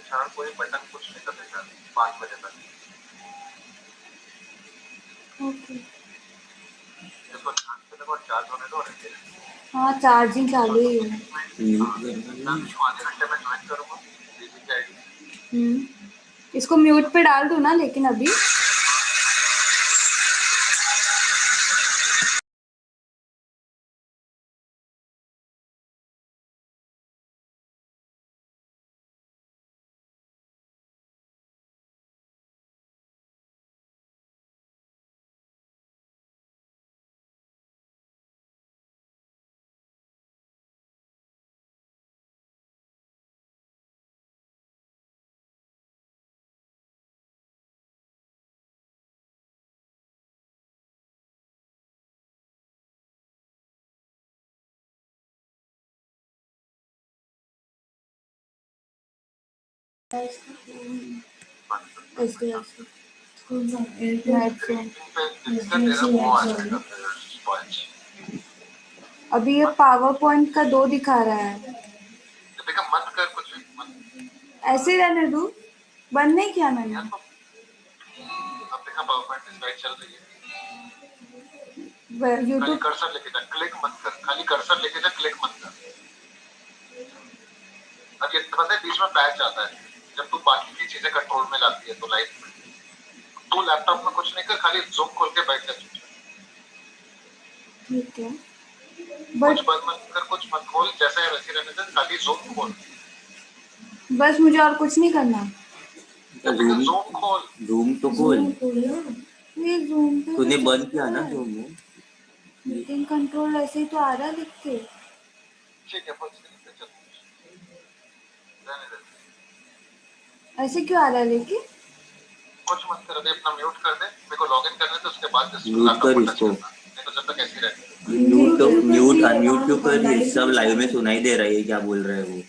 छाड़ कोई बटन कुछ नहीं करेगा 5 बजे तक। ओके इसको चार्ज होने दो। हाँ चार्जिंग चालू ही है। आधे घंटे में ज्वाइन करूँगा। इसको म्यूट पे डाल दूँ ना लेकिन अभी अभी ये पावर पॉइंट का 2 दिखा रहा है। मत कर कुछ ऐसे ही रहने दूँ, बंद नहीं किया मैंने। अब देखा पावर पॉइंट स्लाइड चल रही है। यूट्यूब कर्सर लेके जा, क्लिक मत कर, खाली कर्सर लेके जा, क्लिक मत कर। अब ये पता है बीच में पैच जाता है जब तू बाकी की चीजें कंट्रोल में लाती है तो लाइफ में तू लैपटॉप में कुछ नहीं कर, खाली जूम खोल के बैठ जा। ठीक है कुछ बंद मत कर, कुछ मत खोल, जैसे है वैसे रहने दे, खाली जूम खोल। बस मुझे और कुछ नहीं करना। जूम खोल, जूम तो खोल। ये जूम पे तूने बंद किया ना जूम में। मीटिंग कंट्रोल ऐसे ही तो आ रहा है लिख के। ठीक है फुल स्क्रीन पे चल, रहने दे। ऐसे क्यों आ रहा है लेकिन? कुछ मत कर, अभी अपना म्यूट कर दे, मेरे को लॉगिन करने दे, उसके बाद म्यूट कर इसको। नहीं तो जब तक ऐसी रहे। म्यूट अनम्यूट तो कर, ये सब लाइव में सुनाई दे रहा है क्या बोल रहा है वो।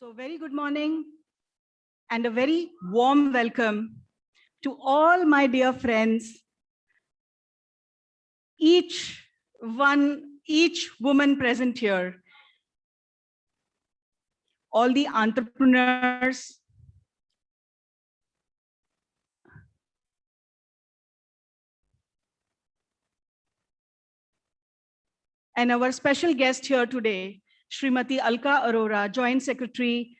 So very good morning and a very warm welcome to all my dear friends, each woman present here, all the entrepreneurs, and our special guest here today, Srimati Alka Arora, Joint Secretary,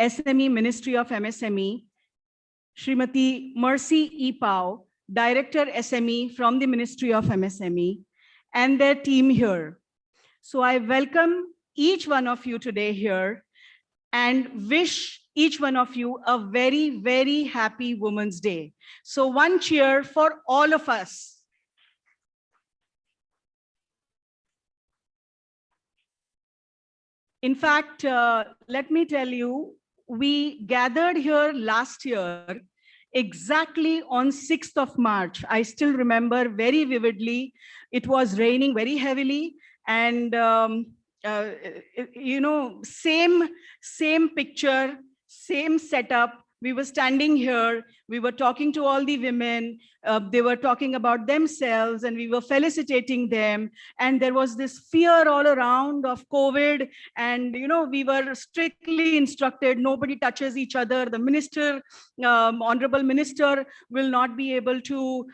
SME Ministry of MSME, Srimati Mercy E. Pao, Director SME from the Ministry of MSME, and their team here. So I welcome each one of you today here and wish each one of you a very, very happy Women's Day. So one cheer for all of us. In fact, let me tell you, we gathered here last year exactly on 6th of March. I still remember very vividly. It was raining very heavily, and you know, same picture, same setup. We were standing here, we were talking to all the women, they were talking about themselves, and we were felicitating them. And there was this fear all around of COVID, and you know, we were strictly instructed, nobody touches each other. The minister, honorable minister, will not be able to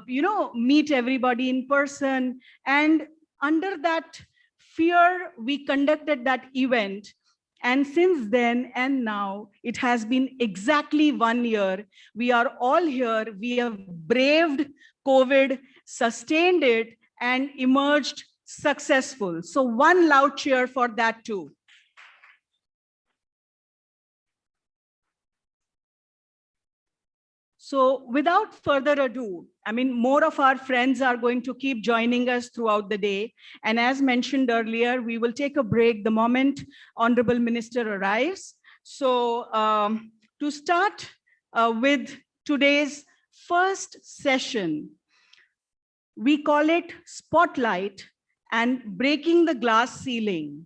you know, meet everybody in person. And under that fear, we conducted that event. And since then and now, it has been exactly 1 year. We are all here. We have braved COVID, sustained it, and emerged successful. So one loud cheer for that too. So without further ado, I mean, more of our friends are going to keep joining us throughout the day. And as mentioned earlier, we will take a break the moment Honorable Minister arrives. So to start with today's first session, we call it Spotlight and Breaking the Glass Ceiling.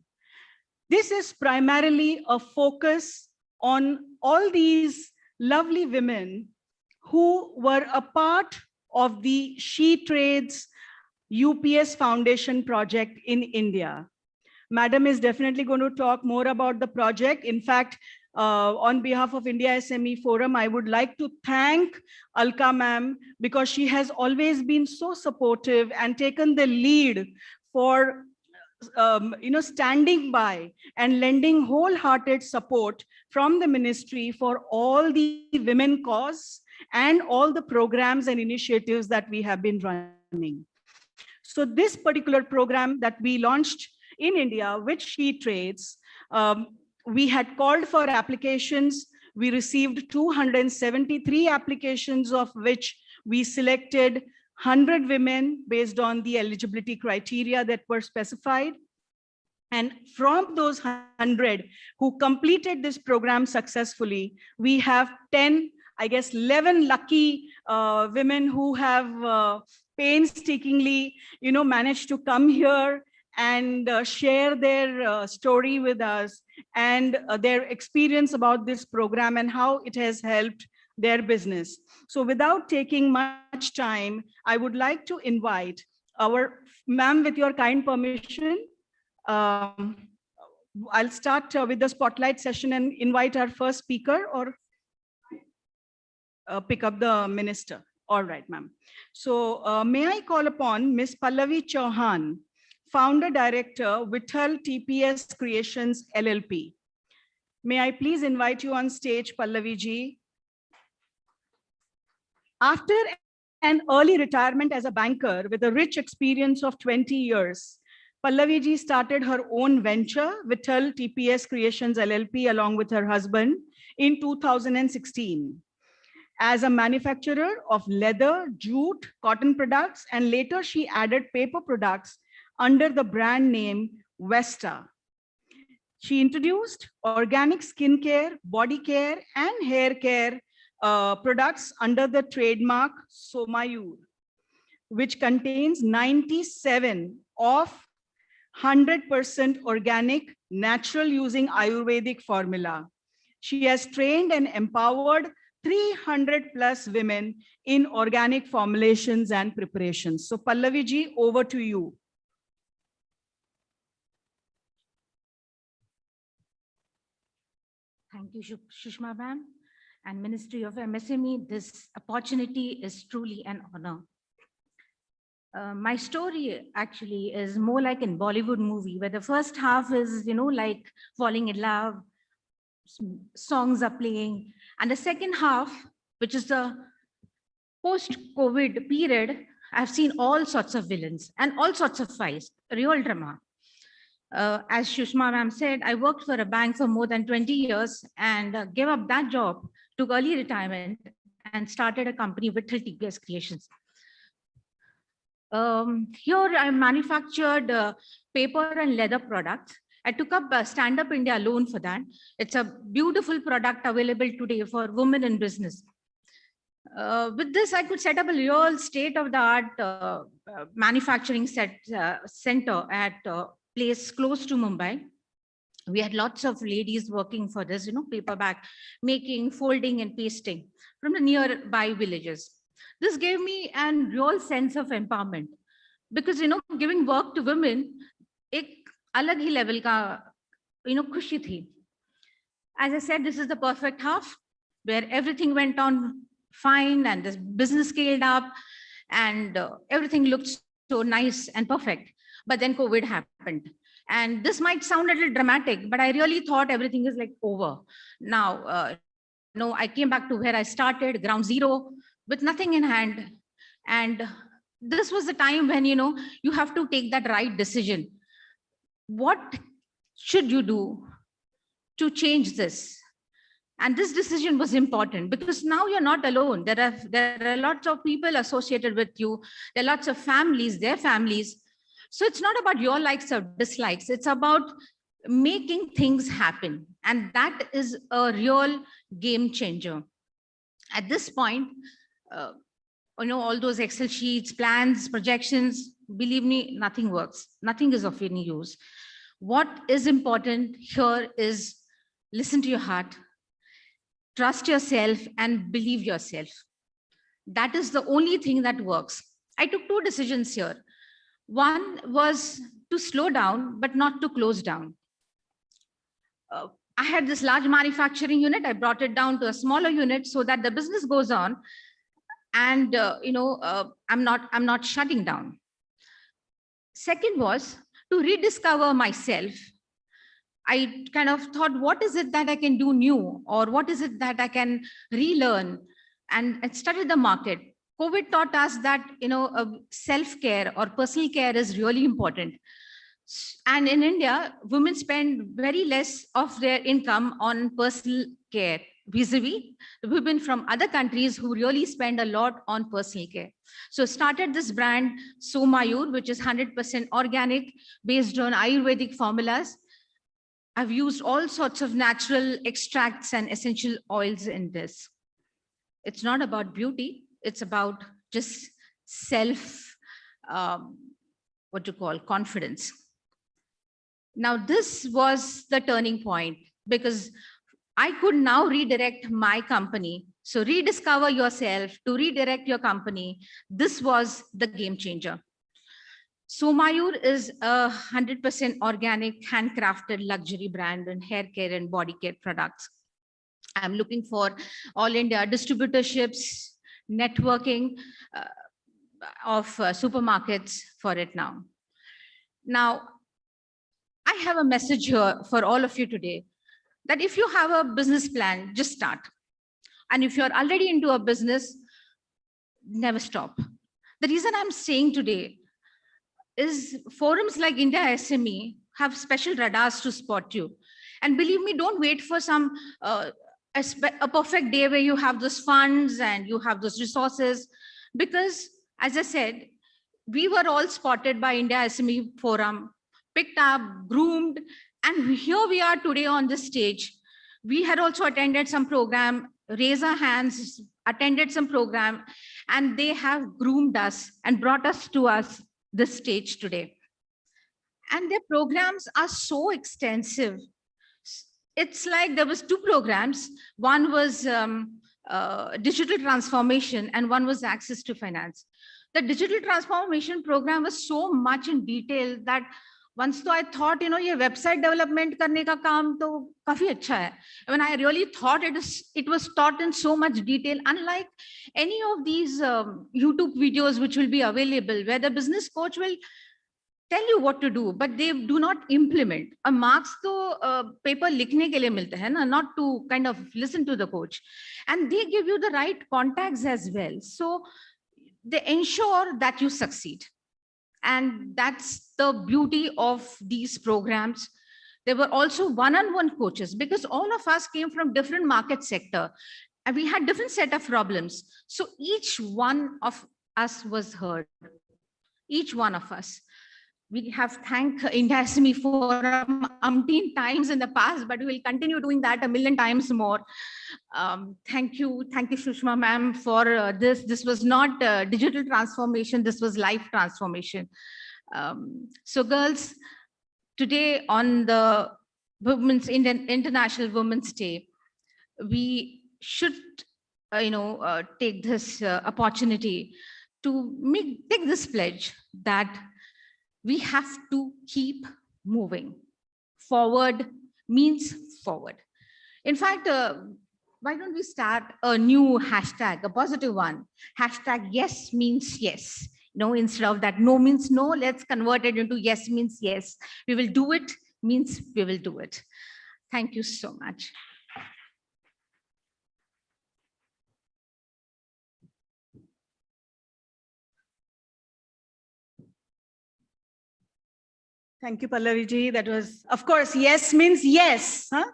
This is primarily a focus on all these lovely women who were a part of the She Trades UPS Foundation project in India. Madam is definitely going to talk more about the project. In fact, on behalf of India SME Forum, I would like to thank Alka ma'am, because she has always been so supportive and taken the lead for you know, standing by and lending wholehearted support from the ministry for all the women cause and all the programs and initiatives that we have been running. So this particular program that we launched in India, which She Trades, we had called for applications. We received 273 applications, of which we selected 100 women based on the eligibility criteria that were specified. And from those 100 who completed this program successfully, we have 10, I guess 11 lucky women who have painstakingly, you know, managed to come here and share their story with us and their experience about this program and how it has helped their business. So without taking much time, I would like to invite our ma'am, with your kind permission, I'll start with the spotlight session and invite our first speaker, or pick up the minister. All right, ma'am. So may I call upon Ms. Pallavi Chauhan, Founder Director, Vittal TPS Creations LLP. May I please invite you on stage, Pallavi ji. After an early retirement as a banker with a rich experience of 20 years, Pallavi ji started her own venture, Vittal TPS Creations LLP, along with her husband in 2016. As a manufacturer of leather, jute, cotton products, and later she added paper products under the brand name Vesta. She introduced organic skincare, body care, and hair care products under the trademark Somayur, which contains 97 of 100% organic, natural using Ayurvedic formula. She has trained and empowered 300 plus women in organic formulations and preparations. So Pallavi ji, over to you. Thank you, Sushma ma'am and Ministry of MSME. This opportunity is truly an honor. My story actually is more like in Bollywood movie, where the first half is, like falling in love, songs are playing, and the second half, which is the post-COVID period, I've seen all sorts of villains and all sorts of fights, real drama. As Sushma ma'am said, I worked for a bank for more than 20 years and gave up that job, took early retirement, and started a company with TPS Creations. Here I manufactured paper and leather products. I took up a Stand Up India loan for that. It's a beautiful product available today for women in business. With this, I could set up a real state-of-the-art manufacturing center at a place close to Mumbai. We had lots of ladies working for this, paperback making, folding, and pasting from the nearby villages. This gave me a real sense of empowerment because, giving work to women, ek alag hi level ka, khushi thi. As I said, this is the perfect half where everything went on fine and this business scaled up and everything looked so nice and perfect. But then COVID happened. And this might sound a little dramatic, but I really thought everything is like over. Now, I came back to where I started, ground zero, with nothing in hand. And this was the time when, you have to take that right decision. What should you do to change this? And this decision was important because now you're not alone. There are lots of people associated with you. There are lots of families, their families. So it's not about your likes or dislikes. It's about making things happen. And that is a real game changer. At this point, all those Excel sheets, plans, projections, believe me, nothing works. Nothing is of any use. What is important here is listen to your heart, trust yourself, and believe yourself. That is the only thing that works. I took two decisions here. One was to slow down, but not to close down. I had this large manufacturing unit. I brought it down to a smaller unit so that the business goes on, and I'm not shutting down. Second was to rediscover myself. I kind of thought, what is it that I can do new, or what is it that I can relearn, and studied the market. COVID taught us that self-care or personal care is really important. And in India, women spend very less of their income on personal care, vis-a-vis women from other countries who really spend a lot on personal care. So started this brand, Somayur, which is 100% organic, based on Ayurvedic formulas. I've used all sorts of natural extracts and essential oils in this. It's not about beauty. It's about just confidence. Now, this was the turning point because I could now redirect my company. So rediscover yourself, to redirect your company. This was the game changer. Somayur is a 100% organic, handcrafted luxury brand in hair care and body care products. I'm looking for all India distributorships, networking of supermarkets for it now. Now, I have a message here for all of you today that if you have a business plan, just start. And if you're already into a business, never stop. The reason I'm saying today is forums like India SME have special radars to spot you. And believe me, don't wait for some a perfect day where you have those funds and you have those resources, because as I said, we were all spotted by India SME Forum, picked up, groomed, and here we are today on this stage. We had also attended some program, raise our hands, attended some program, and they have groomed us and brought us to this stage today. And their programs are so extensive. It's like there was 2 programs. One was digital transformation and one was access to finance. The digital transformation program was so much in detail that once I thought, ये website development करने का काम तो काफी अच्छा है. When I really thought it was taught in so much detail, unlike any of these YouTube videos which will be available, where the business coach will tell you what to do, but they do not implement. Marks to paper लिखने के लिए मिलते हैं ना, not to kind of listen to the coach. And they give you the right contacts as well. So they ensure that you succeed. And that's the beauty of these programs. There were also one-on-one coaches, because all of us came from different market sector and we had different set of problems. So each one of us was heard. Each one of us. We have thanked India SME Forum umpteen times in the past, but we will continue doing that a million times more. Thank you, Sushma ma'am, for this. This was not digital transformation, this was life transformation. So girls, today on the International Women's Day, we should take this opportunity to take this pledge that we have to keep moving. Forward means forward. In fact, why don't we start a new hashtag, a positive one? Hashtag yes means yes. Instead of that no means no, let's convert it into yes means yes. We will do it means we will do it. Thank you so much. Thank you, Pallavi ji. That was, of course, yes means yes. Huh?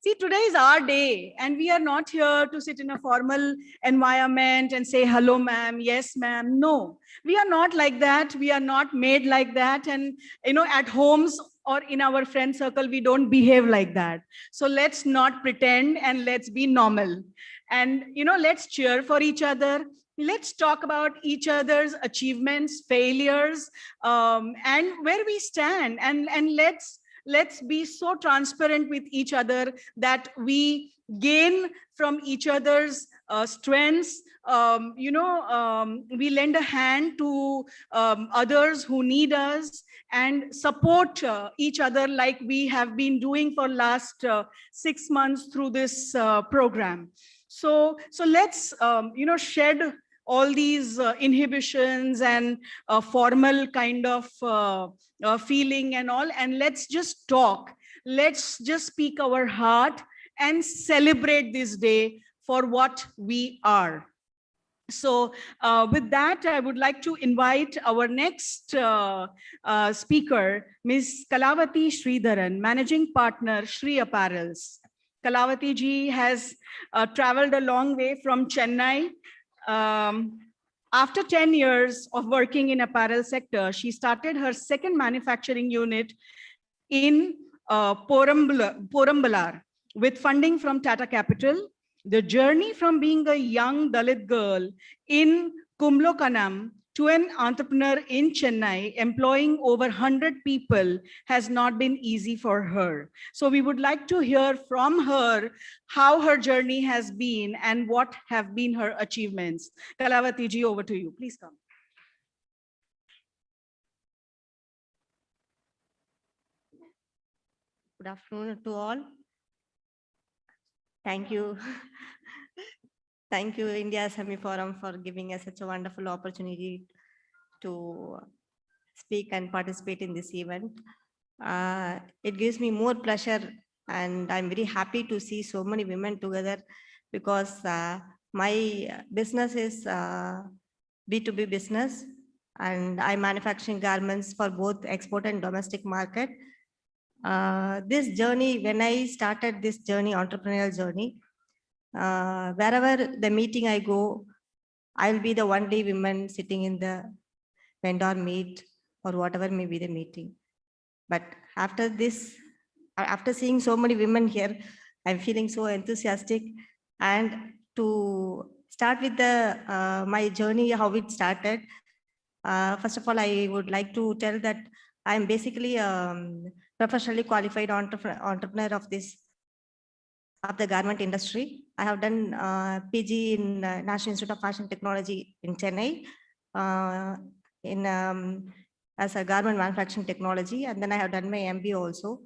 See, today is our day, and we are not here to sit in a formal environment and say, hello, ma'am, yes, ma'am. No, we are not like that. We are not made like that. And, at homes or in our friend circle, we don't behave like that. So let's not pretend and let's be normal. And, let's cheer for each other. Let's talk about each other's achievements, failures, and where we stand. And let's be so transparent with each other that we gain from each other's strengths. We lend a hand to others who need us and support each other like we have been doing for last 6 months through this program. So let's, shed all these inhibitions and formal kind of feeling and all, and let's just talk. Let's just speak our heart and celebrate this day for what we are. So with that, I would like to invite our next speaker, Ms. Kalavati Sridharan, Managing Partner, Shri Apparels. Kalavati ji has traveled a long way from Chennai. After 10 years of working in apparel sector, she started her second manufacturing unit in Porambalar with funding from Tata Capital. The journey from being a young Dalit girl in Kumlokanam to an entrepreneur in Chennai, employing over 100 people, has not been easy for her. So we would like to hear from her how her journey has been and what have been her achievements. Kalavati ji, over to you. Please come. Good afternoon to all. Thank you. Thank you, India SME Forum, for giving us such a wonderful opportunity to speak and participate in this event. It gives me more pleasure, and I'm very happy to see so many women together, because my business is B2B business, and I'm manufacturing garments for both export and domestic market. This journey, when I started this journey, entrepreneurial journey, wherever the meeting I go, I'll be the only woman sitting in the vendor meet or whatever may be the meeting. But after this, after seeing so many women here, I'm feeling so enthusiastic. And to start with the my journey, how it started, first of all, I would like to tell that I'm basically professionally qualified entrepreneur of the garment industry. I have done PG in National Institute of Fashion Technology in Chennai, as a garment manufacturing technology, and then I have done my MBA also.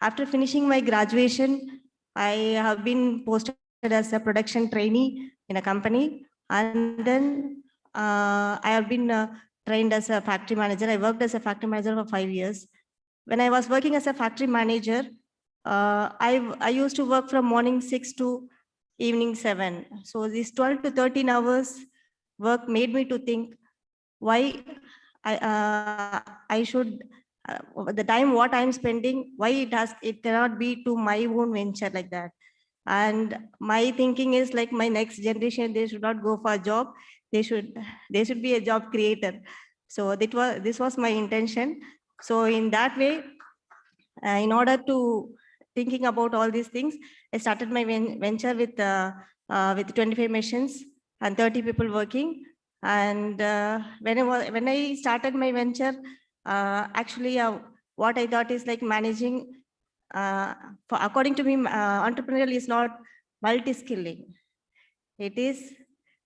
After finishing my graduation, I have been posted as a production trainee in a company, and then I have been trained as a factory manager. I worked as a factory manager for 5 years. When I was working as a factory manager, I used to work from morning 6 to evening 7. So these 12 to 13 hours work made me to think why I should, the time what I'm spending, why it cannot be to my own venture like that. And my thinking is like my next generation, they should not go for a job. They should be a job creator. So this was my intention. So in that way, in order to thinking about all these things, I started my venture with 25 machines and 30 people working. And when I started my venture, actually, what I thought is like managing. According to me, entrepreneurial is not multi-skilling. It is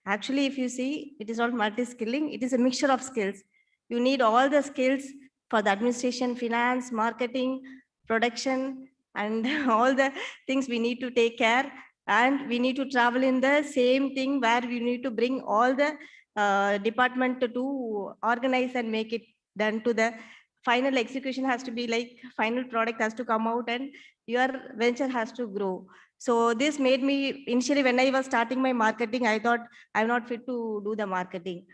actually, if you see, it is not multi-skilling. It is a mixture of skills. You need all the skills for the administration, finance, marketing, production, and all the things we need to take care. And we need to travel in the same thing where we need to bring all the department to organize and make it done to the final execution has to be like final product has to come out and your venture has to grow. So this made me, initially when I was starting my marketing, I thought I'm not fit to do the marketing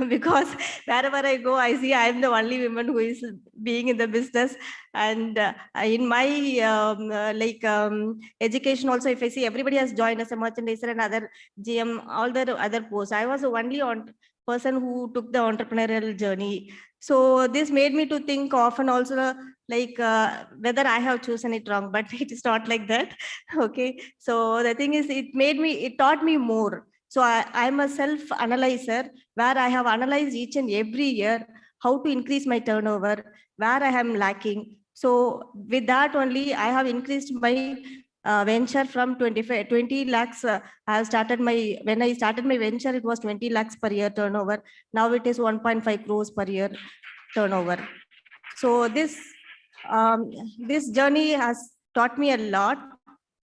because wherever I go, I see I'm the only woman who is being in the business. And in my education also, if I see everybody has joined as a merchandiser and other GM, all the other posts, I was the only person who took the entrepreneurial journey. So this made me to think often also like whether I have chosen it wrong, but it is not like that. Okay. So the thing is, it taught me more. So I'm a self-analyzer where I have analyzed each and every year how to increase my turnover, where I am lacking. So with that only, I have increased my venture from 20 lakhs. I have started when I started my venture, it was 20 lakhs per year turnover. Now it is 1.5 crores per year turnover. So this journey has taught me a lot,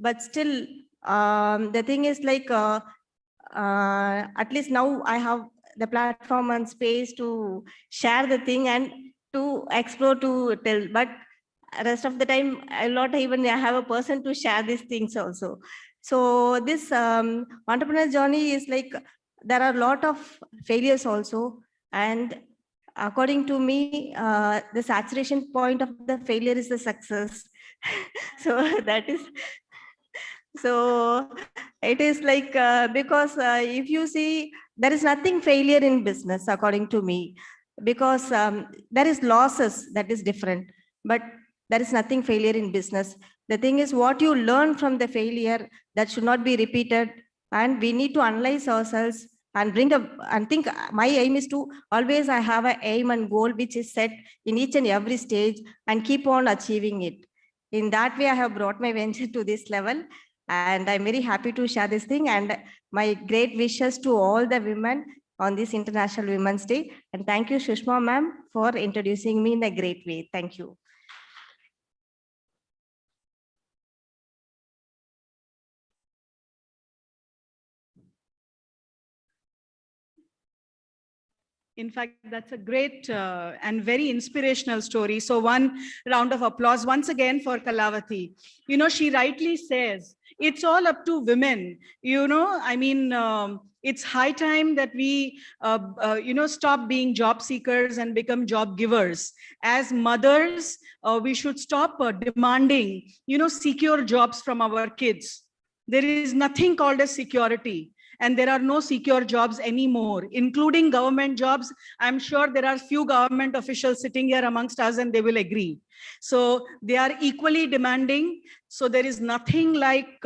but still the thing is like, at least now I have the platform and space to share the thing and to explore, to tell, but rest of the time I will not even have a person to share these things also. So this entrepreneur journey is like, there are a lot of failures also, and according to me, the saturation point of the failure is the success. So that is, so it is like, because if you see, there is nothing failure in business, according to me, because there is losses, that is different, but there is nothing failure in business. The thing is what you learn from the failure, that should not be repeated. And we need to analyze ourselves and think my aim is to always I have an aim and goal which is set in each and every stage and keep on achieving it. In that way, I have brought my venture to this level. And I'm very happy to share this thing, and my great wishes to all the women on this International Women's Day. And thank you, Shushma ma'am, for introducing me in a great way. Thank you. In fact, that's a great and very inspirational story. So one round of applause once again for Kalavati. You know, she rightly says, it's all up to women. You know, I mean, it's high time that we, stop being job seekers and become job givers. As mothers, we should stop demanding, secure jobs from our kids. There is nothing called as security. And there are no secure jobs anymore, including government jobs. I'm sure there are few government officials sitting here amongst us and they will agree. So they are equally demanding. So there is nothing like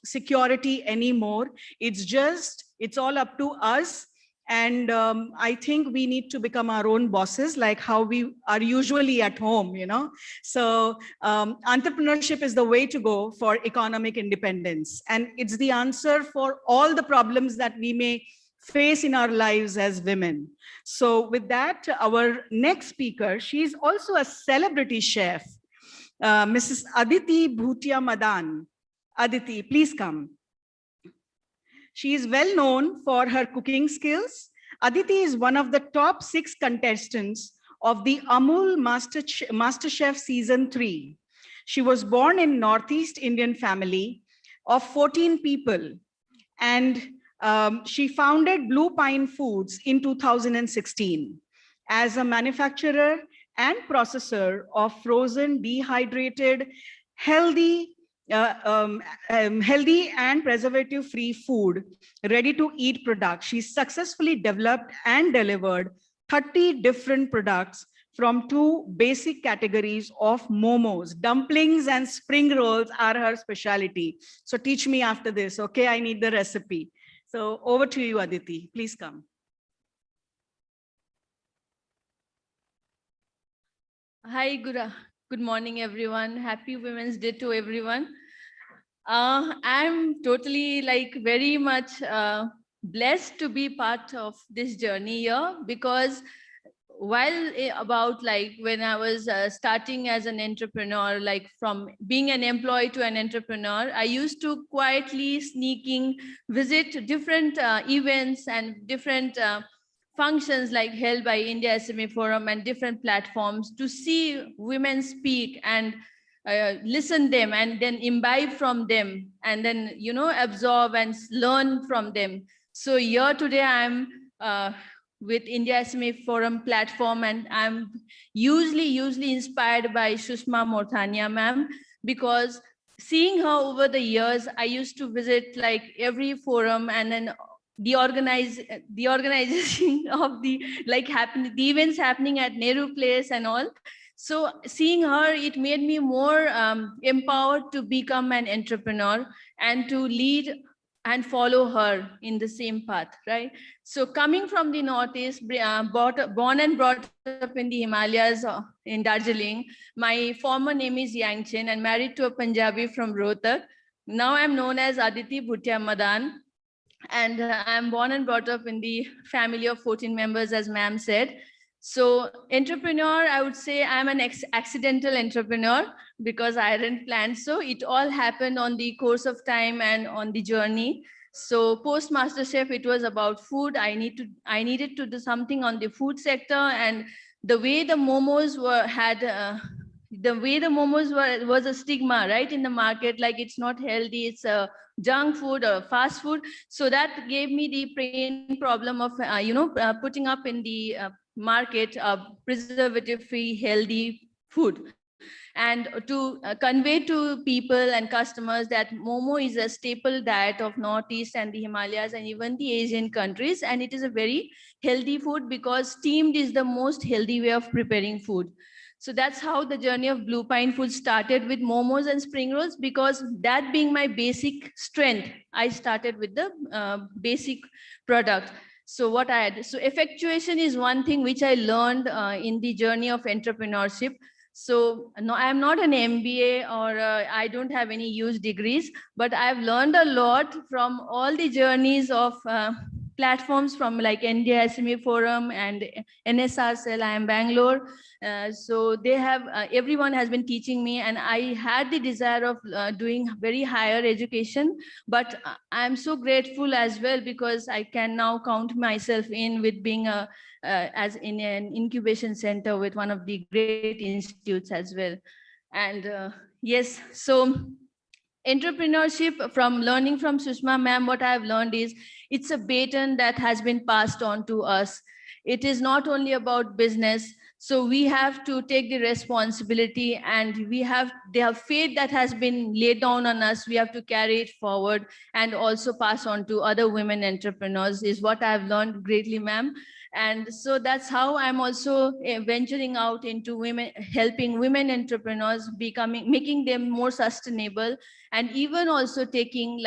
security anymore. It's all up to us. And I think we need to become our own bosses, like how we are usually at home, you know. So entrepreneurship is the way to go for economic independence. And it's the answer for all the problems that we may face in our lives as women. So with that, our next speaker, she's also a celebrity chef, Mrs. Aditi Bhutia Madan. Aditi, please come. She is well known for her cooking skills. Aditi is one of the top 6 contestants of the Amul MasterChef Season 3. She was born in Northeast Indian family of 14 people, and she founded Blue Pine Foods in 2016 as a manufacturer and processor of frozen, dehydrated, healthy and preservative-free food, ready-to-eat products. She successfully developed and delivered 30 different products from 2 basic categories of momos. Dumplings and spring rolls are her specialty. So teach me after this, okay? I need the recipe. So over to you, Aditi. Please come. Hi, good morning, everyone. Happy Women's Day to everyone. I'm totally very much blessed to be part of this journey here, because while about when I was starting as an entrepreneur, from being an employee to an entrepreneur, I used to quietly sneaking visit different events and different functions held by India SME Forum and different platforms to see women speak and listen them and then imbibe from them and then, absorb and learn from them. So here today I'm with India SME Forum platform, and I'm usually inspired by Sushma Morthania ma'am, because seeing her over the years, I used to visit every forum, and then the organization of the the events happening at Nehru Place and all. So seeing her, it made me more empowered to become an entrepreneur and to lead and follow her in the same path, right? So coming from the Northeast, born and brought up in the Himalayas in Darjeeling, my former name is Yangchen and married to a Punjabi from Rohtak. Now I'm known as Aditi Bhutia Madan, and I'm born and brought up in the family of 14 members, as ma'am said. So entrepreneur, I would say I'm an accidental entrepreneur because I didn't plan. So it all happened on the course of time and on the journey. So post MasterChef, it was about food. I needed to do something on the food sector, and the way the momos was a stigma, right, in the market, it's not healthy, it's a junk food or fast food. So that gave me the pain problem of putting up in the market preservative-free healthy food, and to convey to people and customers that momo is a staple diet of Northeast and the Himalayas and even the Asian countries, and it is a very healthy food because steamed is the most healthy way of preparing food. So that's how the journey of Blue Pine Food started, with momos and spring rolls, because that being my basic strength, I started with the basic product. So what I had, so effectuation is one thing which I learned in the journey of entrepreneurship. So no, I'm not an MBA or I don't have any huge degrees, but I've learned a lot from all the journeys of platforms from India SME Forum and NSR Cell. I am Bangalore. So they have, everyone has been teaching me, and I had the desire of doing very higher education, but I'm so grateful as well because I can now count myself in with being as in an incubation center with one of the great institutes as well. And yes, so entrepreneurship, from learning from Sushma ma'am, what I've learned is it's a baton that has been passed on to us. It is not only about business. So we have to take the responsibility, and the faith that has been laid down on us, we have to carry it forward and also pass on to other women entrepreneurs, is what I've learned greatly, ma'am. And so that's how I'm also venturing out into women, helping women entrepreneurs, making them more sustainable, and even also taking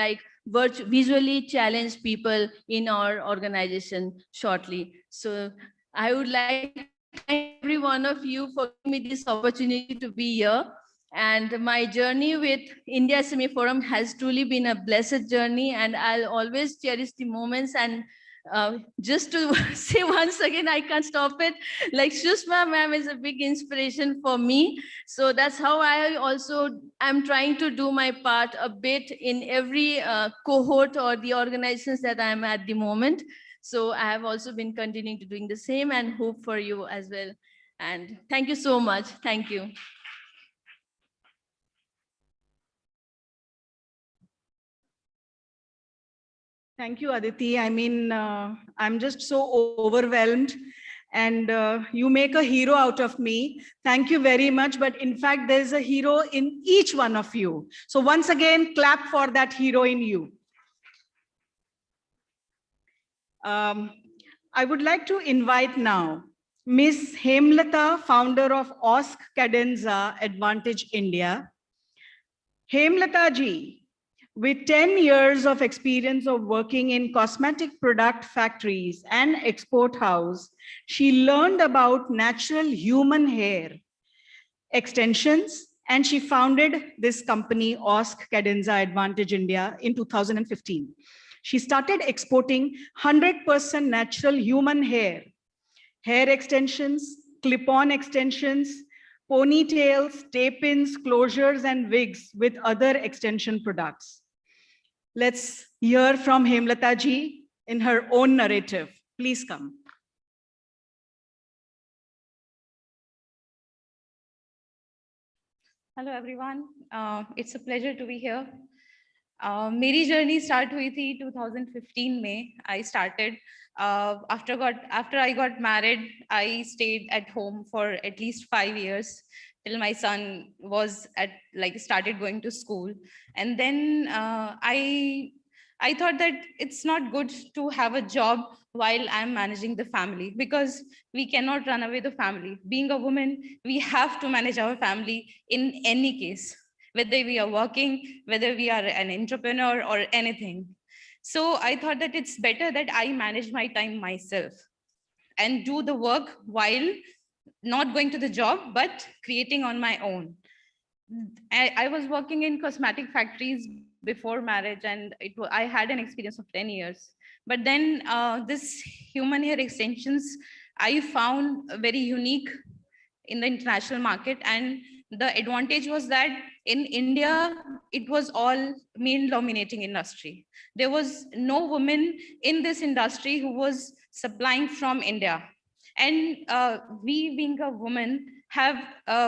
visually challenged people in our organization shortly. So I would like to thank every one of you for giving me this opportunity to be here. And my journey with India SME Forum has truly been a blessed journey, and I'll always cherish the moments. And just to say once again, I can't stop it. Like Shushma ma'am is a big inspiration for me. So that's how I also am trying to do my part a bit in every cohort or the organizations that I'm at the moment. So I have also been continuing to doing the same, and hope for you as well. And thank you so much. Thank you. Thank you, Aditi. I mean, I'm just so overwhelmed, and you make a hero out of me. Thank you very much. But in fact, there's a hero in each one of you. So once again, clap for that hero in you. I would like to invite now Miss Hemlata, founder of OSC Cadenza Advantage India. Hemlata ji, with 10 years of experience of working in cosmetic product factories and export house, she learned about natural human hair extensions, and she founded this company, OSC Cadenza Advantage India, in 2015. She started exporting 100% natural human hair extensions, clip-on extensions, ponytails, tape-ins, closures, and wigs with other extension products. Let's hear from Hemlata ji in her own narrative. Please come. Hello everyone, it's a pleasure to be here. मेरी journey start हुई थी 2015 में. I started after I got married. I stayed at home for at least 5 years till my son was started going to school, and then I thought that it's not good to have a job while I'm managing the family, because we cannot run away the family. Being a woman, we have to manage our family in any case, whether we are working, whether we are an entrepreneur or anything. So I thought that it's better that I manage my time myself and do the work while not going to the job, but creating on my own. I was working in cosmetic factories before marriage, and I had an experience of 10 years. But then this human hair extensions, I found very unique in the international market. And the advantage was that in India, it was all male dominating industry. There was no woman in this industry who was supplying from India. And we being a woman have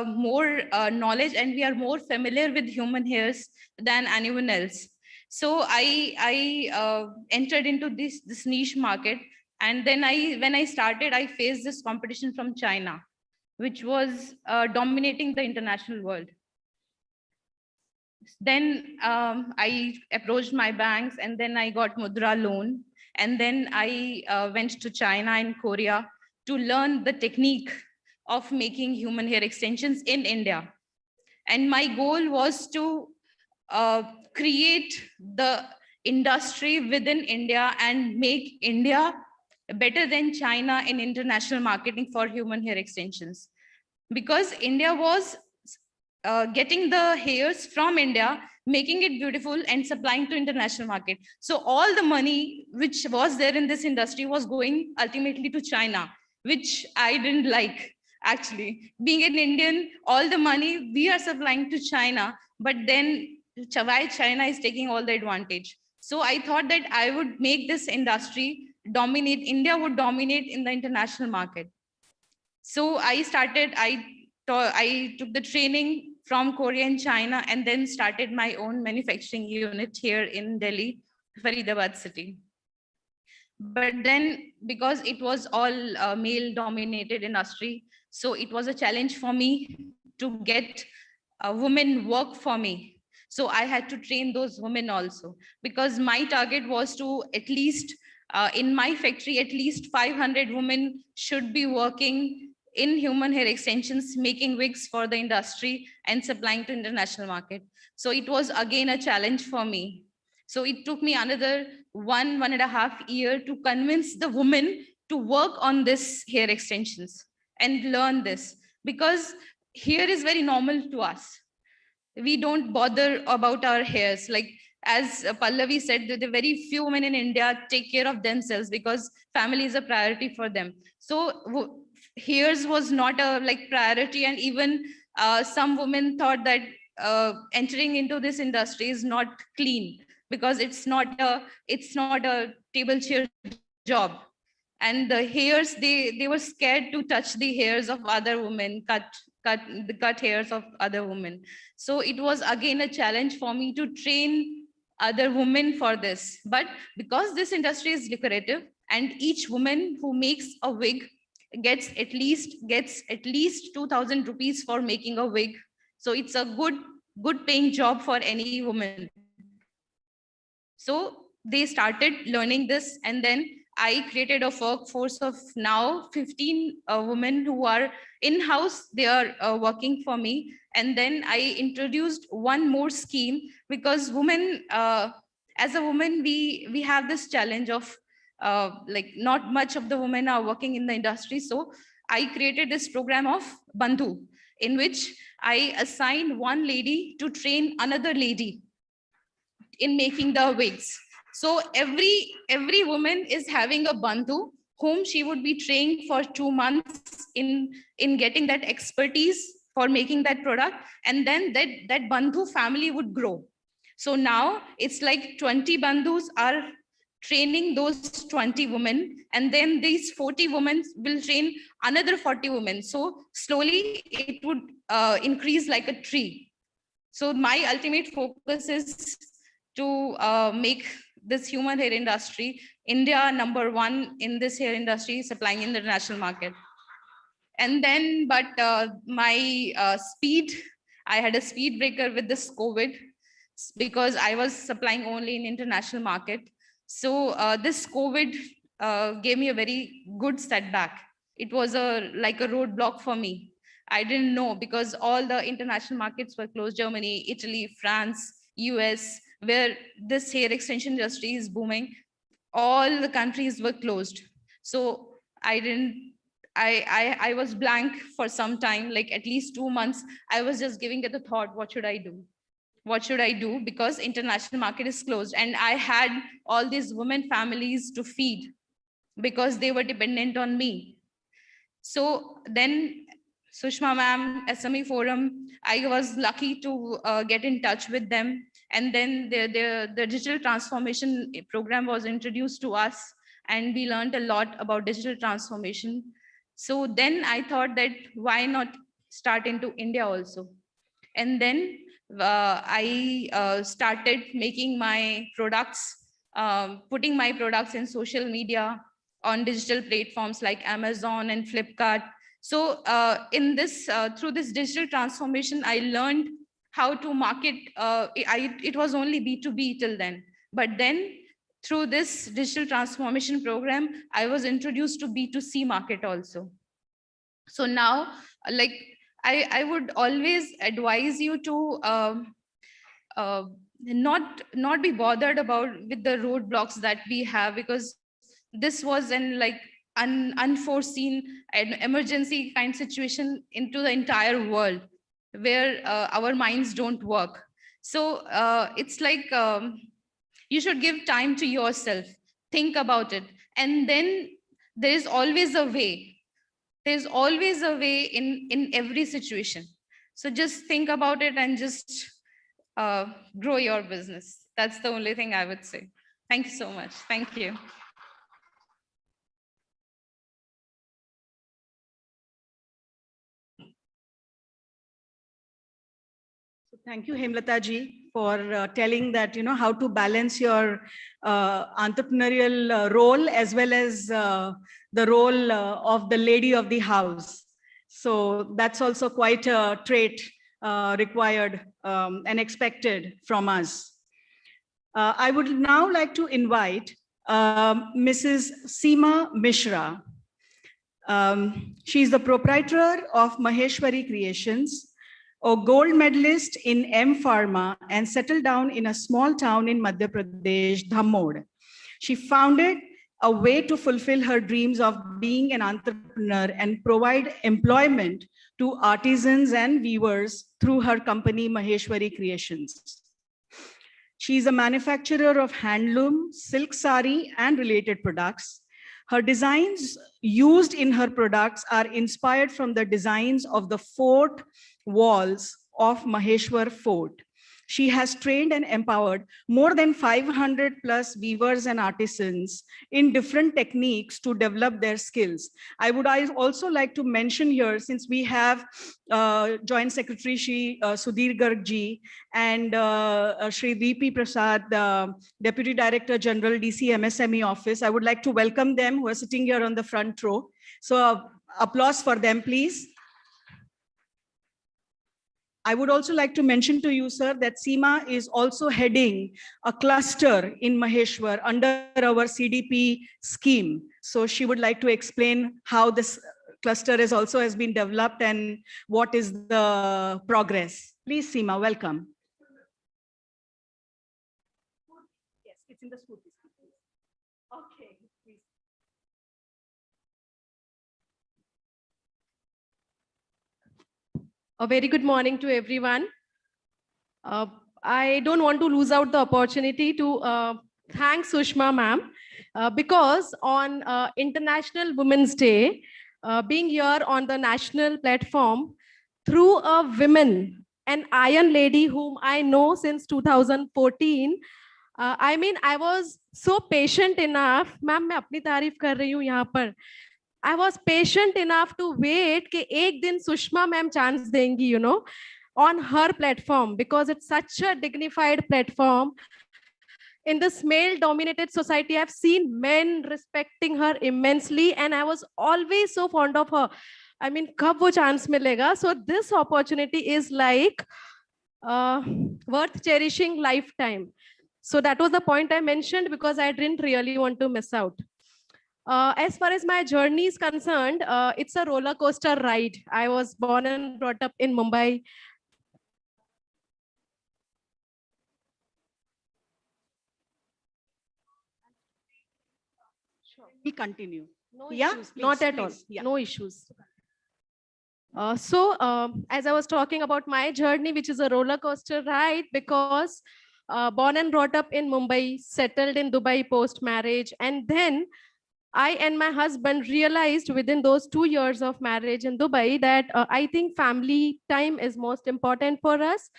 more knowledge, and we are more familiar with human hairs than anyone else. So I entered into this niche market. And then when I started, I faced this competition from China, which was dominating the international world. Then I approached my banks, and then I got Mudra loan. And then I went to China and Korea to learn the technique of making human hair extensions in India. And my goal was to create the industry within India and make India better than China in international marketing for human hair extensions. Because India was getting the hairs from India, making it beautiful and supplying to international market. So all the money which was there in this industry was going ultimately to China, which I didn't like. Actually, being an Indian, all the money we are supplying to China, but then why China is taking all the advantage. So I thought that I would make this industry dominate, India would dominate in the international market. So I started, I took the training from Korea and China, and then started my own manufacturing unit here in Delhi, Faridabad city. But then, because it was all male dominated industry, so it was a challenge for me to get women work for me. So I had to train those women also, because my target was to at least in my factory, at least 500 women should be working in human hair extensions, making wigs for the industry and supplying to international market. So it was again a challenge for me. So it took me another 1.5 years to convince the woman to work on this hair extensions and learn this, because hair is very normal to us. We don't bother about our hairs. Like as Pallavi said, that the very few women in India take care of themselves because family is a priority for them. So hairs was not a like priority, and even some women thought that entering into this industry is not clean because it's not a table chair job. And the hairs, they were scared to touch the hairs of other women, cut hairs of other women. So it was again a challenge for me to train other women for this. But because this industry is lucrative and each woman who makes a wig gets at least 2,000 rupees for making a wig. So it's a good paying job for any woman. So they started learning this, and then I created a workforce of now 15 women who are in-house. They are working for me. And then I introduced one more scheme, because women, as a woman, we have this challenge of like not much of the women are working in the industry. So I created this program of Bandhu, in which I assigned one lady to train another lady in making the wigs. So every woman is having a bandhu whom she would be trained for 2 months in getting that expertise for making that product, and then that bandhu family would grow. So now it's like 20 bandhus are training those 20 women, and then these 40 women will train another 40 women. So slowly it would increase like a tree. So my ultimate focus is to make this human hair industry India #1 in this hair industry, supplying in the international market. And then, but my speed, I had a speed breaker with this COVID, because I was supplying only in international market. So this COVID gave me a very good setback. It was like a roadblock for me. I didn't know, because all the international markets were closed: Germany, Italy, France, US, where this hair extension industry is booming. All the countries were closed. So I was blank for some time, like at least 2 months. I was just giving it a thought, what should I do? What should I do? Because international market is closed, and I had all these women families to feed because they were dependent on me. So then Sushma ma'am, SME Forum, I was lucky to get in touch with them. And then the digital transformation program was introduced to us, and we learned a lot about digital transformation. So then I thought that why not start into India also? And then I started making my products, putting my products in social media, on digital platforms like Amazon and Flipkart. So in this, through this digital transformation, I learned how to market. It was only B2B till then, but then through this digital transformation program, I was introduced to B2C market also. So now, like, I would always advise you to not be bothered about with the roadblocks that we have, because this was an like unforeseen and emergency kind situation into the entire world, where our minds don't work. So it's like you should give time to yourself, think about it, and then there is always a way. There's always a way in every situation. So just think about it and just grow your business. That's the only thing I would say. Thank you so much. Thank you. So thank you, Hemlata ji, for telling that, you know, how to balance your entrepreneurial role as well as the role of the lady of the house. So that's also quite a trait required and expected from us. I would now like to invite Mrs. Seema Mishra. She's the proprietor of Maheshwari Creations. a gold medalist in M Pharma, and settled down in a small town in Madhya Pradesh, Dhammod. She founded a way to fulfill her dreams of being an entrepreneur and provide employment to artisans and weavers through her company, Maheshwari Creations. She is a manufacturer of handloom, silk sari, and related products. Her designs used in her products are inspired from the designs of the fort walls of Maheshwar Fort. She has trained and empowered more than 500 plus weavers and artisans in different techniques to develop their skills. I would also like to mention here, since we have Joint Secretary Shri Sudhir Garg ji and Shri VP Prasad, Deputy Director General, DC MSME Office, I would like to welcome them who are sitting here on the front row. So applause for them, please. I would also like to mention to you, sir, that Seema is also heading a cluster in Maheshwar under our CDP scheme. So she would like to explain how this cluster has been developed and what is the progress. Please, Seema, welcome. Yes, it's in the school. Okay, please. A very good morning to everyone. I don't want to lose out the opportunity to thank Sushma ma'am because on International Women's Day, being here on the national platform through a woman, an iron lady whom I know since 2014, I mean, I was so patient enough, ma'am, मैं अपनी तारीफ कर रही हूँ यहाँ पर. I was patient enough to wait कि एक दिन सुषमा मैम चांस देंगी, you know, on her platform, because it's such a dignified platform. In this male-dominated society, I've seen men respecting her immensely, and I was always so fond of her. I mean, कब वो chance मिलेगा? So this opportunity is like worth cherishing lifetime. So that was the point I mentioned because I didn't really want to miss out. As far as my journey is concerned, it's a roller coaster ride. I was born and brought up in Mumbai. We continue. No Yeah, issues, please, not at all. please. Yeah. No issues. So as I was talking about my journey, which is a roller coaster ride, because born and brought up in Mumbai, settled in Dubai post-marriage, and then I and my husband realized within those 2 years of marriage in Dubai that I think family time is most important for us.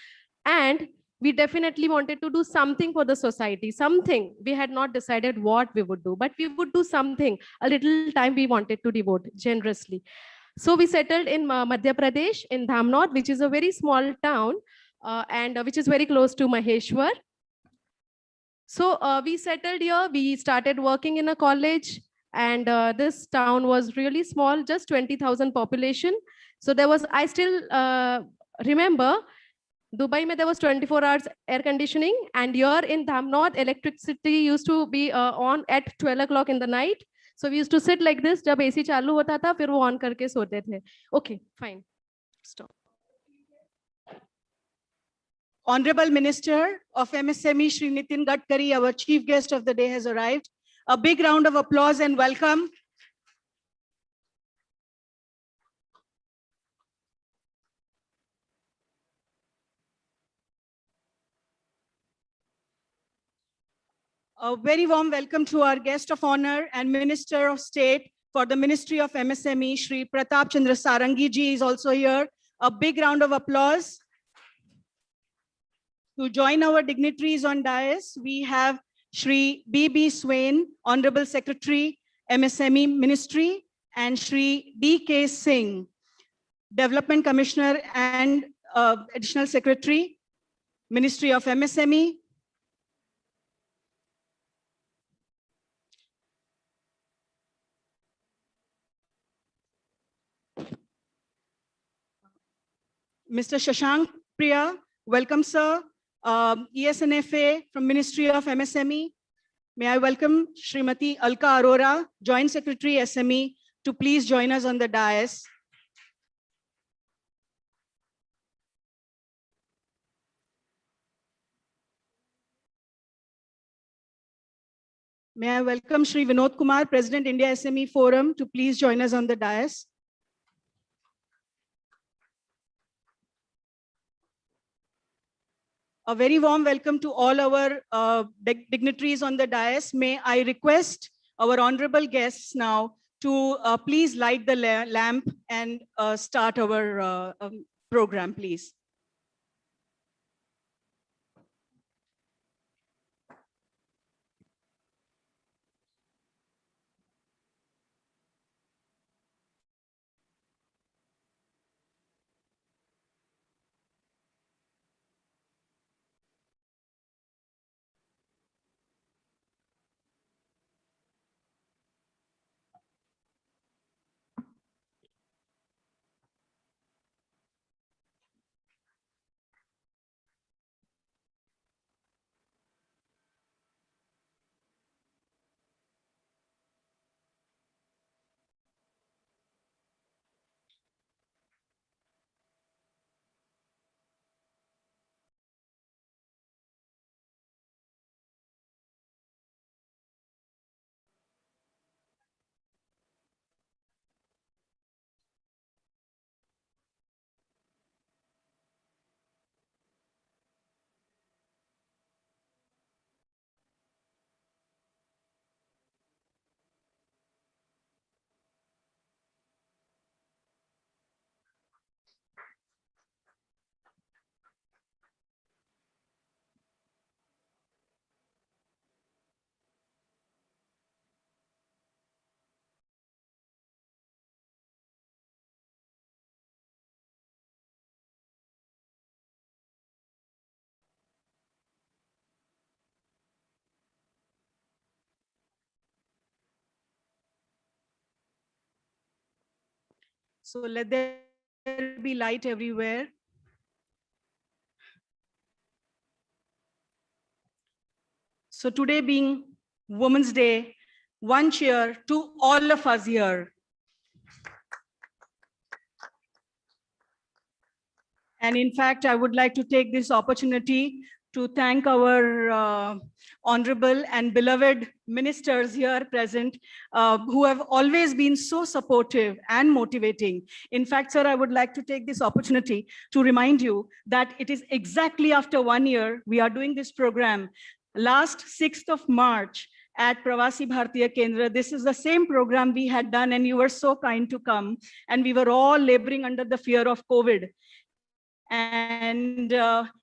And we definitely wanted to do something for the society, something. We had not decided what we would do, but we would do something, a little time we wanted to devote generously. So we settled in Madhya Pradesh, in Dhamnod, which is a very small town and which is very close to Maheshwar. So we settled here, we started working in a college. And this town was really small, just 20,000 population. So there was, I still remember, Dubai mein there was 24 hours air conditioning, and here in Dhamnod, electricity used to be on at 12 o'clock in the night. So we used to sit like this, jab AC chalu hota tha, fir wo on karke sote the. Okay, fine, stop. Honorable Minister of MSME, Shri Nitin Gadkari, our chief guest of the day, has arrived. A big round of applause and welcome. A very warm welcome to our guest of honor and Minister of State for the Ministry of MSME, Shri Pratap Chandra Sarangi ji is also here. A big round of applause. To join our dignitaries on dais, we have Shri B.B. Swain, Honorable Secretary, MSME Ministry, and Shri D.K. Singh, Development Commissioner and Additional Secretary, Ministry of MSME. Mr. Shashank Priya, welcome, sir. ESNFA from Ministry of MSME. May I welcome Srimati Alka Arora, Joint Secretary SME, to please join us on the dais. May I welcome Shri Vinod Kumar, President India SME Forum, to please join us on the dais. A very warm welcome to all our dignitaries on the dais. May I request our honorable guests now to please light the lamp and start our program, please. So let there be light everywhere. So today being Women's Day, one cheer to all of us here. And in fact, I would like to take this opportunity to thank our honorable and beloved ministers here present, who have always been so supportive and motivating. In fact, sir, I would like to take this opportunity to remind you that it is exactly after 1 year we are doing this program. Last 6th of March at Pravasi Bharatiya Kendra, this is the same program we had done, and you were so kind to come, and we were all laboring under the fear of COVID. And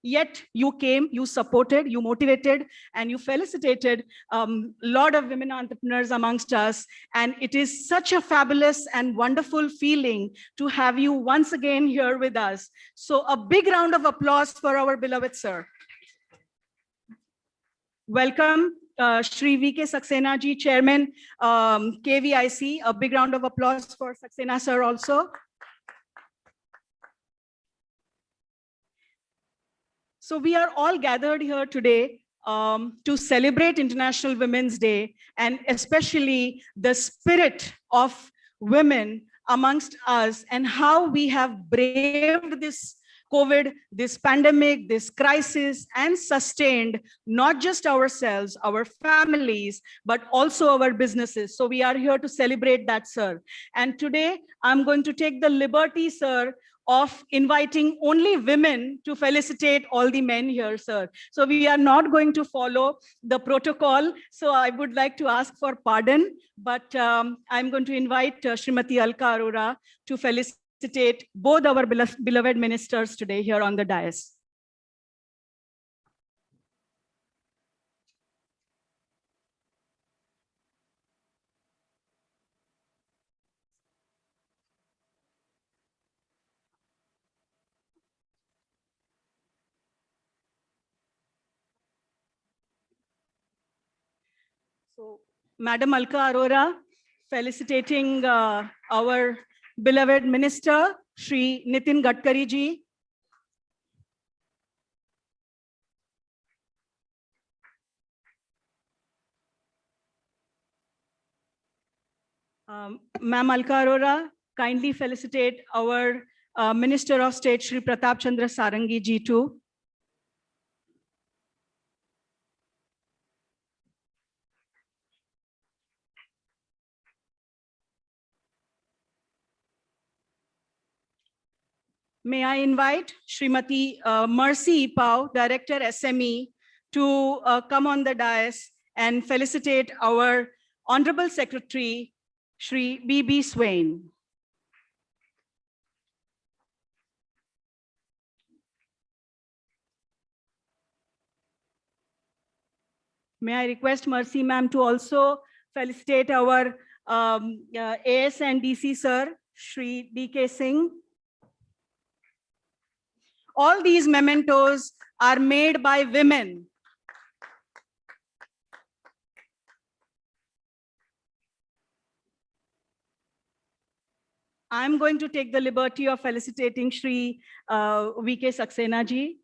yet you came, you supported, you motivated, and you felicitated a lot of women entrepreneurs amongst us. And it is such a fabulous and wonderful feeling to have you once again here with us. So a big round of applause for our beloved sir. Welcome, Shri V.K. Saxena ji, Chairman, KVIC. A big round of applause for Saxena sir also. So we are all gathered here today to celebrate International Women's Day, and especially the spirit of women amongst us and how we have braved this COVID, this pandemic, this crisis, and sustained not just ourselves, our families, but also our businesses. So we are here to celebrate that, sir. And today I'm going to take the liberty, sir, of inviting only women to felicitate all the men here, sir. So we are not going to follow the protocol. So I would like to ask for pardon, but I'm going to invite Srimati Alka Arora to felicitate both our beloved ministers today here on the dais. So, Madam Alka Arora, felicitating our beloved minister, Shri Nitin Gadkari ji. Ma'am Alka Arora, kindly felicitate our Minister of State, Shri Pratap Chandra Sarangi ji too. May I invite Srimati Mercy Pao, Director SME, to come on the dais and felicitate our Honorable Secretary, Shri B.B. Swain. May I request Mercy ma'am to also felicitate our AS and DC sir, Shri D.K. Singh. All these mementos are made by women. I'm going to take the liberty of felicitating Shri V.K. Saxena ji.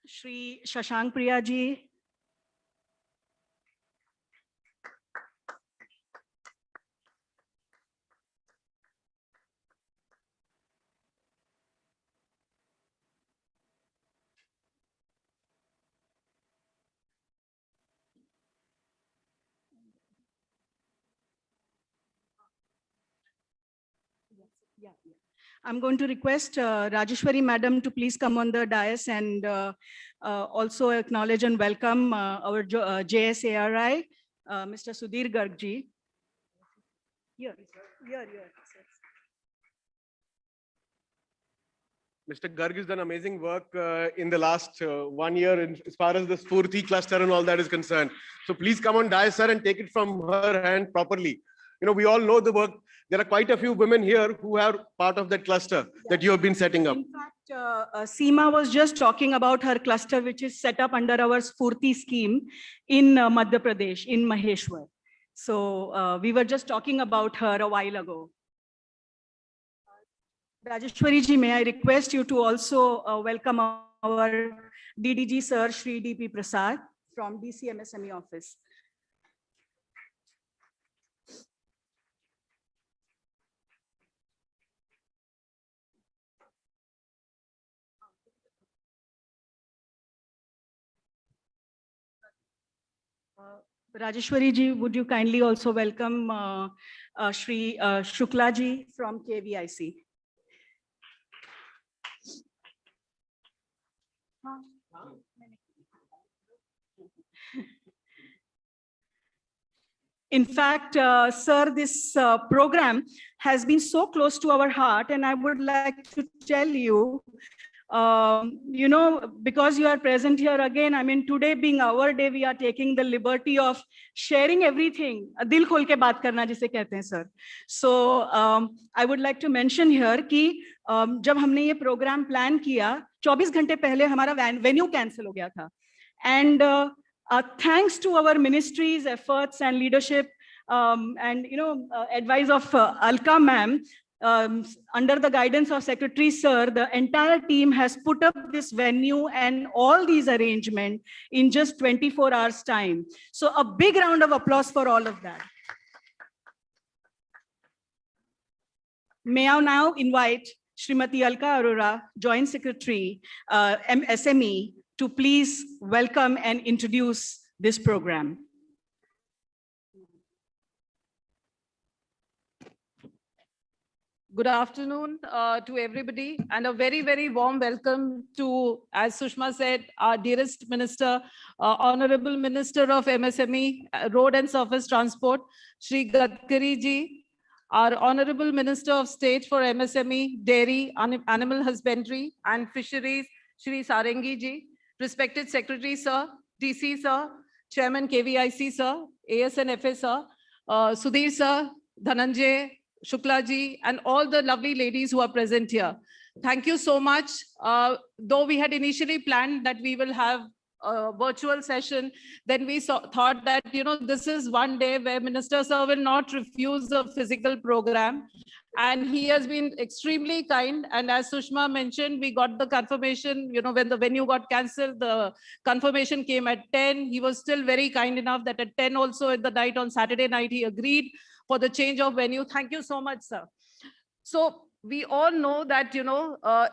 Shri Shashank Priya ji. I'm going to request Rajeshwari madam to please come on the dais and also acknowledge and welcome our JSARI, Mr. Sudhir Garg ji. Here. Mr. Garg has done amazing work in the last 1 year as far as the Spurti cluster and all that is concerned. So please come on dais, sir, and take it from her hand properly. You know, we all know the work. There are quite a few women here who are part of that cluster that you have been setting up. In fact, Seema was just talking about her cluster, which is set up under our Spurti scheme in Madhya Pradesh, in Maheshwar. So we were just talking about her a while ago. Rajeshwari ji, may I request you to also welcome our DDG sir, Shri DP Prasad from DC MSME office. Rajeshwari ji, would you kindly also welcome Shri Shukla ji from KVIC. In fact, sir, this program has been so close to our heart, and I would like to tell you, you know, because you are present here again, I mean, today being our day, we are taking the liberty of sharing everything. Dil khol ke baat karna jise kehte hain, sir. So I would like to mention here कि जब हमने ये program plan किया, 24 घंटे पहले हमारा venue cancel हो गया था. And thanks to our ministry's efforts and leadership and, you know, advice of Alka ma'am, under the guidance of Secretary Sir, the entire team has put up this venue and all these arrangements in just 24 hours time. So a big round of applause for all of that. May I now invite Srimati Alka Arora, Joint Secretary, SME, to please welcome and introduce this program. Good afternoon to everybody, and a very, very warm welcome to, as Sushma said, our dearest Minister, Honorable Minister of MSME, Road and Surface Transport, Shri Gadkari ji, our Honorable Minister of State for MSME, Dairy, Animal Husbandry and Fisheries, Shri Sarangi ji, respected Secretary Sir, DC Sir, Chairman KVIC Sir, AS and FA Sir, Sudhir Sir, Dhananjay, Shukla ji, and all the lovely ladies who are present here. Thank you so much. Though we had initially planned that we will have a virtual session, then we thought that, you know, this is one day where Minister Sir will not refuse a physical program. And he has been extremely kind. And as Sushma mentioned, we got the confirmation, you know, when the venue got cancelled, the confirmation came at 10. He was still very kind enough that at 10 also at the night, on Saturday night, he agreed for the change of venue. Thank you so much, sir. So we all know that,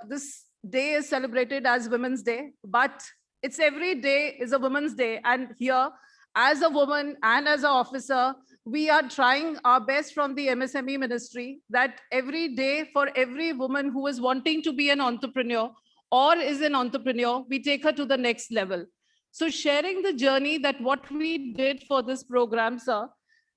this day is celebrated as Women's Day, but it's every day is a Women's Day. And here, as a woman and as an officer, we are trying our best from the MSME ministry that every day for every woman who is wanting to be an entrepreneur or is an entrepreneur, we take her to the next level. So sharing the journey that what we did for this program, sir.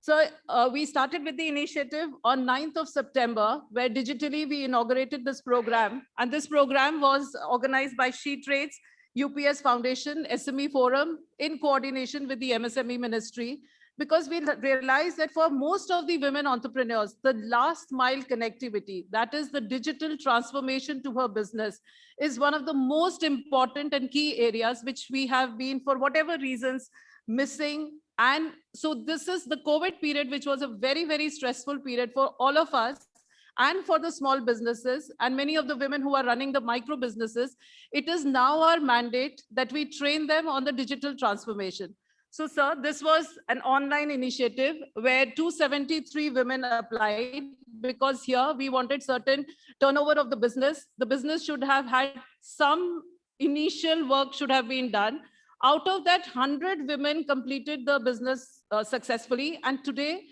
So we started with the initiative on 9th of September, where digitally we inaugurated this program. And this program was organized by She Trades, UPS Foundation, SME Forum, in coordination with the MSME Ministry, because we realized that for most of the women entrepreneurs, the last mile connectivity, that is the digital transformation to her business, is one of the most important and key areas which we have been, for whatever reasons, missing. And so this is the COVID period, which was a very, very stressful period for all of us and for the small businesses and many of the women who are running the micro businesses. It is now our mandate that we train them on the digital transformation. So, sir, this was an online initiative where 273 women applied, because here we wanted certain turnover of the business. The business should have had some initial work should have been done. Out of that, 100 women completed the business successfully. And today,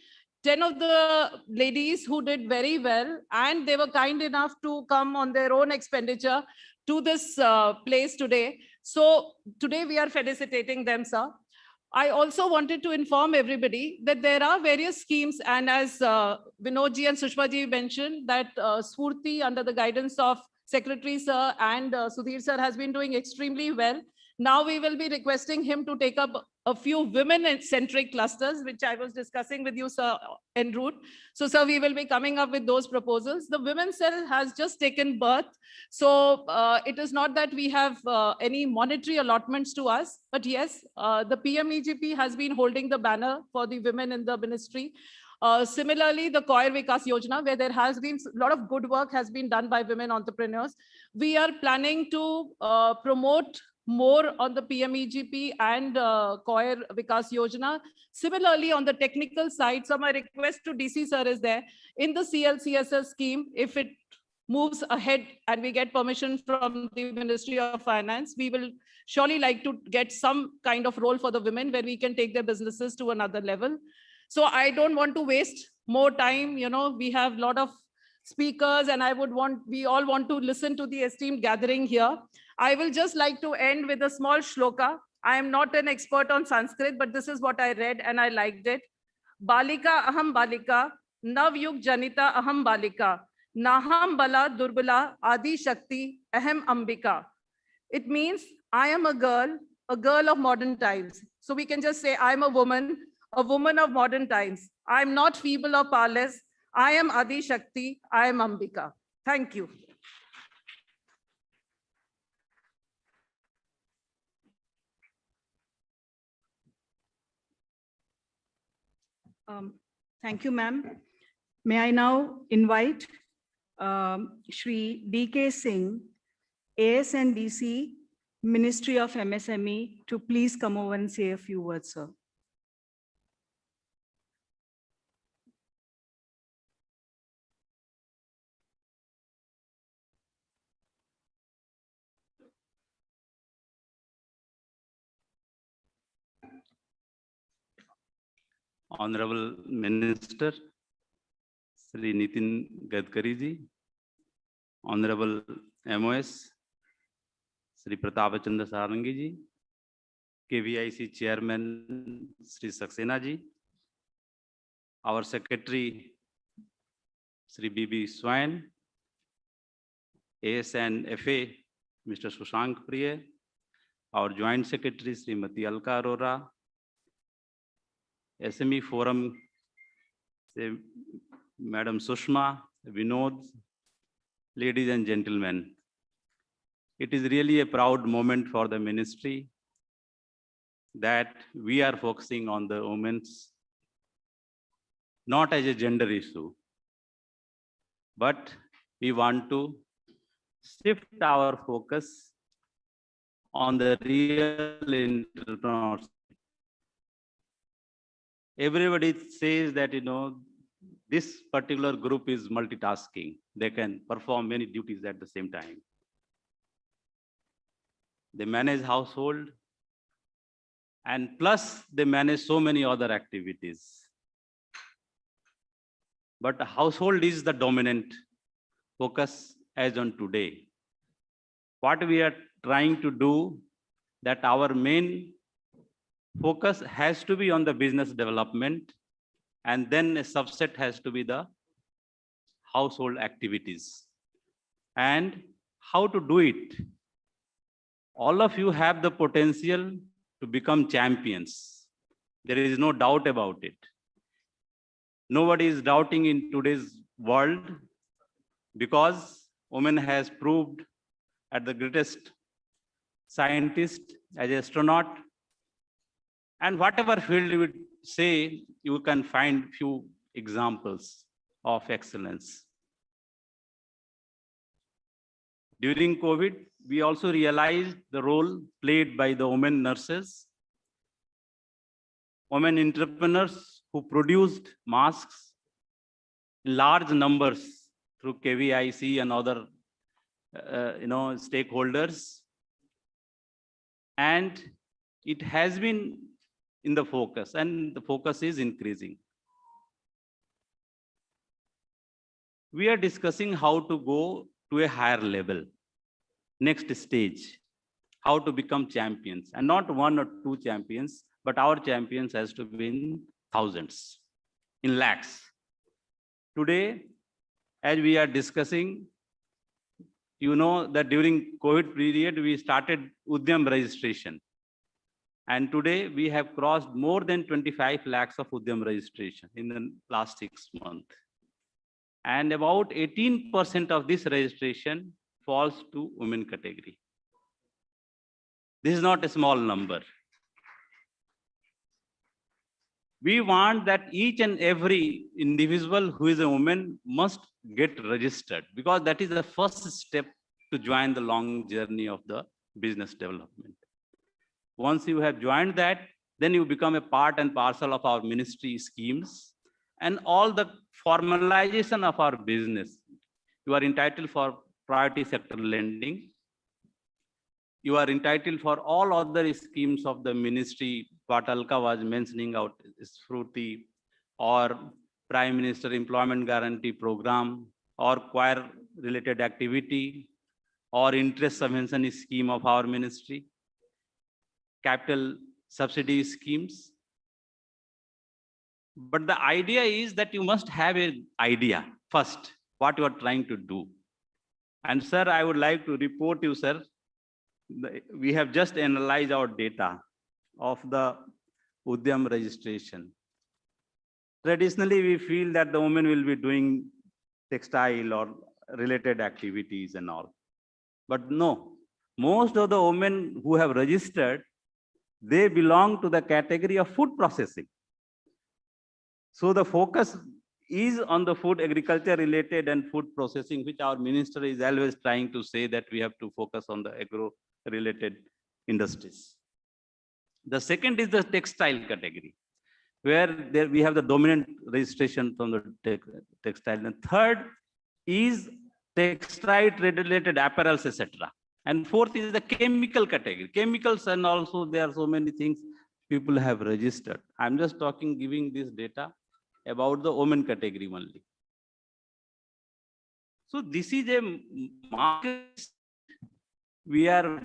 10 of the ladies who did very well, and they were kind enough to come on their own expenditure to this place today. So today we are felicitating them, sir. I also wanted to inform everybody that there are various schemes, and as Vinodji and Sushmaji mentioned, that Sfurti, under the guidance of Secretary Sir and Sudhir Sir, has been doing extremely well. Now we will be requesting him to take up a few women-centric clusters, which I was discussing with you, sir, en route. So, sir, we will be coming up with those proposals. The women's cell has just taken birth. So it is not that we have any monetary allotments to us, but yes, the PMEGP has been holding the banner for the women in the ministry. Similarly, the KVIC Yojana, where there has been a lot of good work has been done by women entrepreneurs. We are planning to promote more on the PMEGP and Koir Vikas Yojana. Similarly, on the technical side, so my request to DC sir is there, in the CLCSS scheme, if it moves ahead and we get permission from the Ministry of Finance, we will surely like to get some kind of role for the women where we can take their businesses to another level. So I don't want to waste more time. We have a lot of speakers, and we all want to listen to the esteemed gathering here. I will just like to end with a small shloka. I am not an expert on Sanskrit, but this is what I read and I liked it. Balika aham balika, nav yug janita aham balika, naham bala durbala adi shakti aham ambika. It means I am a girl of modern times. So we can just say I'm a woman of modern times. I'm not feeble or powerless. I am Adi Shakti. I am Ambika. Thank you. Thank you, ma'am. May I now invite Shri D.K. Singh, ASNDC, Ministry of MSME, to please come over and say a few words, sir. Honorable Minister, Sri Nitin Gadkari ji, Honorable MOS, Sri Pratapachandra Sarangi ji, KVIC Chairman Sri Saxena ji, our Secretary Sri B.B. Swain, ASNFA Mr. Shushank Priya, our Joint Secretary Srimati Alka Arora, SME Forum, Madam Sushma, Vinod, ladies and gentlemen. It is really a proud moment for the ministry that we are focusing on the women's, not as a gender issue, but we want to shift our focus on the real entrepreneurs. Everybody says that, this particular group is multitasking. They can perform many duties at the same time. They manage household, and plus they manage so many other activities. But household is the dominant focus as on today. What we are trying to do, that our main focus has to be on the business development, and then a subset has to be the household activities. And how to do it? All of you have the potential to become champions. There is no doubt about it. Nobody is doubting in today's world, because women has proved at the greatest scientist, as astronaut, and whatever field you would say, you can find few examples of excellence. During COVID, we also realized the role played by the women nurses, women entrepreneurs who produced masks in large numbers through KVIC and other stakeholders. And it has been in the focus, and the focus is increasing. We are discussing how to go to a higher level, next stage, how to become champions, and not one or two champions, but our champions has to be in thousands, in lakhs. Today, as we are discussing, you know that during COVID period, we started Udyam registration. And today we have crossed more than 25 lakhs of Udyam registration in the last 6 months. And about 18% of this registration falls to women category. This is not a small number. We want that each and every individual who is a woman must get registered, because that is the first step to join the long journey of the business development. Once you have joined that, then you become a part and parcel of our ministry schemes and all the formalization of our business. You are entitled for priority sector lending. You are entitled for all other schemes of the ministry, what Alka was mentioning out, Fruity, or Prime Minister Employment Guarantee Program, or choir related activity, or interest subvention scheme of our ministry, capital subsidy schemes. But the idea is that you must have an idea first, what you are trying to do. And sir, I would like to report you, sir, we have just analyzed our data of the Udyam registration. Traditionally, we feel that the women will be doing textile or related activities and all. But no, most of the women who have registered, they belong to the category of food processing. So the focus is on the food agriculture related and food processing, which our minister is always trying to say that we have to focus on the agro related industries. The second is the textile category, where there we have the dominant registration from the textile. And third is textile related apparels, etc. And fourth is the chemical category. Chemicals, and also there are so many things people have registered. I'm just talking, giving this data about the women category only. So this is a market we are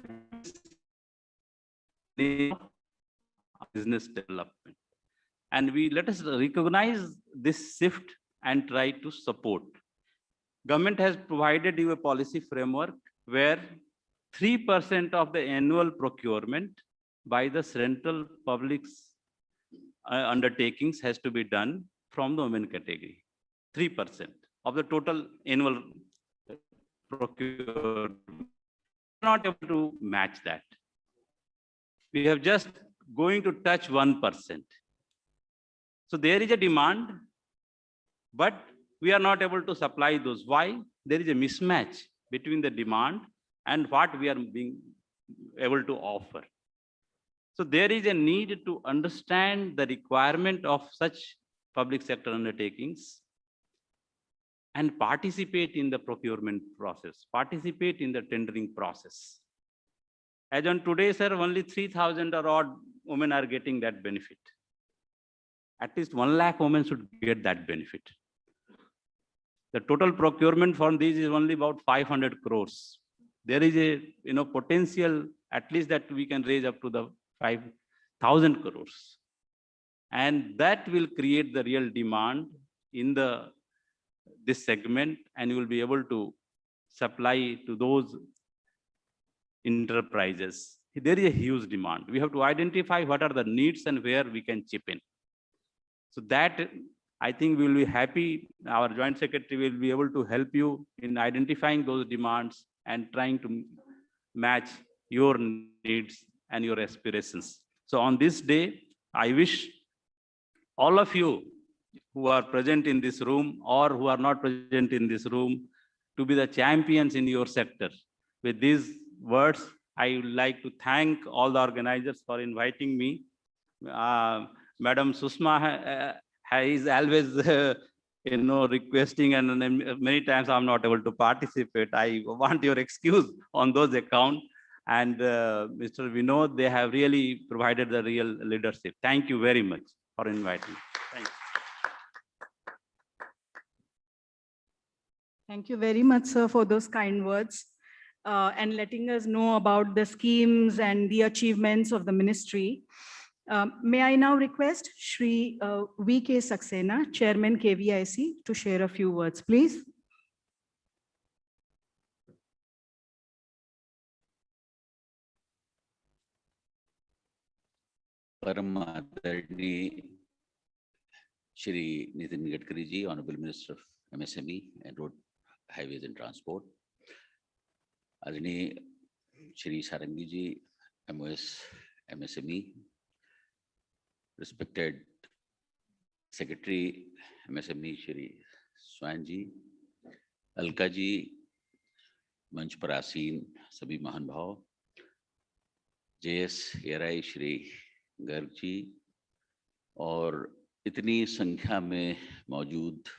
business development. And let us recognize this shift and try to support. Government has provided you a policy framework where 3% of the annual procurement by the central public's undertakings has to be done from the women category. 3% of the total annual procurement. Not able to match that. We have just going to touch 1%. So there is a demand, but we are not able to supply those. Why? There is a mismatch between the demand and what we are being able to offer. So there is a need to understand the requirement of such public sector undertakings and participate in the procurement process, participate in the tendering process. As on today, sir, only 3,000 or odd women are getting that benefit. At least 1 lakh women should get that benefit. The total procurement for these is only about 500 crores. There is a potential at least that we can raise up to the 5,000 crores. And that will create the real demand in this segment, and you will be able to supply to those enterprises. There is a huge demand. We have to identify what are the needs and where we can chip in. So that I think we will be happy. Our Joint Secretary will be able to help you in identifying those demands and trying to match your needs and your aspirations. So on this day, I wish all of you who are present in this room or who are not present in this room to be the champions in your sector. With these words, I would like to thank all the organizers for inviting me. Madam Sushma is always requesting, and many times I'm not able to participate. I want your excuse on those accounts. And Mr. Vinod, they have really provided the real leadership. Thank you very much for inviting me. Thank you. Thank you very much, sir, for those kind words and letting us know about the schemes and the achievements of the ministry. May I now request Shri V.K. Saxena, Chairman KVIC, to share a few words, please. परम आदरणीय Shri Nitin Gadkari ji, honourable minister of MSME and Road, Highways and Transport, आदरणीय श्री सारंगी जी, MOS MSME, respected Secretary MSME Shri स्वान जी, अलका जी, मंच पर आसीन सभी महान भाव, JS ARI Shri Garg ji और इतनी संख्या में मौजूद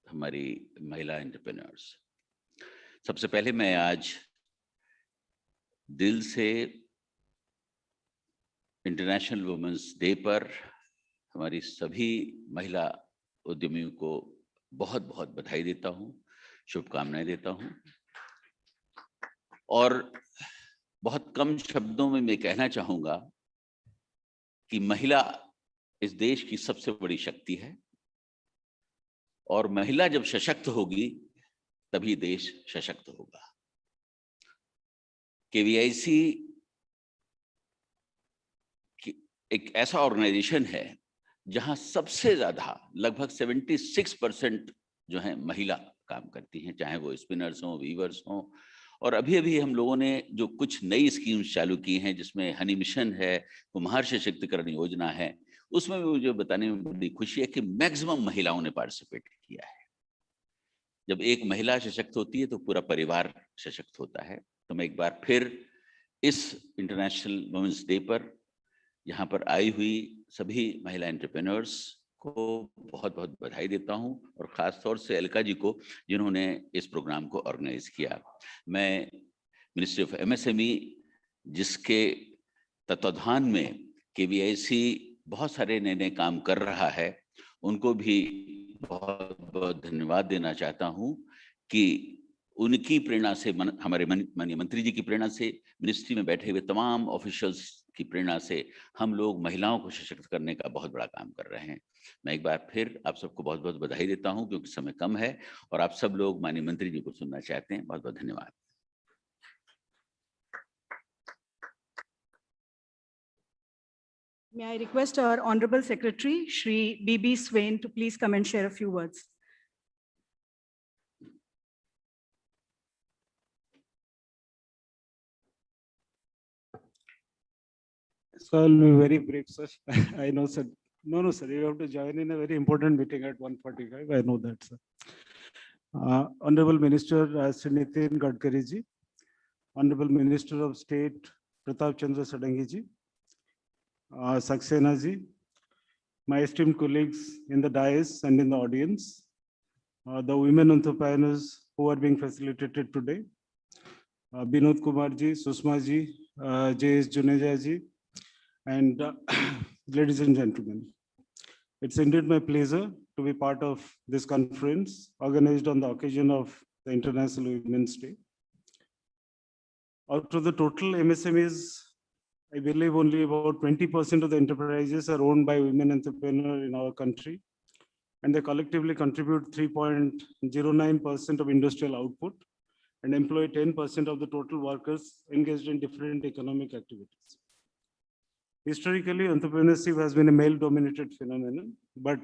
हमारी महिला एंटरप्रेन्योर्स, सबसे पहले मैं आज दिल से इंटरनेशनल वुमेन्स डे पर हमारी सभी महिला उद्यमियों को बहुत बहुत बधाई देता हूं, शुभकामनाएं देता हूं। और बहुत कम शब्दों में मैं कहना चाहूंगा कि महिला इस देश की सबसे बड़ी शक्ति है और महिला जब सशक्त होगी तभी देश सशक्त होगा। KVIC एक ऐसा ऑर्गेनाइजेशन है जहां सबसे ज्यादा लगभग 76% जो है महिला काम करती हैं, चाहे वो स्पिनर्स हों, वीवर्स हों। और अभी अभी हम लोगों ने जो कुछ नई स्कीम्स चालू की हैं, जिसमें हनी मिशन है, कुम्हार सशक्तिकरण योजना है, उसमें भी मुझे बताने में बड़ी खुशी है कि मैक्सिमम महिलाओं ने पार्टिसिपेट किया है। जब एक महिला सशक्त होती है तो पूरा परिवार सशक्त होता है। तो मैं एक बार फिर इस इंटरनेशनल वुमेन्स डे पर यहाँ पर आई हुई सभी महिला एंटरप्रेन्योर्स को बहुत बहुत बधाई देता हूँ और ख़ास तौर से अलका जी को, जिन्होंने इस प्रोग्राम को ऑर्गेनाइज किया। मैं मिनिस्ट्री ऑफ MSME, जिसके तत्वाधान में KVIC बहुत सारे नए नए काम कर रहा है, उनको भी बहुत बहुत धन्यवाद देना चाहता हूँ कि उनकी प्रेरणा से, हमारे माननीय मंत्री जी की प्रेरणा से, मिनिस्ट्री में बैठे हुए तमाम ऑफिशियल्स की प्रेरणा से हम लोग महिलाओं को सशक्त करने का बहुत बड़ा काम कर रहे हैं। मैं एक बार फिर आप सबको बहुत बहुत बधाई देता हूं, क्योंकि समय कम है और आप सब लोग माननीय मंत्री जी को सुनना चाहते हैं। बहुत बहुत धन्यवाद। May I request our Honorable Secretary, Shri B.B. Swain, to please come and share a few words. So I'll be very brief, sir. I know, sir. No, sir. You have to join in a very important meeting at 1:45. I know that, sir. Honorable Minister Shri Nitin Gadkari ji, Honorable Minister of State Pratap Chandra Sadangi ji, Saxena ji, my esteemed colleagues in the dais and in the audience, the women entrepreneurs who are being facilitated today. Binod Kumar ji, Susma ji, J.S. Juneja ji, and ladies and gentlemen. It's indeed my pleasure to be part of this conference organized on the occasion of the International Women's Day. Out of the total MSMEs, I believe only about 20% of the enterprises are owned by women entrepreneurs in our country, and they collectively contribute 3.09% of industrial output and employ 10% of the total workers engaged in different economic activities. Historically, entrepreneurship has been a male-dominated phenomenon, but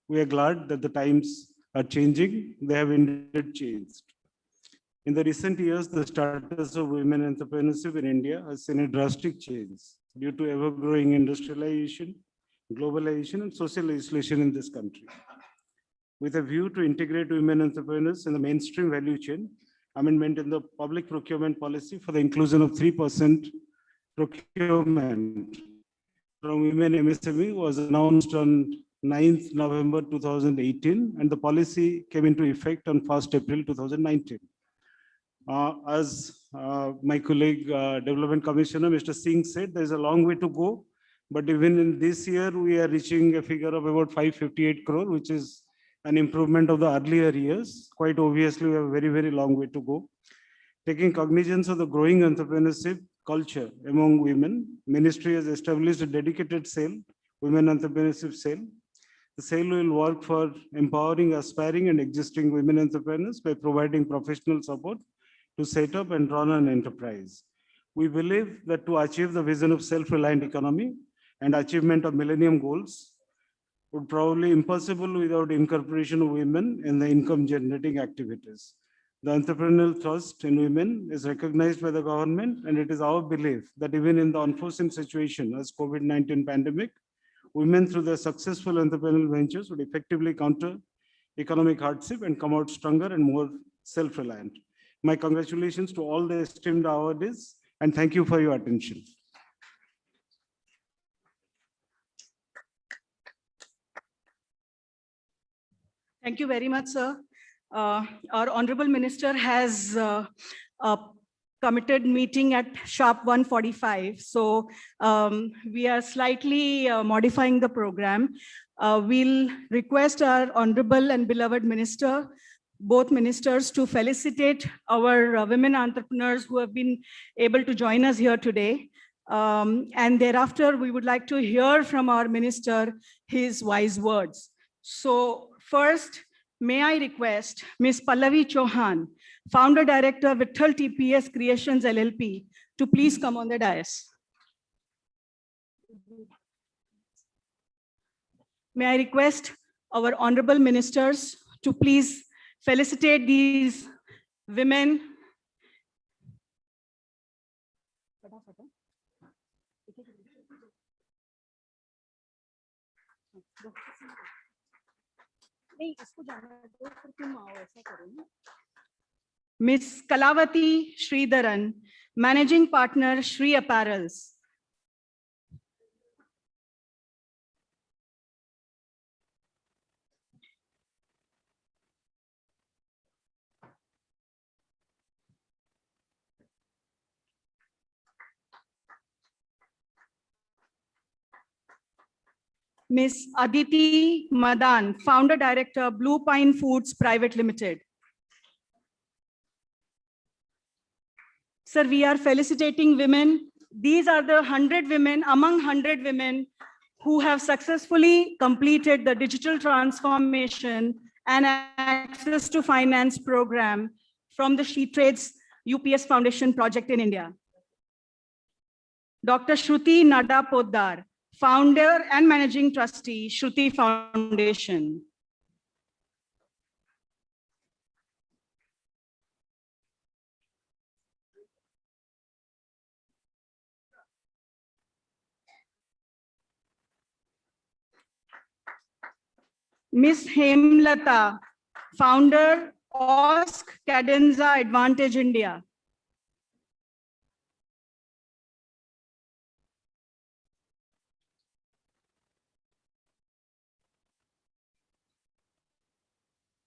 we are glad that the times are changing. They have indeed changed. In the recent years, the status of women entrepreneurship in India has seen a drastic change due to ever-growing industrialization, globalization, and social legislation in this country. With a view to integrate women entrepreneurs in the mainstream value chain, amendment in the public procurement policy for the inclusion of 3% procurement from women MSME was announced on 9th November 2018, and the policy came into effect on 1st April 2019. As my colleague, Development Commissioner, Mr. Singh said, there's a long way to go, but even in this year, we are reaching a figure of about 558 crore, which is an improvement of the earlier years. Quite obviously, we have a very, very long way to go. Taking cognizance of the growing entrepreneurship culture among women, Ministry has established a dedicated cell, Women Entrepreneurship Cell. The cell will work for empowering aspiring and existing women entrepreneurs by providing professional support to set up and run an enterprise. We believe that to achieve the vision of self-reliant economy and achievement of Millennium Goals would probably impossible without incorporation of women in the income generating activities. The entrepreneurial thrust in women is recognized by the government, and it is our belief that even in the unforeseen situation as COVID-19 pandemic, women through their successful entrepreneurial ventures would effectively counter economic hardship and come out stronger and more self-reliant. My congratulations to all the esteemed awardees, and thank you for your attention. Thank you very much, sir. Our Honorable Minister has a committed meeting at sharp 1:45. So we are slightly modifying the program. We'll request our Honorable and beloved Minister, both ministers, to felicitate our women entrepreneurs who have been able to join us here today. And thereafter, we would like to hear from our minister his wise words. So first, may I request Ms. Pallavi Chauhan, Founder Director, Vitthal TPS Creations LLP, to please come on the dais. May I request our honorable ministers to please felicitate these women. Ms. Kalavati Sridharan, Managing Partner, Shri Apparels. Ms. Aditi Madan, Founder Director, Blue Pine Foods Private Limited. Sir, we are felicitating women. These are the 100 women, among 100 women who have successfully completed the digital transformation and access to finance program from the She Trades UPS Foundation project in India. Dr. Shruti Nada Poddar, Founder and Managing Trustee, Shruti Foundation. Ms. Hemlata, Founder, OSC Cadenza Advantage India.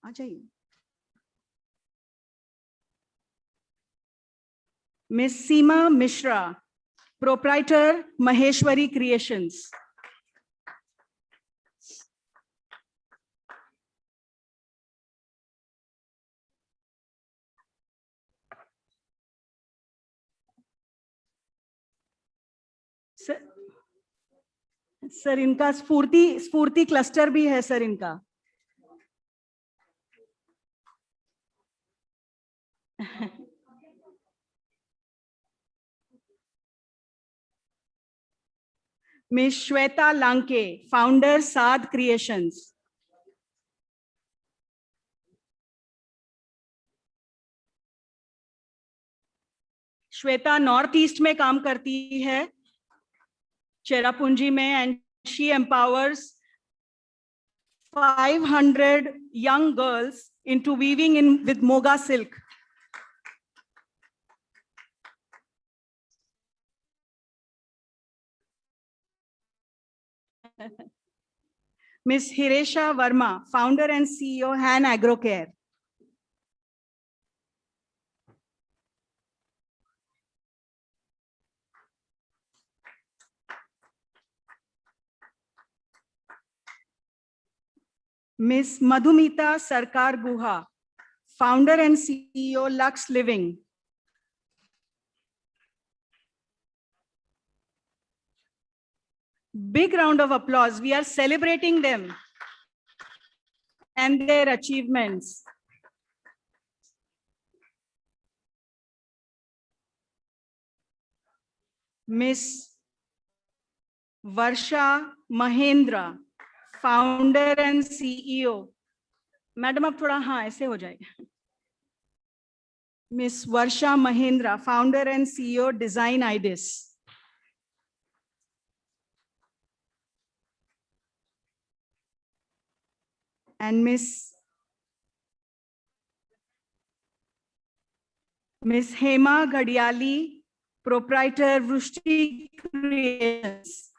आ जाइए। Miss Seema Mishra, proprietor, Maheshwari Creations. Sir इनका स्फूर्ति cluster भी है sir इनका. Miss Shweta Lanke, founder Saad Creations. Shweta north east में काम करती है, चेरापूंजी में, and she empowers 500 young girls into weaving in with Moga silk. Miss Hiresha Verma, founder and CEO, Han Agrocare. Miss Madhumita Sarkar Guha, founder and CEO, Lux Living. Big round of applause. We are celebrating them and their achievements. Miss Varsha Mahendra, founder and CEO. Madam अब थोड़ा हाँ ऐसे हो जाएगा. Miss Varsha Mahendra, founder and CEO, Design Idis. And Miss Hema Ghadiali, proprietor, Vrushti Creations.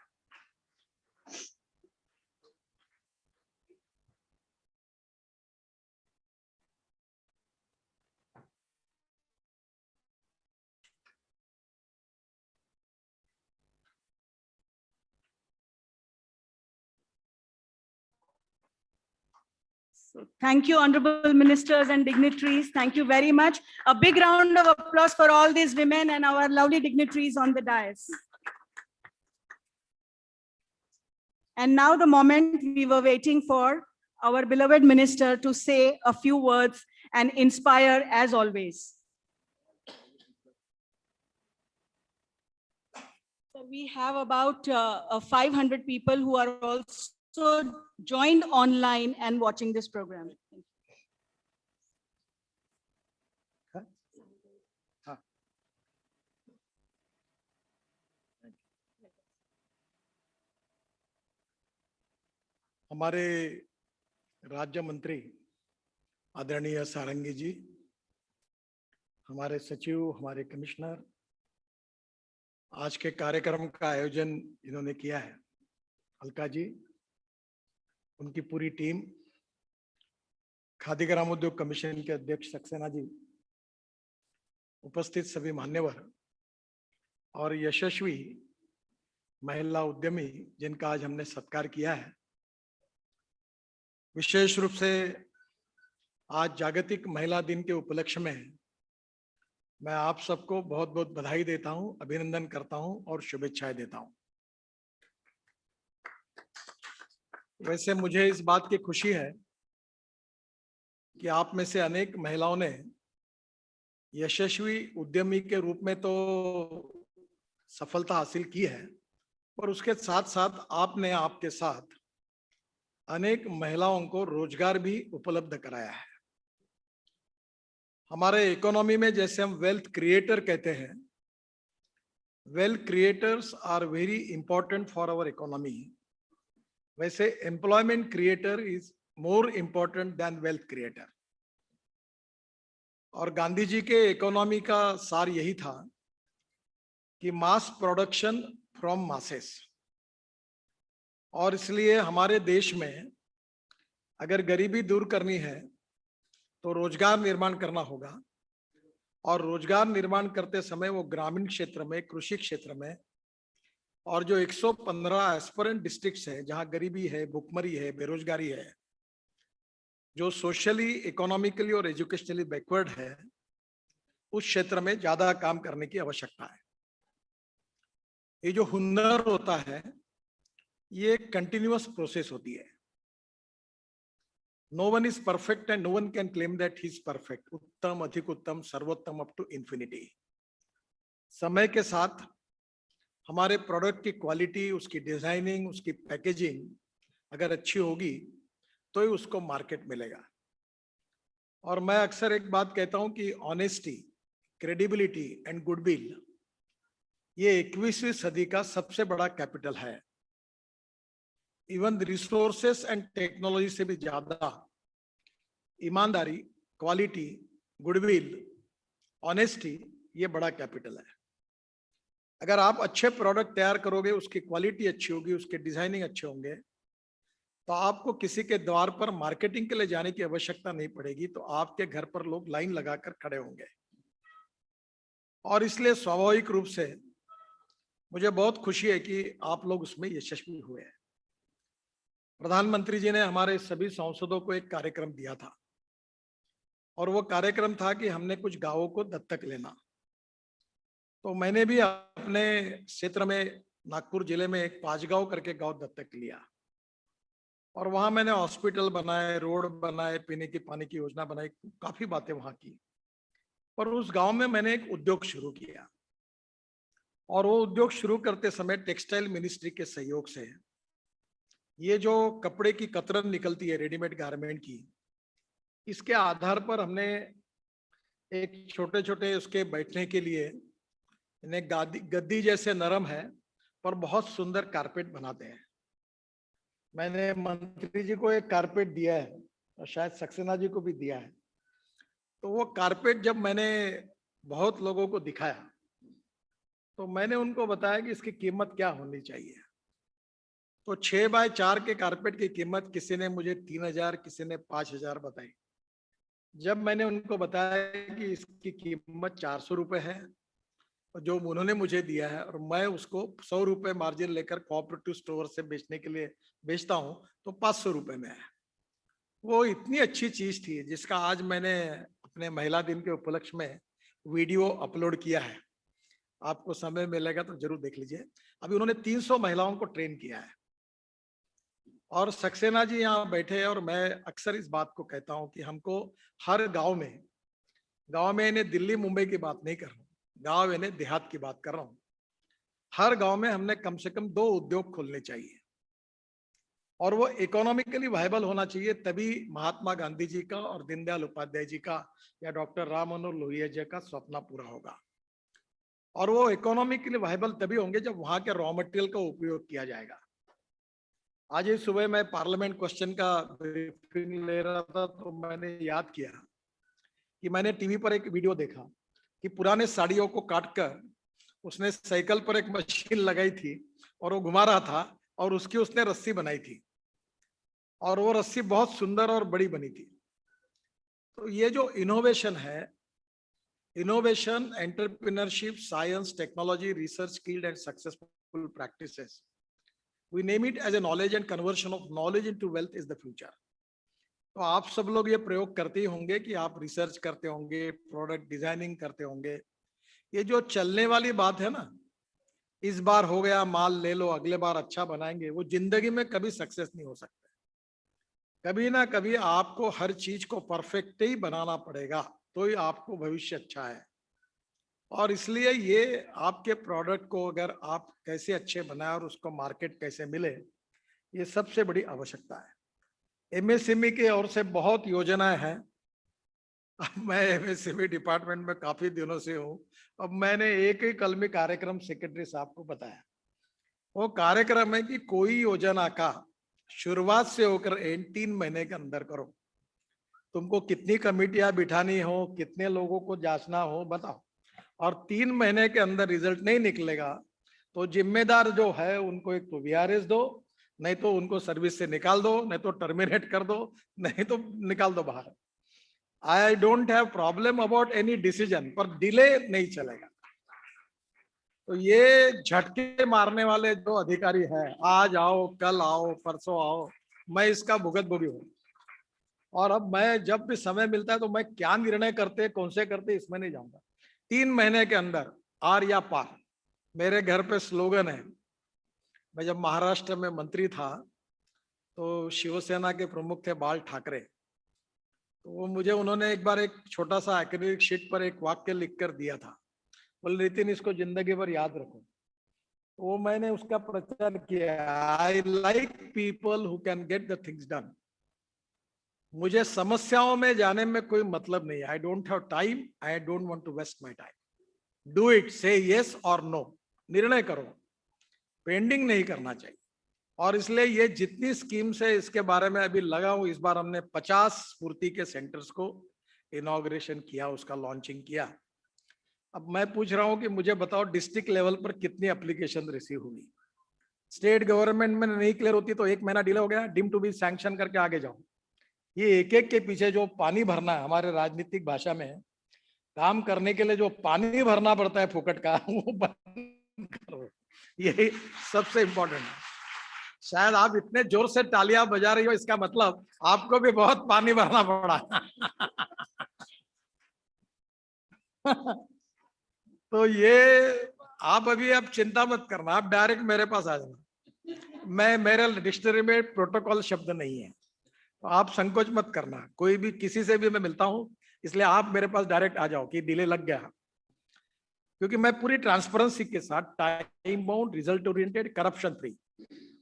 So thank you, honorable ministers and dignitaries. Thank you very much. A big round of applause for all these women and our lovely dignitaries on the dais. And now the moment we were waiting for, our beloved minister to say a few words and inspire as always. So we have about 500 people who are also joined online and watching this program. हमारे राज्य मंत्री आदरणीय सारंगी जी, हमारे सचिव, हमारे commissioner, आज के कार्यक्रम का आयोजन इन्होंने किया है, अलका जी, उनकी पूरी टीम, खादी ग्रामोद्योग कमीशन के अध्यक्ष सक्सेना जी, उपस्थित सभी मान्यवर और यशस्वी महिला उद्यमी जिनका आज हमने सत्कार किया है। विशेष रूप से आज जागतिक महिला दिन के उपलक्ष्य में मैं आप सबको बहुत बहुत बधाई देता हूं, अभिनंदन करता हूं और शुभेच्छाएं देता हूं। वैसे मुझे इस बात की खुशी है कि आप में से अनेक महिलाओं ने यशस्वी उद्यमी के रूप में तो सफलता हासिल की है, पर उसके साथ साथ आपने आपके साथ अनेक महिलाओं को रोजगार भी उपलब्ध कराया है। हमारे इकोनॉमी में जैसे हम वेल्थ क्रिएटर कहते हैं, wealth creators are very important for our economy, वैसे employment creator is more important than wealth creator. और गांधी जी के इकोनॉमी का सार यही था कि मास प्रोडक्शन फ्रॉम मासेस, और इसलिए हमारे देश में अगर गरीबी दूर करनी है तो रोजगार निर्माण करना होगा, और रोजगार निर्माण करते समय वो ग्रामीण क्षेत्र में, कृषि क्षेत्र में, और जो 115 एस्पिरेंट डिस्ट्रिक्ट्स है जहां गरीबी है, भुखमरी है, बेरोजगारी है, जो सोशली, इकोनॉमिकली और एजुकेशनली बैकवर्ड है, उस क्षेत्र में ज्यादा काम करने की आवश्यकता है। ये जो हुनर होता है ये कंटिन्यूअस प्रोसेस होती है। No one is perfect and no one can claim that he is perfect. उत्तम, अधिक उत्तम, सर्वोत्तम, अप टू इन्फिनिटी। समय के साथ हमारे प्रोडक्ट की क्वालिटी, उसकी डिजाइनिंग, उसकी पैकेजिंग अगर अच्छी होगी तो ही उसको मार्केट मिलेगा। और मैं अक्सर एक बात कहता हूं कि ऑनेस्टी, क्रेडिबिलिटी एंड गुडविल ये 21वीं सदी का सबसे बड़ा कैपिटल है। इवन रिसोर्सेस एंड टेक्नोलॉजी से भी ज्यादा ईमानदारी, क्वालिटी, गुडविल, ऑनेस्टी ये बड़ा कैपिटल है। अगर आप अच्छे प्रोडक्ट तैयार करोगे, उसकी क्वालिटी अच्छी होगी, उसके डिजाइनिंग अच्छे होंगे, तो आपको किसी के द्वार पर मार्केटिंग के लिए जाने की आवश्यकता नहीं पड़ेगी, तो आपके घर पर लोग लाइन लगाकर खड़े होंगे। और इसलिए स्वाभाविक रूप से मुझे बहुत खुशी है कि आप लोग उसमें यशस्वी हुए हैं। प्रधानमंत्री जी ने हमारे सभी सांसदों को एक कार्यक्रम दिया था और वो कार्यक्रम था कि हमने कुछ गांवों को दत्तक लेना। तो मैंने भी अपने क्षेत्र में, नागपुर जिले में, एक पांचगांव करके गांव दत्तक लिया और वहां मैंने हॉस्पिटल बनाए, रोड बनाए, पीने की पानी की योजना बनाई, काफी बातें वहां की। पर उस गांव में मैंने एक उद्योग शुरू किया और वो उद्योग शुरू करते समय टेक्सटाइल मिनिस्ट्री के सहयोग से ये जो कपड़े की कतरन निकलती है रेडीमेड गारमेंट की, इसके आधार पर हमने एक छोटे छोटे उसके बैठने के लिए इन्हें गद्दी जैसे नरम है पर बहुत सुंदर कारपेट बनाते हैं। मैंने मंत्री जी को एक कारपेट दिया है और शायद सक्सेना जी को भी दिया है। तो वो कारपेट जब मैंने बहुत लोगों को दिखाया तो मैंने उनको बताया कि इसकी कीमत क्या होनी चाहिए। तो 6 बाय 4 के कारपेट की कीमत किसी ने मुझे 3000, किसी ने 5000 बताई। जब मैंने उनको बताया कि इसकी कीमत 400 रुपए है और जो उन्होंने मुझे दिया है और मैं उसको 100 रुपए मार्जिन लेकर कोऑपरेटिव स्टोर से बेचने के लिए बेचता हूं, तो 500 रुपए में है। वो इतनी अच्छी चीज थी जिसका आज मैंने अपने महिला दिन के उपलक्ष्य में वीडियो अपलोड किया है। आपको समय मिलेगा तो जरूर देख लीजिए। अभी उन्होंने 300 महिलाओं को ट्रेन किया है और सक्सेना जी यहाँ बैठे हैं और मैं अक्सर इस बात को कहता हूं कि हमको हर गांव में इन्हें दिल्ली मुंबई की बात नहीं कर रहा हूँ, गांव इन्हें देहात की बात कर रहा हूँ। हर गांव में हमने कम से कम 2 उद्योग खोलने चाहिए और वो इकोनॉमिकली वायबल होना चाहिए, तभी महात्मा गांधी जी का और दीनदयाल उपाध्याय जी का या डॉक्टर राम मनोहर लोहिया जी का सपना पूरा होगा। और वो इकोनॉमिकली वायबल तभी होंगे जब वहां के रॉ मटेरियल का उपयोग किया जाएगा। आज ही सुबह मैं पार्लियामेंट क्वेश्चन का ब्रीफिंग ले रहा था तो मैंने याद किया कि मैंने टीवी पर एक वीडियो देखा कि पुराने साड़ियों को काटकर उसने साइकिल पर एक मशीन लगाई थी और वो घुमा रहा था और उसकी उसने रस्सी बनाई थी और वो रस्सी बहुत सुंदर और बड़ी बनी थी। तो ये जो इनोवेशन है, innovation, entrepreneurship, science, technology, research, skilled and successful practices, we name it as a knowledge and conversion of knowledge into wealth is the future। तो आप सब लोग ये प्रयोग करते ही होंगे कि आप रिसर्च करते होंगे, प्रोडक्ट डिजाइनिंग करते होंगे। ये जो चलने वाली बात है ना, इस बार हो गया माल ले लो, अगले बार अच्छा बनाएंगे, वो जिंदगी में कभी सक्सेस नहीं हो सकता। कभी ना कभी आपको हर चीज को परफेक्ट ही बनाना पड़ेगा, तो ही आपको भविष्य अच्छा है। और इसलिए ये आपके प्रोडक्ट को अगर आप कैसे अच्छे बनाए और उसको मार्केट कैसे मिले, ये सबसे बड़ी आवश्यकता है। एमएसएमई की ओर से बहुत योजनाएं हैं। मैं एमएसएमई डिपार्टमेंट में काफी दिनों से हूँ। अब मैंने एक ही कलमी कार्यक्रम सेक्रेटरी साहब को बताया। वो कार्यक्रम है कि कोई योजना का शुरुआत से होकर 3 महीने के अंदर करो। तुमको कितनी कमेटियां बिठानी हो, कितने लोगों को जांचना हो, बताओ, और 3 महीने के अंदर रिजल्ट नहीं निकलेगा तो जिम्मेदार जो है उनको एक तो वीआरएस दो, नहीं तो उनको सर्विस से निकाल दो, नहीं तो टर्मिनेट कर दो, नहीं तो निकाल दो बाहर। आई don't have problem about any decision, पर डिले नहीं चलेगा। तो ये झटके मारने वाले जो अधिकारी हैं, आज आओ कल आओ परसों आओ, मैं इसका भुगतभोगी हूँ। और अब मैं जब भी समय मिलता है तो मैं क्या निर्णय करते कौन से करते इसमें नहीं जाऊंगा। 3 महीने के अंदर आर या पार। मेरे घर पे स्लोगन है, मैं जब महाराष्ट्र में मंत्री था तो शिवसेना के प्रमुख थे बाल ठाकरे, तो वो मुझे उन्होंने एक बार एक छोटा सा एक्रिलिक शीट पर एक वाक्य लिख कर दिया था, बोले नितिन इसको जिंदगी भर याद रखो। वो मैंने उसका प्रचार किया, I like people who can get the things done. मुझे समस्याओं में जाने में कोई मतलब नहीं है। I don't have time, I don't want to waste my time. Do it, say yes और नो, निर्णय करो, पेंडिंग नहीं करना चाहिए। और इसलिए ये जितनी स्कीम्स है इसके बारे में अभी लगा हूं। इस बार हमने 50 स्फूर्ति के सेंटर्स को इनॉग्रेशन किया, उसका लॉन्चिंग किया। अब मैं पूछ रहा हूं कि मुझे बताओ डिस्ट्रिक्ट लेवल पर कितनी एप्लीकेशन रिसीव हुई। स्टेट गवर्नमेंट में नहीं क्लियर होती तो 1 महीना डिले हो गया, डिम टू बी सैंक्शन करके आगे जाओ। ये एक एक के पीछे जो पानी भरना है, हमारे राजनीतिक भाषा में काम करने के लिए जो पानी भरना पड़ता है फुकट का, वो बंद करो। यही सबसे इंपॉर्टेंट है। शायद आप इतने जोर से तालियां बजा रही हो, इसका मतलब आपको भी बहुत पानी भरना पड़ा। तो ये आप अभी आप चिंता मत करना, आप डायरेक्ट मेरे पास आ जाना। मेरे डिक्शनरी में प्रोटोकॉल शब्द नहीं है, तो आप संकोच मत करना। कोई भी किसी से भी मैं मिलता हूं, इसलिए आप मेरे पास डायरेक्ट आ जाओ कि डिले लग गया, क्योंकि मैं पूरी ट्रांसपेरेंसी के साथ time bound, result oriented, corruption free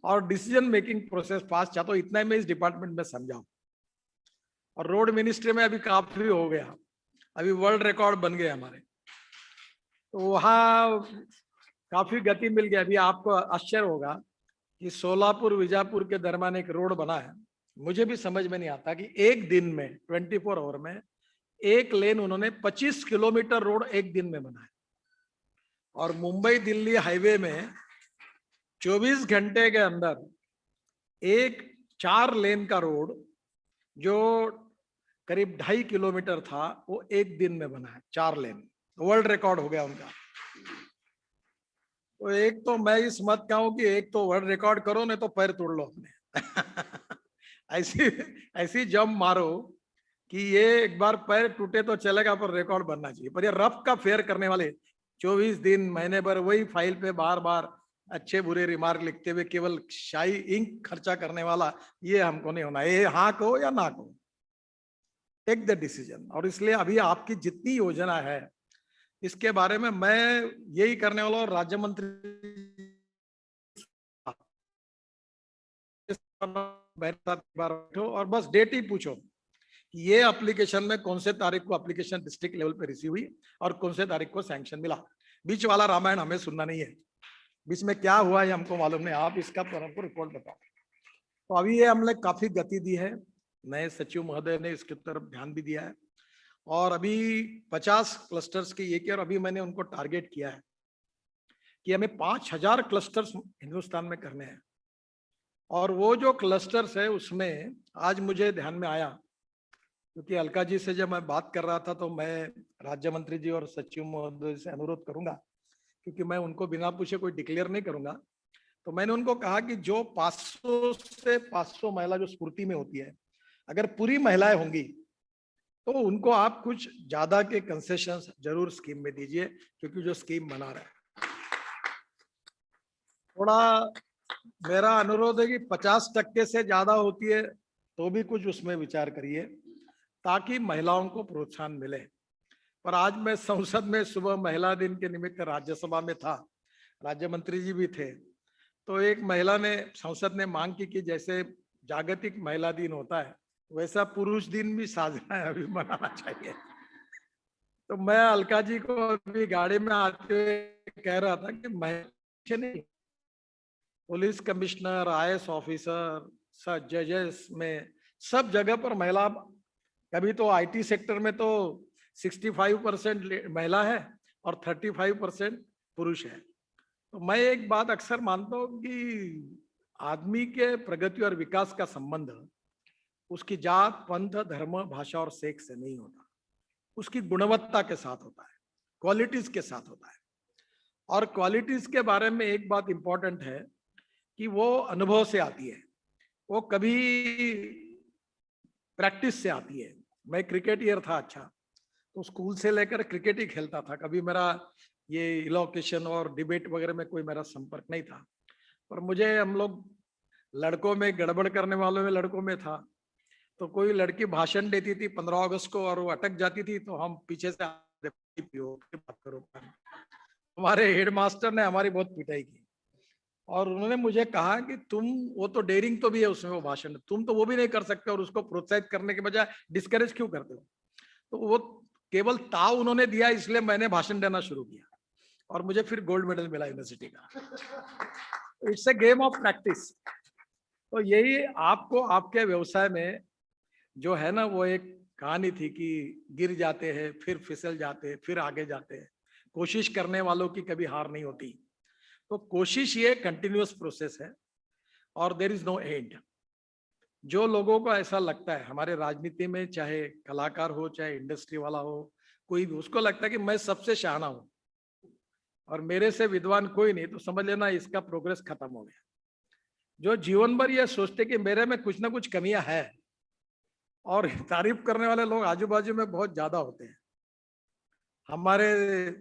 और डिसीजन मेकिंग प्रोसेस फास्ट चाहता हूं। इतना मैं इस डिपार्टमेंट में समझाऊं। और रोड मिनिस्ट्री में अभी काफी हो गया, अभी वर्ल्ड रिकॉर्ड बन गए हमारे, तो वहाँ काफी गति मिल गई। अभी आपको आश्चर्य होगा कि सोलापुर विजापुर के दरमियान एक रोड बना है। मुझे भी समझ में नहीं आता कि एक दिन में 24 आवर में एक लेन उन्होंने 25 किलोमीटर रोड एक दिन में बनाया। और मुंबई दिल्ली हाईवे में 24 घंटे के अंदर एक 4 लेन का रोड जो करीब 2.5 किलोमीटर था वो एक दिन में बना है, 4 लेन। वर्ल्ड रिकॉर्ड हो गया उनका। तो एक तो मैं इस मत कहूं कि एक तो वर्ल्ड रिकॉर्ड करो, नहीं तो पैर तोड़ लो अपने। ऐसी जंप मारो कि ये एक बार पैर टूटे तो चलेगा, पर रिकॉर्ड बनना चाहिए। पर ये रफ का फेयर करने वाले 24 दिन महीने भर वही फाइल पे बार बार अच्छे बुरे रिमार्क लिखते हुए केवल शाही इंक खर्चा करने वाला, ये हमको नहीं होना। ये हाँ कहो या ना कहो, टेक द डिसीजन। और इसलिए अभी आपकी जितनी योजना है इसके बारे में मैं यही करने वाला हूँ। राज्य मंत्री और बस डेट ही पूछो कि ये एप्लीकेशन में कौन से तारीख को एप्लीकेशन डिस्ट्रिक्ट लेवल पे रिसीव हुई और कौन से तारीख को सैंक्शन मिला। बीच वाला रामायण हमें सुनना नहीं है, बीच में क्या हुआ है हमको मालूम नहीं। आप इसका हमको रिपोर्ट बताओ। तो अभी ये हमने काफी गति दी है, नए सचिव महोदय ने इसकी तरफ ध्यान भी दिया है। और अभी 50 क्लस्टर्स की ये किया, और अभी मैंने उनको टारगेट किया है कि हमें 5000 क्लस्टर्स हिंदुस्तान में करने हैं। और वो जो क्लस्टर्स है उसमें आज मुझे ध्यान में आया, क्योंकि अलका जी से जब मैं बात कर रहा था तो मैं राज्य मंत्री जी और सचिव महोदय से अनुरोध करूंगा, क्योंकि मैं उनको बिना पूछे कोई डिक्लेयर नहीं करूंगा। तो मैंने उनको कहा कि जो 500 से 500 महिला जो स्फूर्ति में होती है, अगर पूरी महिलाएं होंगी तो उनको आप कुछ ज्यादा के कंसेशंस जरूर स्कीम में दीजिए, क्योंकि जो स्कीम बना रहा है। थोड़ा मेरा अनुरोध है कि 50% से ज्यादा होती है तो भी कुछ उसमें विचार करिए, ताकि महिलाओं को प्रोत्साहन मिले। पर आज मैं संसद में सुबह महिला दिन के निमित्त राज्यसभा में था, राज्य मंत्री जी भी थे, तो एक महिला ने संसद ने मांग की कि जैसे जागतिक महिला दिन होता है वैसा पुरुष दिन भी साझा है, अभी मनाना चाहिए। तो मैं अलका जी को अभी गाड़ी में आते हुए कह रहा था कि महिला नहीं, पुलिस कमिश्नर, IAS ऑफिसर, सब जजेस में सब जगह पर महिला। कभी तो IT सेक्टर में तो 65% महिला है और 35% पुरुष है। तो मैं एक बात अक्सर मानता हूँ कि आदमी के प्रगति और विकास का संबंध उसकी जात, पंथ, धर्म, भाषा और सेक्स से नहीं होता, उसकी गुणवत्ता के साथ होता है, क्वालिटीज के साथ होता है। और क्वालिटीज के बारे में एक बात इंपॉर्टेंट है कि वो अनुभव से आती है, वो कभी प्रैक्टिस से आती है। मैं क्रिकेटर था अच्छा, तो स्कूल से लेकर क्रिकेट ही खेलता था, कभी मेरा ये इलोकेशन और डिबेट वगैरह में कोई मेरा संपर्क नहीं था। पर मुझे, हम लोग लड़कों में गड़बड़ करने वालों में लड़कों में था, तो कोई लड़की भाषण देती थी 15 अगस्त को और वो अटक जाती थी, तो हम पीछे से बात करो। हमारे हेडमास्टर ने हमारी बहुत पिटाई की और उन्होंने मुझे कहा कि तुम, वो तो डेयरिंग तो भी है उसमें, वो भाषण तुम तो वो भी नहीं कर सकते और उसको प्रोत्साहित करने के बजाय डिस्करेज क्यों करते हो। तो वो केवल ताव उन्होंने दिया, इसलिए मैंने भाषण देना शुरू किया और मुझे फिर गोल्ड मेडल मिला यूनिवर्सिटी का। It's a game of practice. तो यही आपको आपके व्यवसाय में जो है ना, वो एक कहानी थी कि गिर जाते हैं, फिर फिसल जाते हैं, फिर आगे जाते हैं। कोशिश करने वालों की कभी हार नहीं होती। तो कोशिश ये कंटिन्यूअस प्रोसेस है और देयर इज नो एंड। जो लोगों को ऐसा लगता है हमारे राजनीति में, चाहे कलाकार हो चाहे इंडस्ट्री वाला हो, कोई भी, उसको लगता है कि मैं सबसे शाना हूं और मेरे से विद्वान कोई नहीं, तो समझ लेना इसका प्रोग्रेस खत्म हो गया। जो जीवन भर ये सोचते कि मेरे में कुछ ना कुछ कमियां है, और तारीफ करने वाले लोग आजू बाजू में बहुत ज्यादा होते हैं, हमारे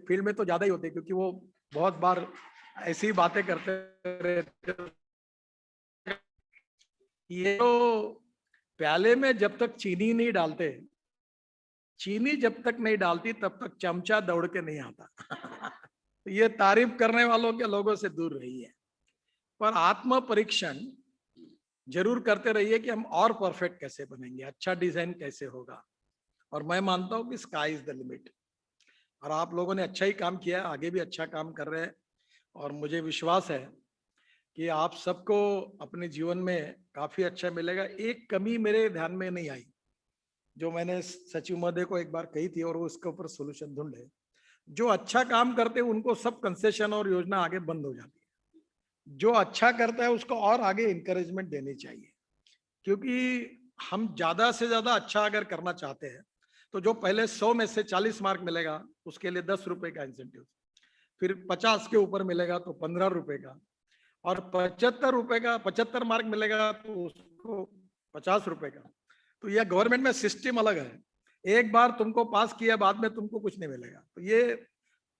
फील्ड में तो ज्यादा ही होते हैं, क्योंकि वो बहुत बार ऐसी बातें करते रहते। ये तो प्याले में जब तक चीनी नहीं डालते, चीनी जब तक नहीं डालती तब तक चमचा दौड़ के नहीं आता। तो ये तारीफ करने वालों के लोगों से दूर रहिए, पर आत्म परीक्षण जरूर करते रहिए कि हम और परफेक्ट कैसे बनेंगे, अच्छा डिजाइन कैसे होगा। और मैं मानता हूं कि स्काई इज द लिमिट, और आप लोगों ने अच्छा ही काम किया, आगे भी अच्छा काम कर रहे हैं। और मुझे विश्वास है कि आप सबको अपने जीवन में काफी अच्छा मिलेगा। एक कमी मेरे ध्यान में नहीं आई, जो मैंने सचिव महोदय को एक बार कही थी, और वो इसके ऊपर सोल्यूशन ढूंढे। जो अच्छा काम करते हैं उनको सब कंसेशन और योजना आगे बंद हो जाती है, जो अच्छा करता है उसको और आगे इंकरेजमेंट देनी चाहिए। क्योंकि हम ज्यादा से ज्यादा अच्छा अगर करना चाहते हैं, तो जो पहले 100 में से 40 मार्क मिलेगा उसके लिए 10 रुपए का इंसेंटिव, फिर 50 के ऊपर मिलेगा तो 15 रुपए का, और 75 रुपए का 75 मार्क मिलेगा तो उसको 50 रुपए का। तो यह गवर्नमेंट में सिस्टम अलग है, एक बार तुमको पास किया बाद में तुमको कुछ नहीं मिलेगा। तो ये,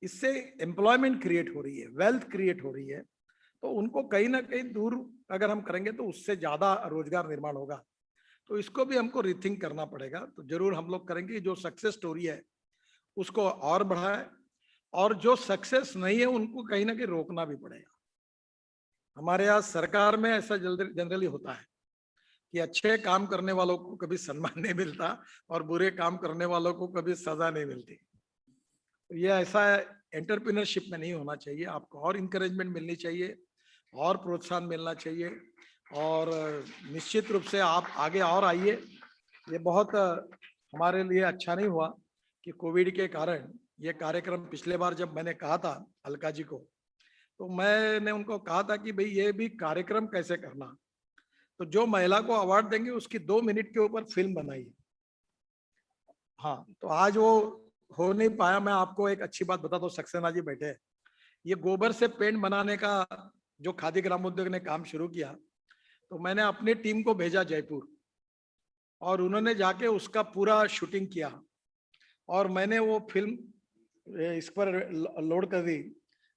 इससे एम्प्लॉयमेंट क्रिएट हो रही है, वेल्थ क्रिएट हो रही है। तो उनको कहीं ना कहीं दूर अगर हम करेंगे तो उससे ज्यादा रोजगार निर्माण होगा। तो इसको भी हमको रिथिंक करना पड़ेगा। तो जरूर हम लोग करेंगे, जो सक्सेस स्टोरी है उसको और बढ़ाए, और जो सक्सेस नहीं है उनको कहीं ना कहीं रोकना भी पड़ेगा। हमारे यहाँ सरकार में ऐसा जनरली होता है कि अच्छे काम करने वालों को कभी सम्मान नहीं मिलता और बुरे काम करने वालों को कभी सजा नहीं मिलती। तो ये ऐसा एंटरप्रेन्योरशिप में नहीं होना चाहिए। आपको और इंकरेजमेंट मिलनी चाहिए और प्रोत्साहन मिलना चाहिए, और निश्चित रूप से आप आगे और आइए। ये बहुत हमारे लिए अच्छा नहीं हुआ कि कोविड के कारण ये कार्यक्रम, पिछले बार जब मैंने कहा था अलका जी को, तो मैंने उनको कहा था कि भाई ये भी कार्यक्रम कैसे करना, तो जो महिला को अवार्ड देंगे उसकी 2 मिनट के ऊपर फिल्म बनाइए। हाँ, तो आज वो हो नहीं पाया। मैं आपको एक अच्छी बात बता दूं, सक्सेना जी बैठे, ये गोबर से पेंट बनाने का जो खादी ग्रामोद्योग ने काम शुरू किया, तो मैंने अपनी टीम को भेजा जयपुर, और उन्होंने जाके उसका पूरा शूटिंग किया, और मैंने वो फिल्म इस पर लोड कर दी।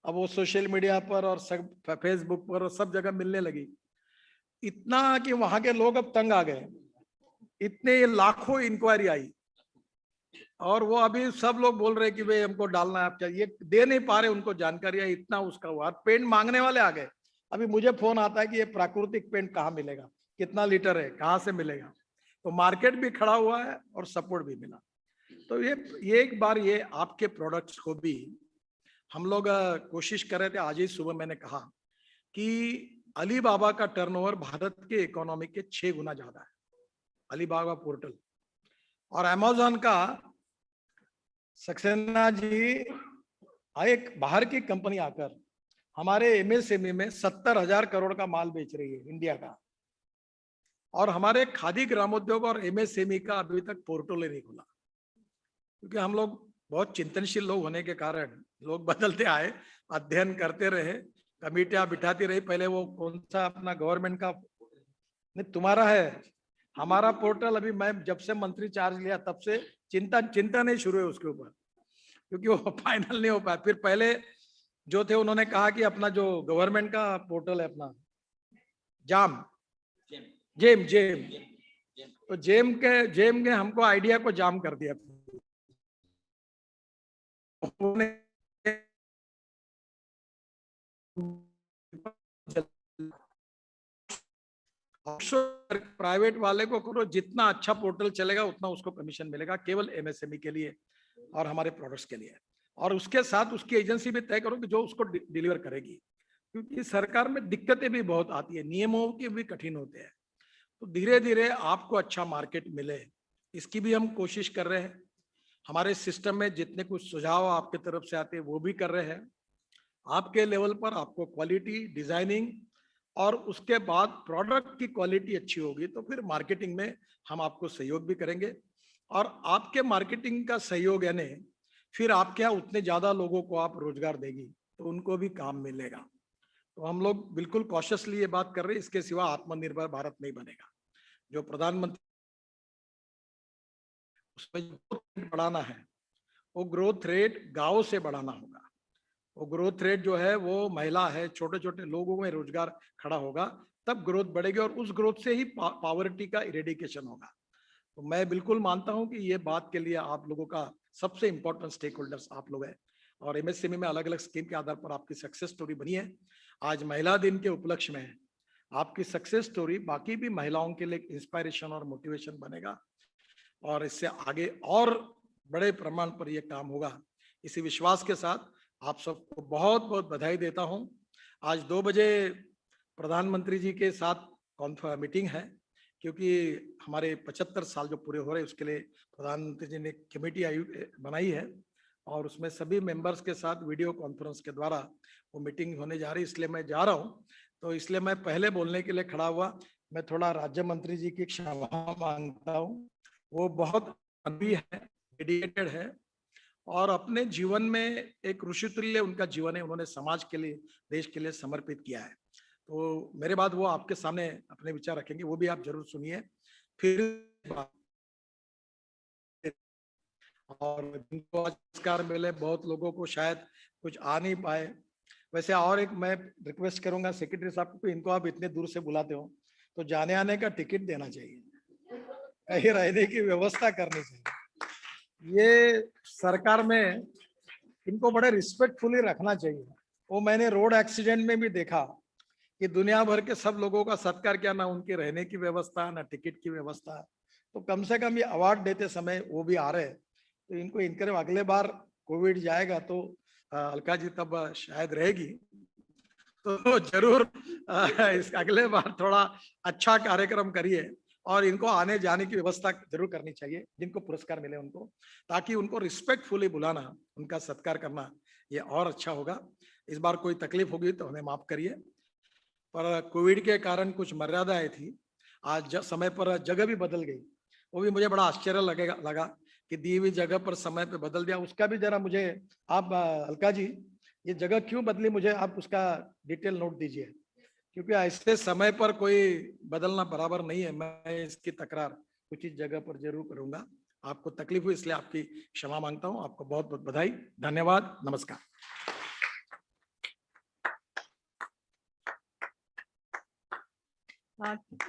अब वो सोशल मीडिया पर और सब फेसबुक पर और सब जगह मिलने लगी, इतना कि वहां के लोग अब तंग आ गए। इतने लाखों इंक्वायरी आई, और वो अभी सब लोग बोल रहे कि भाई हमको डालना है, आप क्या, ये दे नहीं पा रहे उनको जानकारी है, इतना उसका हुआ। पेंट मांगने वाले आ गए। अभी मुझे फोन आता है कि ये प्राकृतिक पेंट कहाँ मिलेगा, कितना लीटर है, कहाँ से मिलेगा। तो मार्केट भी खड़ा हुआ है और सपोर्ट भी मिला। तो ये एक बार ये आपके प्रोडक्ट्स को भी हम लोग कोशिश कर रहे थे। आज ही सुबह मैंने कहा कि अलीबाबा का टर्नओवर भारत के इकोनॉमी के 6 गुना ज्यादा है, अलीबाबा पोर्टल। और अमेज़न का, सक्सेना जी, एक बाहर की कंपनी आकर हमारे एमएसएमई में 70,000 करोड़ का माल बेच रही है इंडिया का। और हमारे खादी ग्रामोद्योग और एमएसएमई का अभी तक पोर्टल ही नहीं खुला, क्योंकि हम लोग बहुत चिंतनशील लोग होने के कारण लोग बदलते आए, अध्ययन करते रहे, कमेटियां बिठाती रही। पहले वो कौन सा अपना गवर्नमेंट का नहीं, तुम्हारा है, हमारा पोर्टल अभी मैं जब से मंत्री चार्ज लिया तब से चिंता नहीं शुरू है उसके ऊपर, क्योंकि वो फाइनल नहीं हो पाया। फिर पहले जो थे उन्होंने कहा कि अपना जो गवर्नमेंट का पोर्टल है अपना जेम, तो जेम ने हमको आइडिया को जाम कर दिया। प्राइवेट वाले को करो, जितना अच्छा पोर्टल चलेगा उतना उसको कमीशन मिलेगा, केवल एमएसएमई के लिए और हमारे प्रोडक्ट्स के लिए। और उसके साथ उसकी एजेंसी भी तय करो कि जो उसको डिलीवर करेगी, क्योंकि सरकार में दिक्कतें भी बहुत आती है, नियमों के भी कठिन होते हैं। तो धीरे धीरे आपको अच्छा मार्केट मिले, इसकी भी हम कोशिश कर रहे हैं। हमारे सिस्टम में जितने कुछ सुझाव आपके तरफ से आते हैं वो भी कर रहे हैं। आपके लेवल पर आपको क्वालिटी, डिजाइनिंग और उसके बाद प्रोडक्ट की क्वालिटी अच्छी होगी तो फिर मार्केटिंग में हम आपको सहयोग भी करेंगे। और आपके मार्केटिंग का सहयोग यानी फिर आपके यहाँ उतने ज्यादा लोगों को आप रोजगार देगी तो उनको भी काम मिलेगा। तो हम लोग बिल्कुल कॉशियसली ये बात कर रहे हैं, इसके सिवा आत्मनिर्भर भारत नहीं बनेगा। जो प्रधानमंत्री उसमें बढ़ाना है, वो ग्रोथ रेट गांव से बढ़ाना होगा। वो ग्रोथ रेट जो है वो महिला है, छोटे छोटे लोगों में रोजगार खड़ा होगा, तब ग्रोथ बढ़ेगी और उस ग्रोथ से ही पॉवर्टी का इरेडिकेशन होगा। तो मैं बिल्कुल मानता हूं कि ये बात के लिए आप लोगों का सबसे इंपॉर्टेंट स्टेक होल्डर्स आप लोग हैं। और एमएसएमई में अलग अलग स्कीम के आधार पर आपकी सक्सेस स्टोरी बनी है। आज महिला दिन के उपलक्ष्य में आपकी सक्सेस स्टोरी बाकी भी महिलाओं के लिए इंस्पायरेशन और मोटिवेशन बनेगा और इससे आगे और बड़े प्रमाण पर यह काम होगा। इसी विश्वास के साथ आप सबको बहुत बहुत बधाई देता हूं। आज 2 बजे प्रधानमंत्री जी के साथ मीटिंग है, क्योंकि हमारे 75 साल जो पूरे हो रहे हैं उसके लिए प्रधानमंत्री जी ने कमेटी बनाई है और उसमें सभी मेंबर्स के साथ वीडियो कॉन्फ्रेंस के द्वारा वो मीटिंग होने जा रही है। इसलिए मैं जा रहा हूँ, तो इसलिए मैं पहले बोलने के लिए खड़ा हुआ। मैं थोड़ा राज्य मंत्री जी की क्षमा मांगता हूँ, वो बहुत अनुभवी है, डेडिकेटेड है और अपने जीवन में एक ऋषितुल्य उनका जीवन है, उन्होंने समाज के लिए, देश के लिए समर्पित किया है। तो मेरे बाद वो आपके सामने अपने विचार रखेंगे, वो भी आप जरूर सुनिए। फिर और जिनको पुरस्कार मिले, बहुत लोगों को शायद कुछ आ नहीं पाए। वैसे और एक मैं रिक्वेस्ट करूंगा सेक्रेटरी साहब को, इनको आप इतने दूर से बुलाते हो तो जाने आने का टिकट देना चाहिए, कहीं रहने की व्यवस्था करनी चाहिए। ये सरकार में इनको बड़े रिस्पेक्टफुली रखना चाहिए। वो मैंने रोड एक्सीडेंट में भी देखा कि दुनिया भर के सब लोगों का सत्कार किया, ना उनके रहने की व्यवस्था, ना टिकट की व्यवस्था। तो कम से कम ये अवार्ड देते समय वो भी आ रहे, तो इनको इनकरे अगले बार कोविड जाएगा तो अलका जी तब शायद रहेगी, तो जरूर इस अगले बार थोड़ा अच्छा कार्यक्रम करिए और इनको आने जाने की व्यवस्था जरूर करनी चाहिए, जिनको पुरस्कार मिले उनको, ताकि उनको रिस्पेक्टफुली बुलाना, उनका सत्कार करना, ये और अच्छा होगा। इस बार कोई तकलीफ होगी तो हमें माफ करिए, पर कोविड के कारण कुछ मर्यादाएं थी। आज समय पर जगह भी बदल गई, वो भी मुझे बड़ा आश्चर्य लगा कि दी हुई जगह पर समय पे बदल दिया। उसका भी जरा मुझे आप अलका जी, ये जगह क्यों बदली, मुझे आप उसका डिटेल नोट दीजिए, क्योंकि ऐसे समय पर कोई बदलना बराबर नहीं है। मैं इसकी तकरार उचित जगह पर जरूर करूंगा। आपको तकलीफ हुई इसलिए आपकी क्षमा मांगता हूं। आपको बहुत बहुत बधाई, धन्यवाद, नमस्कार।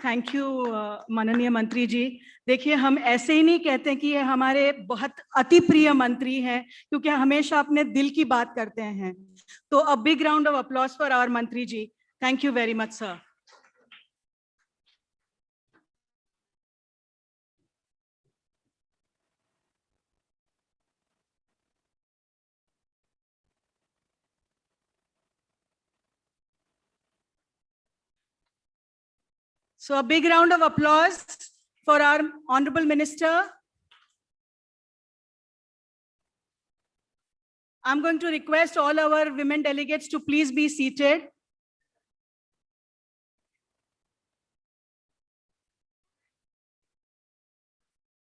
थैंक यू माननीय मंत्री जी। देखिए, हम ऐसे ही नहीं कहते कि ये हमारे बहुत अति प्रिय मंत्री हैं, क्योंकि हमेशा अपने दिल की बात करते हैं। तो a big round of applause for our मंत्री जी। Thank you very much sir. So a big round of applause for our Honorable Minister. I'm going to request all our women delegates to please be seated.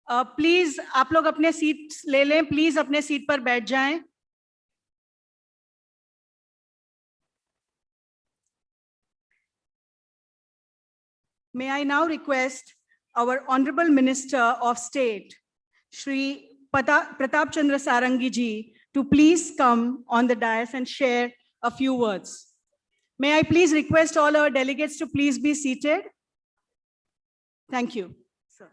Please आप लोग अपने seat ले लें, please अपने seat पर बैठ जाएं। May I now request our Honorable Minister of State, Shri Pratap Chandra Sarangi ji, to please come on the dais and share a few words. May I please request all our delegates to please be seated? Thank you. Sir.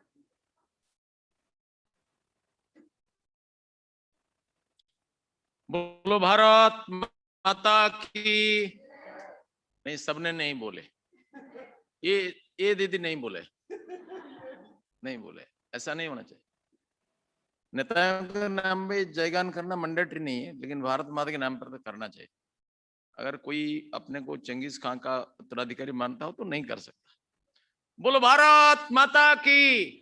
बोलो भारत माता की। नहीं, सबने नहीं बोले, ये दीदी नहीं बोले, नहीं बोले, ऐसा नहीं होना चाहिए। नेताओं के नाम पे जयगान करना मैंडेटरी नहीं है, लेकिन भारत माता के नाम पर तो करना चाहिए। अगर कोई अपने को चंगेज खान का उत्तराधिकारी मानता हो तो नहीं कर सकता। बोलो भारत माता की।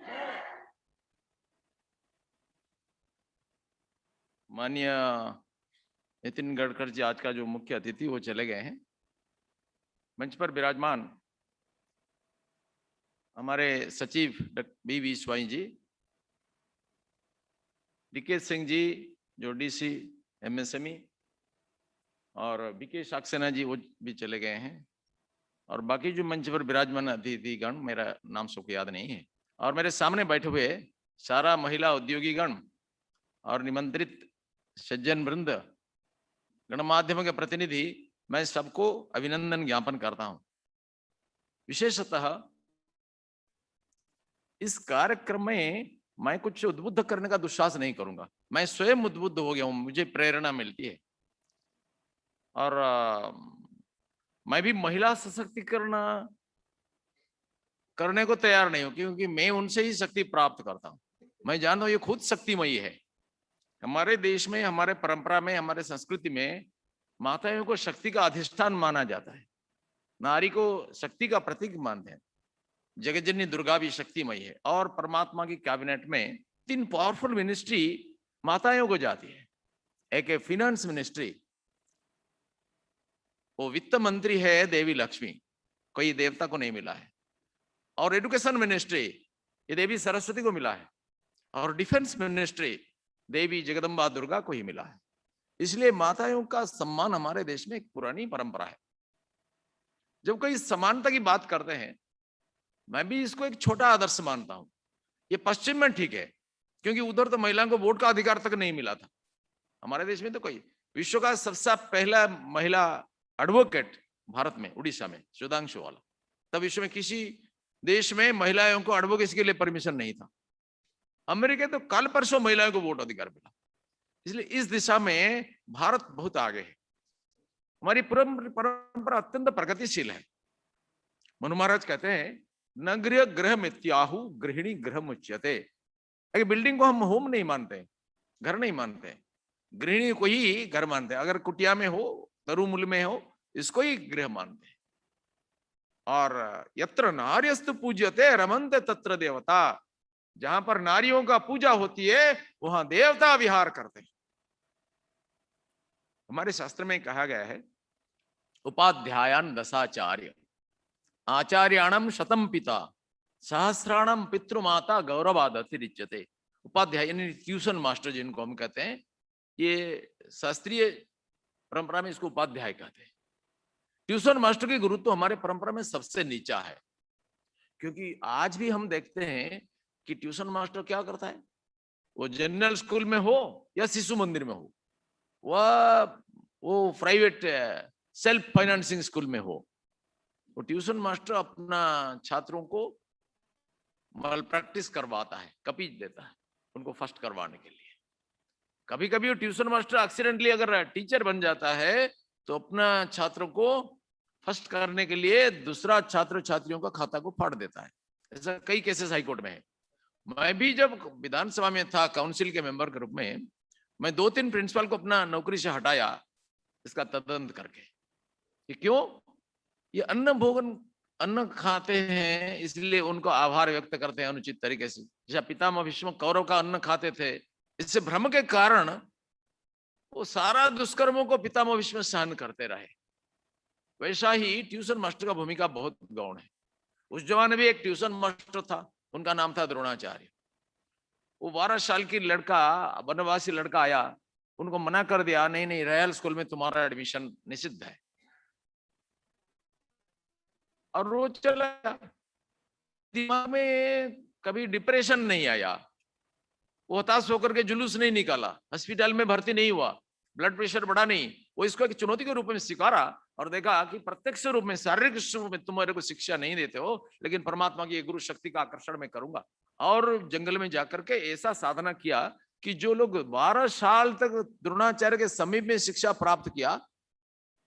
माननीय नितिन गडकरी जी आज का जो मुख्य अतिथि वो चले गए हैं। मंच पर विराजमान हमारे सचिव बी स्वाई जी, डीके सिंह जी जो डीसी एमएसएमई, और बीके सक्सेना जी वो भी चले गए हैं, और बाकी जो मंच पर विराजमान अतिथिगण, मेरा नाम सबको याद नहीं है, और मेरे सामने बैठे हुए सारा महिला उद्योगी गण और निमंत्रित सज्जन वृंद, गणमाध्यम के प्रतिनिधि, मैं सबको अभिनंदन ज्ञापन करता हूं। विशेषतः इस कार्यक्रम में मैं कुछ उद्बुद्ध करने का दुस्साहस नहीं करूंगा, मैं स्वयं उद्बुद्ध हो गया हूं, मुझे प्रेरणा मिलती है। और मैं भी महिला सशक्तिकरण करने को तैयार नहीं हूं, क्योंकि मैं उनसे ही शक्ति प्राप्त करता हूं। मैं जानता हूं ये खुद शक्तिमयी है। हमारे देश में, हमारे परंपरा में, हमारे संस्कृति में माताओं को शक्ति का अधिष्ठान माना जाता है, नारी को शक्ति का प्रतीक मानते हैं। जगतजननी दुर्गा भी शक्तिमयी है, और परमात्मा की कैबिनेट में 3 पावरफुल मिनिस्ट्री माताओं को जाती है। एक है फिनेंस मिनिस्ट्री, वो वित्त मंत्री है देवी लक्ष्मी, कोई देवता को नहीं मिला है। और एजुकेशन मिनिस्ट्री ये देवी सरस्वती को मिला है, और डिफेंस मिनिस्ट्री देवी जगदम्बा दुर्गा को ही मिला है। इसलिए माताओं का सम्मान हमारे देश में एक पुरानी परंपरा है। जब कोई समानता की बात करते हैं, मैं भी इसको एक छोटा आदर्श मानता हूं। ये पश्चिम में ठीक है, क्योंकि उधर तो महिलाओं को वोट का अधिकार तक नहीं मिला था। हमारे देश में तो कोई, विश्व का सबसे पहला महिला एडवोकेट भारत में, उड़ीसा में, सुधांशु वाला। तब विश्व में किसी देश में महिलाओं को एडवोकेसी के लिए परमिशन नहीं था। अमेरिका तो कल परसों महिलाओं को वोट अधिकार मिला। इसलिए इस दिशा में भारत बहुत आगे है। हमारी परंपरा अत्यंत प्रगतिशील है। मनु महाराज कहते हैं, नगरीय गृह मित्याहु गृहिणी गृह मुच्यते। बिल्डिंग को हम होम नहीं मानते, घर नहीं मानते, गृहिणी को ही घर मानते हैं। अगर कुटिया में हो, तरुमूल में हो, इसको ही गृह मानते हैं। और यत्र नार्यस्तु पूज्यते रमन्ते तत्र देवता। जहां पर नारियों का पूजा होती है वहां देवता विहार करते हैं। हमारे शास्त्र में कहा गया है, उपाध्यायान दशाचार्य आचार्याणम शतम पिता सहस्राणम पितृमाता गौरवाद अतिरिच्यते। उपाध्याय यानी ट्यूशन मास्टर जिनको हम कहते हैं, ये शास्त्रीय परंपरा में इसको उपाध्याय कहते हैं। ट्यूशन मास्टर की गुरुत्व हमारे परंपरा में सबसे नीचा है, क्योंकि आज भी हम देखते हैं कि ट्यूशन मास्टर क्या करता है, वो जनरल स्कूल में हो या शिशु मंदिर में हो, वो प्राइवेट सेल्फ फाइनेंसिंग स्कूल में हो, वो ट्यूशन मास्टर अपना छात्रों को मल प्रैक्टिस करवाता है, कपीज देता है उनको फर्स्ट करवाने के लिए। कभी कभी वो ट्यूशन मास्टर एक्सीडेंटली अगर टीचर बन जाता है तो अपना छात्रों को फर्स्ट करने के लिए दूसरा छात्र छात्रियों का खाता को फाड़ देता है। ऐसा कई केसेस हाईकोर्ट में है। मैं भी जब विधानसभा में था काउंसिल के मेंबर के रूप में, मैं 2-3 प्रिंसिपल को अपना नौकरी से हटाया इसका तदंत करके। कि क्यों? ये अन्न खाते हैं, इसलिए उनको आभार व्यक्त करते हैं अनुचित तरीके से। जैसा पितामह भीष्म कौरव का अन्न खाते थे, इससे भ्रम के कारण वो सारा दुष्कर्मों को पितामह भीष्म सहन करते रहे। वैसा ही ट्यूशन मास्टर का भूमिका बहुत गौण है। उस जमाने में एक ट्यूशन मास्टर था, उनका नाम था द्रोणाचार्य। वो 12 साल की लड़का, वनवासी लड़का आया, उनको मना कर दिया, नहीं नहीं रॉयल स्कूल में तुम्हारा एडमिशन निषिद्ध है, और वो चला। दिमाग में कभी डिप्रेशन नहीं आया, वो हताश होकर के जुलूस नहीं निकाला, हॉस्पिटल में भर्ती नहीं हुआ, ब्लड प्रेशर बढ़ा नहीं। वो इसको एक चुनौती के रूप में स्वीकारा और देखा कि प्रत्यक्ष रूप में, शारीरिक रूप में तुम मेरे को शिक्षा नहीं देते हो, लेकिन परमात्मा की गुरु शक्ति का आकर्षण मैं करूंगा। और जंगल में जाकर के ऐसा साधना किया कि जो लोग 12 साल तक द्रोणाचार्य के समीप में शिक्षा प्राप्त किया,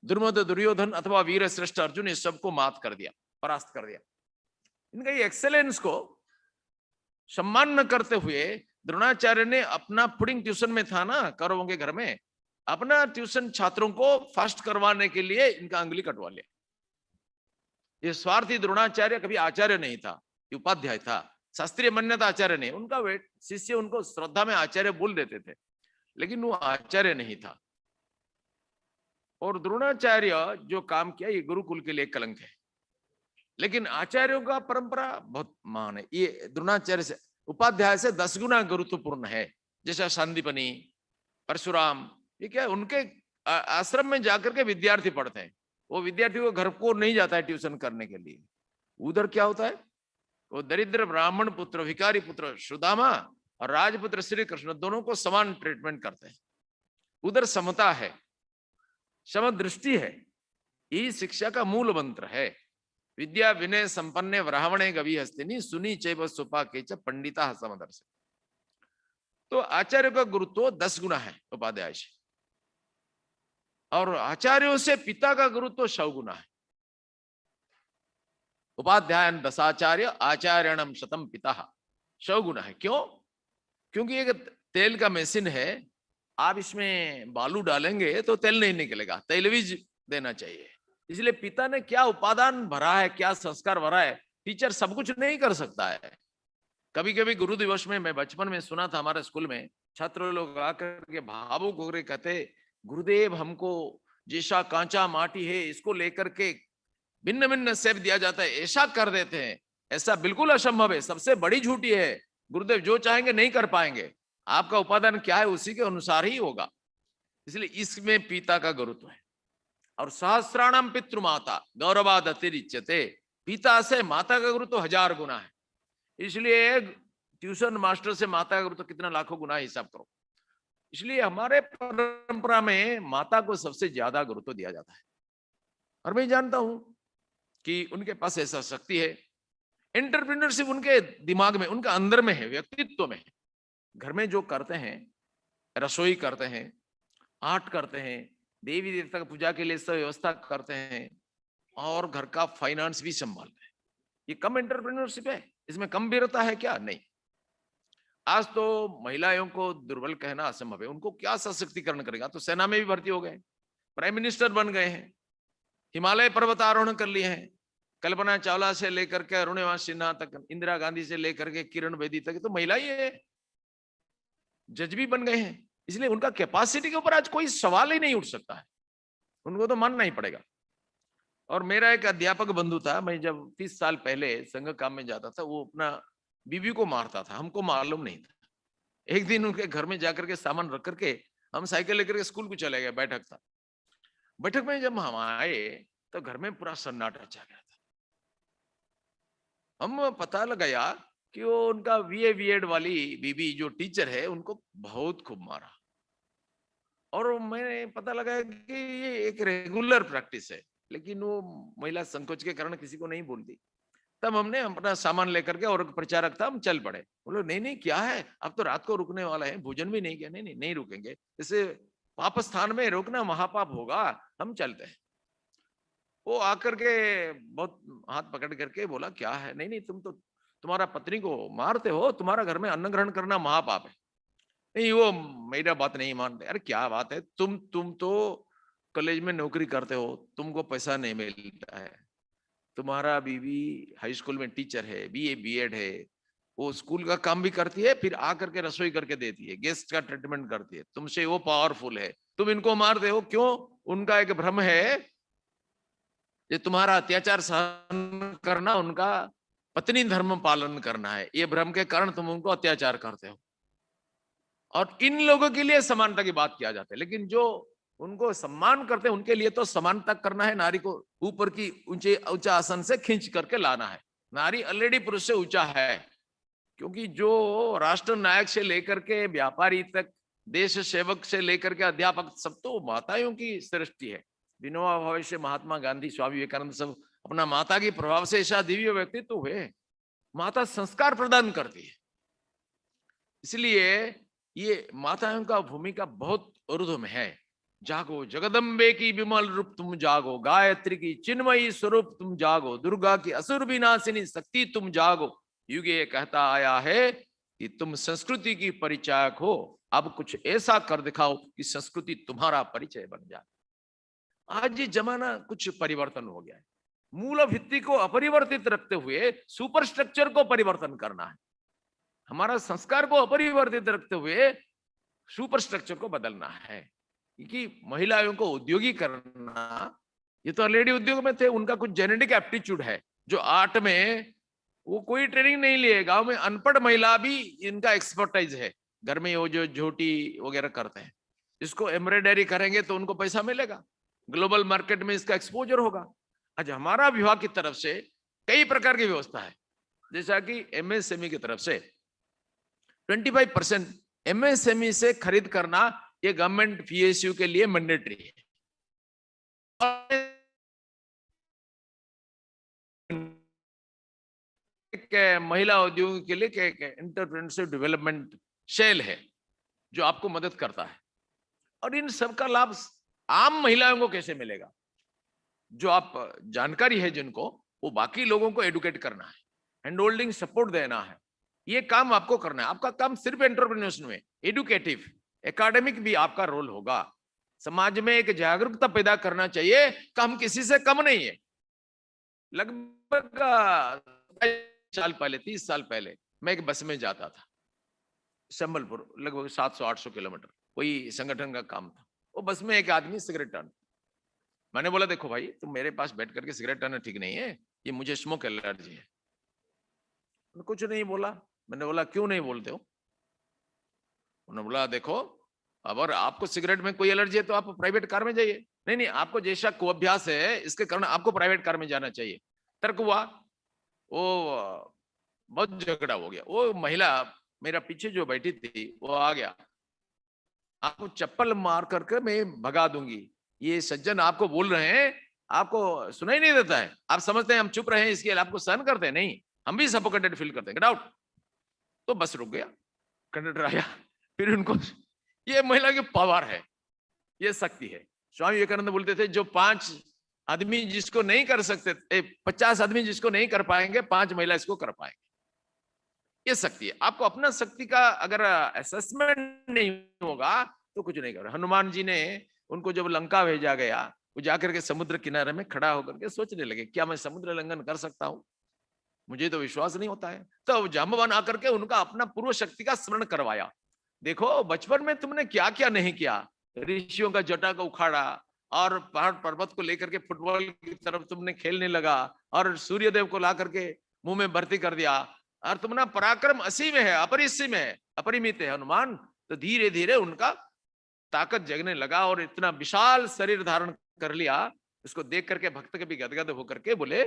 दुर्मद, दुर्योधन अथवा वीर श्रेष्ठ अर्जुन, इस सबको मात कर दिया, परास्त कर दिया। इनका ये एक्सेलेंस को सम्मान न करते हुए द्रोणाचार्य ने अपना पुडिंग ट्यूशन में था ना कौरवों के घर में, अपना ट्यूशन छात्रों को फास्ट करवाने के लिए इनका अंगुली कटवा लिया। ये स्वार्थी द्रोणाचार्य कभी आचार्य नहीं था, ये उपाध्याय था, शास्त्रीय मान्यता आचार्य नहीं। उनका शिष्य उनको श्रद्धा में आचार्य बोल देते थे, लेकिन वो आचार्य नहीं था। और द्रोणाचार्य जो काम किया ये गुरुकुल के लिए कलंक है, लेकिन आचार्यों का परंपरा बहुत महान है। ये द्रोणाचार्य से, उपाध्याय से 10 गुना गुरुत्वपूर्ण है। जैसा संदीपनी, परशुराम, ये क्या उनके आश्रम में जाकर के विद्यार्थी पढ़ते हैं, वो विद्यार्थी को घर को नहीं जाता है ट्यूशन करने के लिए। उधर क्या होता है, वो दरिद्र ब्राह्मण पुत्र, भिखारी पुत्र सुदामा और राजपुत्र श्री कृष्ण दोनों को समान ट्रीटमेंट करते हैं। उधर समता है, समदृष्टि है, यही शिक्षा का मूल मंत्र है। विद्या विनय संपन्ने ब्राह्मणे गवी हस्तिनी सुनी चैव सुपा केच पंडिता समदर्श। तो आचार्य का गुरुत्व 10 गुना है उपाध्याय से, और आचार्यों से पिता का गुरुत्व 100 गुना है। उपाध्याय 10 आचार्य आचार्यणम शतम पिता, 100 गुना है। क्यों? क्योंकि एक तेल का मशीन है, आप इसमें बालू डालेंगे तो तेल नहीं निकलेगा, तैलवीज देना चाहिए। इसलिए पिता ने क्या उपादान भरा है, क्या संस्कार भरा है, टीचर सब कुछ नहीं कर सकता है। कभी कभी गुरु दिवस में, मैं बचपन में सुना था हमारे स्कूल में, छात्र लोग आकर के भावुक हो गए, कहते गुरुदेव हमको जैसा कांचा माटी है इसको लेकर के भिन्न भिन्न सेब दिया जाता है, ऐसा कर देते हैं। ऐसा बिल्कुल असंभव है, सबसे बड़ी झूठी है। गुरुदेव जो चाहेंगे नहीं कर पाएंगे, आपका उपादान क्या है उसी के अनुसार ही होगा। इसलिए इसमें पिता का गुरुत्व है। और सहस्राणाम पितृमाता गौरवाद अतिरिच्यते, पिता से माता का गुरुत्व 1000 गुना है। इसलिए ट्यूशन मास्टर से माता का गुरुत्व कितना लाखों गुना है, हिसाब करो। इसलिए हमारे परंपरा में माता को सबसे ज्यादा गुरुत्व दिया जाता है। और मैं जानता हूं कि उनके पास ऐसा शक्ति है, एंटरप्रेन्योरशिप उनके दिमाग में, उनके अंदर में है, व्यक्तित्व में है। घर में जो करते हैं, रसोई करते हैं, आर्ट करते हैं, देवी देवता की पूजा के लिए सब व्यवस्था करते हैं, और घर का फाइनेंस भी संभालते हैं। ये कम एंटरप्रेन्योरशिप है? इसमें कम वीरता है क्या? नहीं। आज तो महिलाओं को दुर्बल कहना असंभव है। उनको क्या सशक्तिकरण करेगा? तो सेना में भी भर्ती हो गए, प्राइम मिनिस्टर बन गए हैं, हिमालय पर्वतारोहण कर लिए हैं, कल्पना चावला से लेकर के अरुणिमा सिन्हा तक, इंदिरा गांधी से लेकर के किरण बेदी तक तो महिला ही है, जज भी बन गए हैं। इसलिए उनका कैपेसिटी के ऊपर आज कोई सवाल ही नहीं उठ सकता है, उनको तो मानना ही पड़ेगा। और मेरा एक अध्यापक बंधु था, मैं जब 30 साल पहले संघ काम में जाता था, वो अपना बीवी को मारता था, हमको मालूम नहीं था। एक दिन उनके घर में जाकर के सामान रख करके हम साइकिल लेकर के स्कूल को चले गए, बैठक था। बैठक में जब हम आए तो घर में पूरा सन्नाटा छा गया था। हम पता लगाया कि वो उनका बीए बीएड वाली बीबी जो टीचर है, उनको बहुत खूब मारा। और मैंने पता लगाया कि ये एक रेगुलर प्रैक्टिस है, लेकिन वो महिला संकोच के कारण किसी को नहीं बोलती। तब हमने अपना सामान लेकर के, और प्रचारक था, हम चल पड़े। बोले नहीं नहीं क्या है, अब तो रात को रुकने वाला है, भोजन भी नहीं किया। नहीं नहीं नहीं रुकेंगे, इसे पाप स्थान में रोकना महापाप होगा, हम चलते हैं। वो आकर के बहुत हाथ पकड़ करके बोला क्या है? नहीं नहीं, तुम तो तुम्हारा पत्नी को मारते हो, तुम्हारा घर में अन्न ग्रहण करना महापाप है। नहीं, वो मेरा बात नहीं मानते। अरे क्या बात है, तुम तो कॉलेज में नौकरी करते हो, तुमको पैसा नहीं मिलता है, तुम्हारा बीवी हाई स्कूल में टीचर है, बीए बीएड है, वो स्कूल का काम भी करती है, फिर आकर के रसोई करके देती है, गेस्ट का ट्रीटमेंट करती है, तुमसे वो पावरफुल है, तुम इनको मारते हो क्यों? उनका एक भ्रम है, ये तुम्हारा अत्याचार सहन करना, उनका पत्नी धर्म पालन करना है। ये भ्रम के कारण तुम उनको अत्याचार करते हो। और इन लोगों के लिए समानता की बात किया जाता है, लेकिन जो उनको सम्मान करते हैं उनके लिए तो समानता करना है, नारी को ऊपर की ऊंचा आसन से खींच करके लाना है। नारी ऑलरेडी पुरुष से ऊंचा है, क्योंकि जो राष्ट्र नायक से लेकर के व्यापारी तक, देश सेवक से लेकर के अध्यापक, सब तो माताओं की सृष्टि है। विनोबा भावे से महात्मा गांधी, स्वामी विवेकानंद, सब अपना माता के प्रभाव से ऐसा दिव्य व्यक्तित्व हुए। माता संस्कार प्रदान करती है, इसलिए ये माताओं का भूमिका बहुत ऊर्ध्व है। जागो जगदम्बे की विमल रूप तुम जागो, गायत्री की चिन्मयी स्वरूप तुम जागो, दुर्गा की असुर विनाशिनी शक्ति तुम जागो। युग ये कहता आया है कि तुम संस्कृति की परिचायक हो, अब कुछ ऐसा कर दिखाओ कि संस्कृति तुम्हारा परिचय बन जाए। आज ये जमाना कुछ परिवर्तन हो गया है। मूल भित्ति को अपरिवर्तित रखते हुए सुपर स्ट्रक्चर को परिवर्तन करना है। हमारा संस्कार को अपरिवर्तित रखते हुए सुपर स्ट्रक्चर को बदलना है, क्योंकि महिलाओं को उद्योगी करना, ये तो ऑलरेडी उद्योग में थे, उनका कुछ जेनेटिक एप्टीट्यूड है जो आर्ट में वो कोई ट्रेनिंग नहीं लिए। गांव में अनपढ़ महिला भी इनका एक्सपर्टाइज है। घर में वो जो झोटी वगैरह करते हैं, इसको एम्ब्रॉयडरी करेंगे तो उनको पैसा मिलेगा, ग्लोबल मार्केट में इसका एक्सपोजर होगा। आज हमारा विभाग की तरफ से कई प्रकार की व्यवस्था है, जैसा कि एमएसएमई की तरफ से 25% एमएसएमई से खरीद करना ये गवर्नमेंट पीएसयू के लिए मैंडेटरी है। महिला उद्योग के लिए एंटरप्रेन्योरशिप डेवलपमेंट सेल है जो आपको मदद करता है। और इन सब का लाभ आम महिलाओं को कैसे मिलेगा? जो आप जानकारी है जिनको, वो बाकी लोगों को एडुकेट करना है, हैंड होल्डिंग सपोर्ट देना है, ये काम आपको करना है। आपका काम सिर्फ एंटरप्रेन्योरशिप में, एडुकेटिव, एकेडमिक भी आपका रोल होगा। समाज में एक जागरूकता पैदा करना चाहिए कि हम किसी से कम नहीं है। लगभग साल पहले, 30 साल पहले मैं एक बस में जाता था संबलपुर, लगभग 700-800 किलोमीटर, कोई संगठन का काम था। वो बस में एक आदमी सिगरेट टान, मैंने बोला देखो भाई, तुम मेरे पास बैठ करके सिगरेट टाना ठीक नहीं है, ये मुझे स्मोक एलर्जी है। कुछ नहीं बोला। मैंने बोला क्यों नहीं बोलते हो? उन्होंने बोला देखो, अगर आपको सिगरेट में कोई एलर्जी है तो आप प्राइवेट कार में जाइए। नहीं नहीं, आपको जैसा कुअभ्यास है इसके कारण आपको प्राइवेट कार में जाना चाहिए। तर्क हुआ, वो बहुत झगड़ा हो गया। वो महिला मेरा पीछे जो बैठी थी वो आ गया, आपको चप्पल मार करके मैं भगा दूंगी, ये सज्जन आपको बोल रहे हैं, आपको सुनाई नहीं देता है, आप समझते हैं हम चुप रहे हैं इसके लिए आपको सहन करते हैं? नहीं, हम भी सफोकेटेड फील करते हैं, गेट आउट। तो बस रुक गया, कंडक्टर आया, फिर उनको, ये महिला की पावर है, ये शक्ति है। स्वामी विवेकानंद बोलते थे जो 5 आदमी जिसको नहीं कर सकते, 50 आदमी जिसको नहीं कर पाएंगे, 5 महिला इसको कर पाएंगे। ये शक्ति है। आपको अपना शक्ति का अगर असेसमेंट नहीं होगा तो कुछ नहीं कर। हनुमान जी ने उनको जब लंका भेजा गया, वो जाकर के समुद्र किनारे में खड़ा होकर के सोचने लगे क्या मैं समुद्र लंघन कर सकता हूं? मुझे तो विश्वास नहीं होता है। तो जाम्बवान आकर के उनका अपना पूर्व शक्ति का स्मरण करवाया। देखो बचपन में तुमने क्या क्या नहीं किया, ऋषियों का जटा को उखाड़ा और पहाड़ पर्वत को लेकर के फुटबॉल की तरफ तुमने खेलने लगा और सूर्यदेव को ला करके मुंह में भर्ती कर दिया, और तुम्हारा पराक्रम असीम है, अपरिसीम है, अपरिमित है हनुमान। तो धीरे धीरे उनका ताकत जगने लगा और इतना विशाल शरीर धारण कर लिया। उसको देख करके भक्त के भी गदगद होकर के बोले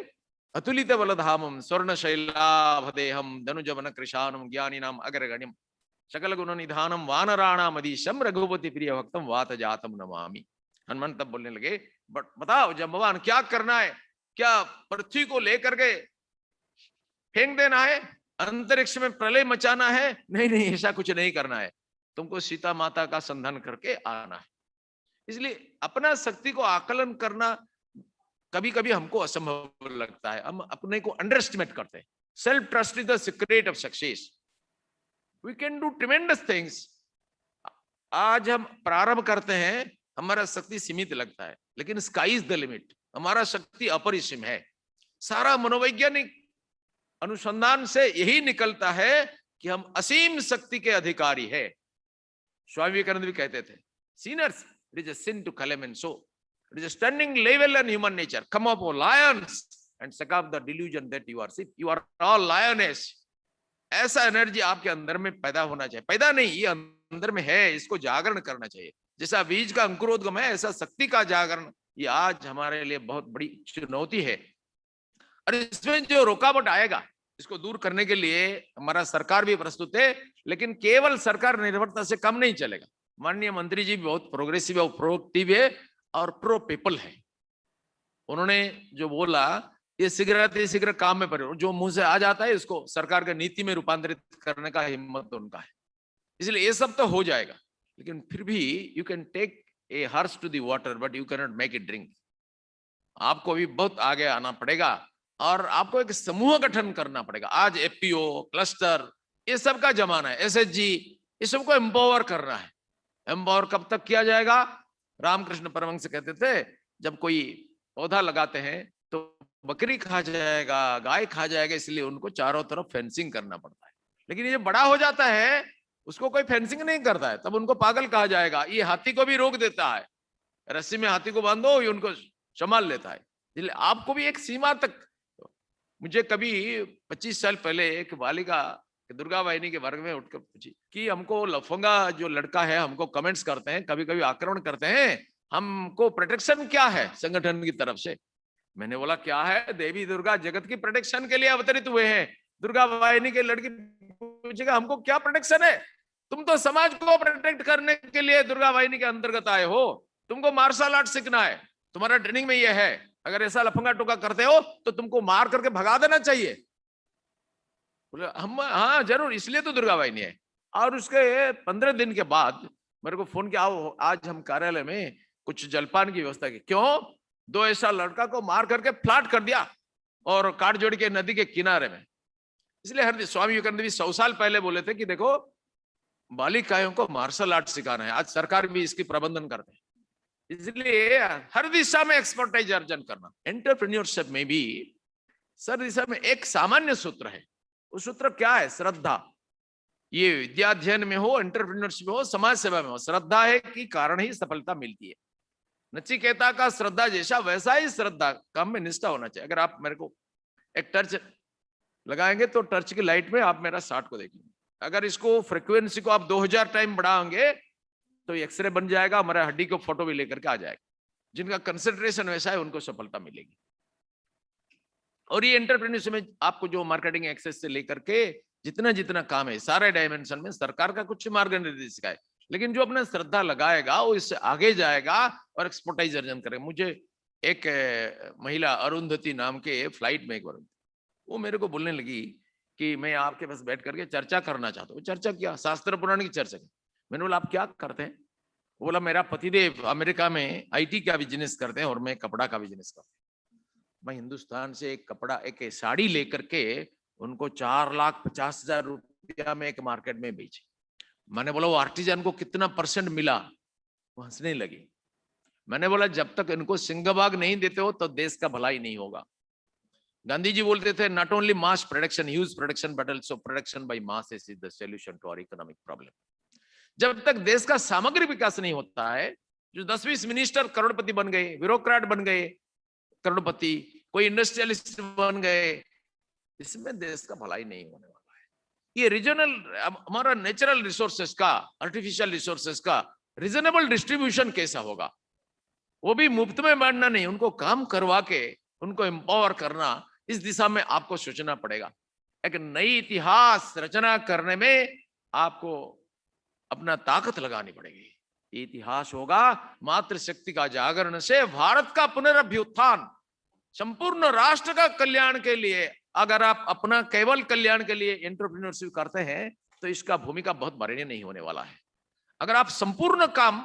अतुलित बलधामम स्वर्ण शैलाभदेहम धनुजवन कृशानम ज्ञानी नाम अग्रगण्यम सकल गुण निधानम वानराणाम अधीशम रघुपति प्रिय भक्तम वात जातम नमामि। हनुमान तब बोलने लगे बताओ जाम्बवान क्या करना है? क्या पृथ्वी को लेकर के फेंक देना है? अंतरिक्ष में प्रलय मचाना है? नहीं नहीं, ऐसा कुछ नहीं करना है, तुमको सीता माता का संधान करके आना है। इसलिए अपना शक्ति को आकलन करना कभी कभी हमको असंभव लगता है, हम अपने को अंडरएस्टिमेट करते हैं। Self trust is the secret of success. We can do tremendous things. आज हम प्रारंभ करते हैं, हमारा शक्ति सीमित लगता है, लेकिन स्काई इज द लिमिट, हमारा शक्ति अपरिसीम है। सारा मनोवैज्ञानिक अनुसंधान से यही निकलता है कि हम असीम शक्ति के अधिकारी है। स्वामी विवेकानंद भी कहते थे sinners it is a sin to claim and so it is a stunning level in human nature come up o lions and suck up the delusion that you are sheep, you are all lioness. ऐसा energy आपके अंदर में पैदा होना चाहिए, पैदा नहीं, ये अंदर में है, इसको जागरण करना चाहिए। जैसा बीज का अंकुरोद्गम है, ऐसा शक्ति का जागरण ये आज हमारे लिए बहुत बड़ी चुनौती है। और इसमें जो रुकावट आएगा, इसको दूर करने के लिए हमारा सरकार भी प्रस्तुत है, लेकिन केवल सरकार निर्भरता से कम नहीं चलेगा। माननीय मंत्री जी भी बहुत प्रोग्रेसिव और प्रोएक्टिव है और प्रो पीपल है। उन्होंने जो बोला, ये शीघ्र काम में परिवर्तन जो मुंह से आ जाता है, इसको सरकार के नीति में रूपांतरित करने का हिम्मत उनका है। इसलिए ये सब तो हो जाएगा, लेकिन फिर भी you can take a horse to the water but you can not make it drink. आपको भी बहुत आगे आना पड़ेगा और आपको एक समूह गठन करना पड़ेगा। आज एफपीओ, क्लस्टर, ये सब का जमाना है। एसएचजी, ये सबको एम्पावर करना है। एम्पावर कब तक किया जाएगा? रामकृष्ण परमहंस कहते थे, जब कोई पौधा लगाते हैं तो बकरी खा जाएगा, गाय खा जाएगा, इसलिए उनको चारों तरफ फेंसिंग करना पड़ता है। लेकिन ये बड़ा हो जाता है, उसको कोई फेंसिंग नहीं करता है, तब उनको पागल कहा जाएगा। ये हाथी को भी रोक देता है, रस्सी में हाथी को बांधो, ये उनको संभाल लेता है। इसलिए आपको भी एक सीमा तक। मुझे कभी 25 साल पहले एक बालिका दुर्गा वाहिनी के वर्ग में उठकर पूछी कि हमको लफंगा जो लड़का है हमको कमेंट्स करते हैं, कभी कभी आक्रमण करते हैं, हमको प्रोटेक्शन क्या है संगठन की तरफ से? मैंने बोला क्या है? देवी दुर्गा जगत की प्रोटेक्शन के लिए अवतरित हुए हैं। दुर्गा वाहिनी के लड़की पूछेगा हमको क्या प्रोटेक्शन है? तुम तो समाज को प्रोटेक्ट करने के लिए दुर्गा वाहिनी के अंतर्गत आए हो, तुमको मार्शल आर्ट सीखना है, तुम्हारा ट्रेनिंग में यह है। अगर ऐसा लफंगा टोका करते हो तो तुमको मार करके भगा देना चाहिए। बोले हम हाँ जरूर, इसलिए तो दुर्गा वाहिनी है। और उसके 15 दिन के बाद मेरे को फोन किया, आओ आज हम कार्यालय में कुछ जलपान की व्यवस्था की। क्यों? 2 ऐसा लड़का को मार करके फ्लैट कर दिया और काट जोड़ के नदी के किनारे में। इसलिए हर स्वामी विवेकानंद भी 100 साल पहले बोले थे कि देखो बालिकाओं को मार्शल आर्ट सिखाना है। आज सरकार भी इसकी प्रबंधन करते हैं। इसलिए हर दिशा में एक्सपर्टाइज अर्जन करना। एंटरप्रेन्योरशिप में भी सर दिशा में एक सामान्य सूत्र है। उस सूत्र क्या है? श्रद्धा। ये विद्याध्ययन में हो, एंटरप्रेन्योरशिप में हो, समाज सेवा में हो, श्रद्धा है कि कारण ही सफलता मिलती है। नचिकेता का श्रद्धा जैसा वैसा ही श्रद्धा काम में निष्ठा होना चाहिए। अगर आप मेरे को एक टर्च लगाएंगे तो टर्च की लाइट में आप मेरा शार्ट को देखेंगे। अगर इसको फ्रीक्वेंसी को आप 2000 टाइम बढ़ाओगे तो एक्सरे बन जाएगा, हमारे हड्डी को फोटो भी लेकर के आ जाएगा। जिनका कंसंट्रेशन वैसा है उनको सफलता मिलेगी। और ये एंटरप्रेन्योरशिप में आपको जो मार्केटिंग एक्सेस से लेकर के जितना जितना काम है सारे डायमेंशन में सरकार का कुछ मार्गदर्शिका है। लेकिन जो अपना श्रद्धा लगाएगा वो इससे आगे जाएगा और एक्सपर्टाइज अर्जन करेगा। मुझे एक महिला अरुंधति नाम के फ्लाइट में एक बार वो मेरे को बोलने लगी कि मैं आपके पास बैठ करके चर्चा करना चाहता हूँ। चर्चा क्या? शास्त्र पुराण की चर्चा की। मैंने बोला आप क्या करते हैं? वो बोला मेरा पतिदेव अमेरिका में IT का बिजनेस करते हैं और मैं कपड़ा का बिजनेस करता हूँ। मैं हिंदुस्तान से एक कपड़ा, एक साड़ी लेकर के उनको 4,50,000 रुपया में एक मार्केट में बेची। मैंने बोला वो आर्टिजन को कितना % मिला? वो हंसने लगी। मैंने बोला जब तक इनको सिंहभाग नहीं देते हो तो देश का भलाई नहीं होगा। गांधी जी बोलते थे not only mass production, huge production, but also production by masses is the solution to our economic problem. जब तक देश का सामग्री विकास नहीं होता है, जो 10-20 मिनिस्टर करोड़पति बन गए, ब्यूरोक्रेट बन गए करोड़पति, कोई इंडस्ट्रियलिस्ट बन गए, इसमें देश का भलाई नहीं होने वाला है। ये रीजनल हमारा नेचुरल रिसोर्सेस का, आर्टिफिशियल रिसोर्सेस का रीजनेबल डिस्ट्रीब्यूशन कैसा होगा? वो भी मुफ्त में बांटना नहीं, उनको काम करवा के उनको एम्पावर करना। इस दिशा में आपको सोचना पड़ेगा। एक नई इतिहास रचना करने में आपको अपना ताकत लगानी पड़ेगी। ये इतिहास होगा मातृशक्ति का जागरण से भारत का पुनरभ्युत्थान, संपूर्ण राष्ट्र का कल्याण के लिए। अगर आप अपना केवल कल्याण के लिए एंटरप्रेन्योरशिप करते हैं तो इसका भूमिका बहुत बड़ी नहीं होने वाला है। अगर आप संपूर्ण काम